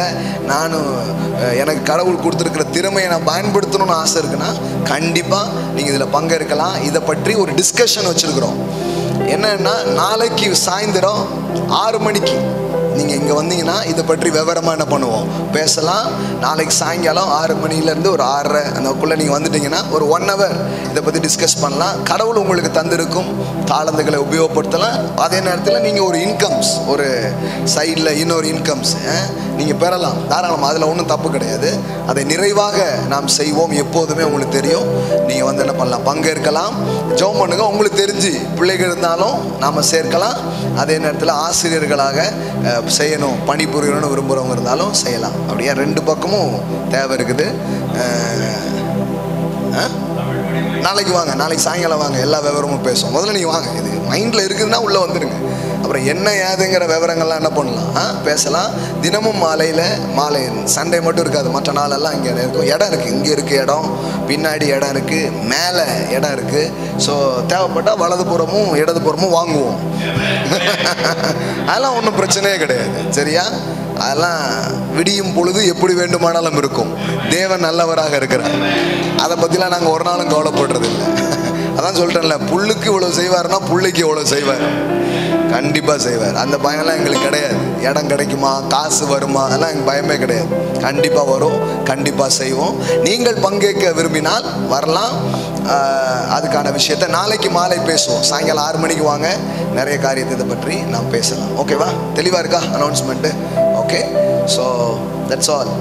A: எனக்கு கடவுள் கொடுத்துருக்கிற திறமையை நான் பயன்படுத்தணும்னு ஆசை இருக்குன்னா கண்டிப்பாக நீங்கள் இதில் பங்கேற்கலாம். இதை பற்றி ஒரு டிஸ்கஷன் வச்சுருக்குறோம். என்னன்னா நாளைக்கு சாயந்தரம் 6 மணிக்கு நீங்கள் இங்கே வந்தீங்கன்னா இதை பற்றி விவரமாக என்ன பண்ணுவோம் பேசலாம். நாளைக்கு சாயங்காலம் 6 மணிலேருந்து ஒரு 6:30 அந்தக்குள்ளே நீங்கள் வந்துட்டீங்கன்னா ஒரு 1 hour இதை பற்றி டிஸ்கஸ் பண்ணலாம். கடவுள் உங்களுக்கு தந்திருக்கும் தாளந்துகளை உபயோகப்படுத்தலாம். அதே நேரத்தில் நீங்கள் ஒரு இன்கம்ஸ், ஒரு சைடில் இன்னொரு இன்கம்ஸ் நீங்கள் பெறலாம் தாராளமாக. அதில் ஒன்றும் தப்பு கிடையாது. அதை நிறைவாக நாம் செய்வோம். எப்போதுமே உங்களுக்கு தெரியும். நீங்கள் என்ன பண்ணலாம், பங்கேற்கலாம். ஜெபம் பண்ணுங்க. உங்களுக்கு தெரிஞ்சு பிள்ளைகள் இருந்தாலும் நாம் சேர்க்கலாம். அதே நேரத்தில் ஆசிரியர்களாக செய்யணும், பணிபுரியணும்னு விரும்புகிறவங்க இருந்தாலும் செய்யலாம். அப்படியே 2 பக்கமும் தேவை இருக்குது. நாளைக்கு வாங்க, நாளைக்கு சாயங்காலம் வாங்க, எல்லா விவரமும் பேசுவோம். முதல்ல நீங்கள் வாங்க, இது மைண்டில் இருக்குதுன்னா உள்ளே வந்துடுங்க. அப்புறம் என்ன ஏதுங்கிற விவரங்கள்லாம் என்ன பண்ணலாம் பேசலாம். தினமும் மாலை சண்டே மட்டும் இருக்காது, மற்ற நாளெல்லாம் இங்கே இருக்கும். இடம் இருக்குது, இங்கே இருக்குது இடம், பின்னாடி இடம் இருக்குது, மேலே இடம் இருக்குது. ஸோ தேவைப்பட்டால் வலதுபுறமும் இடதுபுறமும் வாங்குவோம். அதெல்லாம் ஒன்றும் பிரச்சனையே கிடையாது. சரியா? அதெல்லாம் விடியும் பொழுது எப்படி வேண்டுமானாலும் இருக்கும். தேவன் நல்லவராக இருக்கிறார். அதை பற்றிலாம் நாங்கள் ஒரு நாளும் கவலைப்படுறது இல்லை. அதான் சொல்லிட்டேன்ல, புல்லுக்கு இவ்வளோ செய்வார்னா பிள்ளைக்கு எவ்வளோ செய்வார், கண்டிப்பாக செய்வார். அந்த பயம்லாம் எங்களுக்கு கிடையாது. இடம் கிடைக்குமா, காசு வருமா, அதெல்லாம் எங்களுக்கு பயமே கிடையாது. கண்டிப்பாக வரும், கண்டிப்பாக செய்வோம். நீங்கள் பங்கேற்க விரும்பினால் வரலாம். அதுக்கான விஷயத்தை நாளைக்கு மாலை பேசுவோம். சாயங்காலம் 6 மணிக்கு வாங்க, நிறைய காரியத்தை பற்றி நாம் பேசலாம். ஓகேவா? தெளிவாக இருக்கா announcement? Okay, so that's all.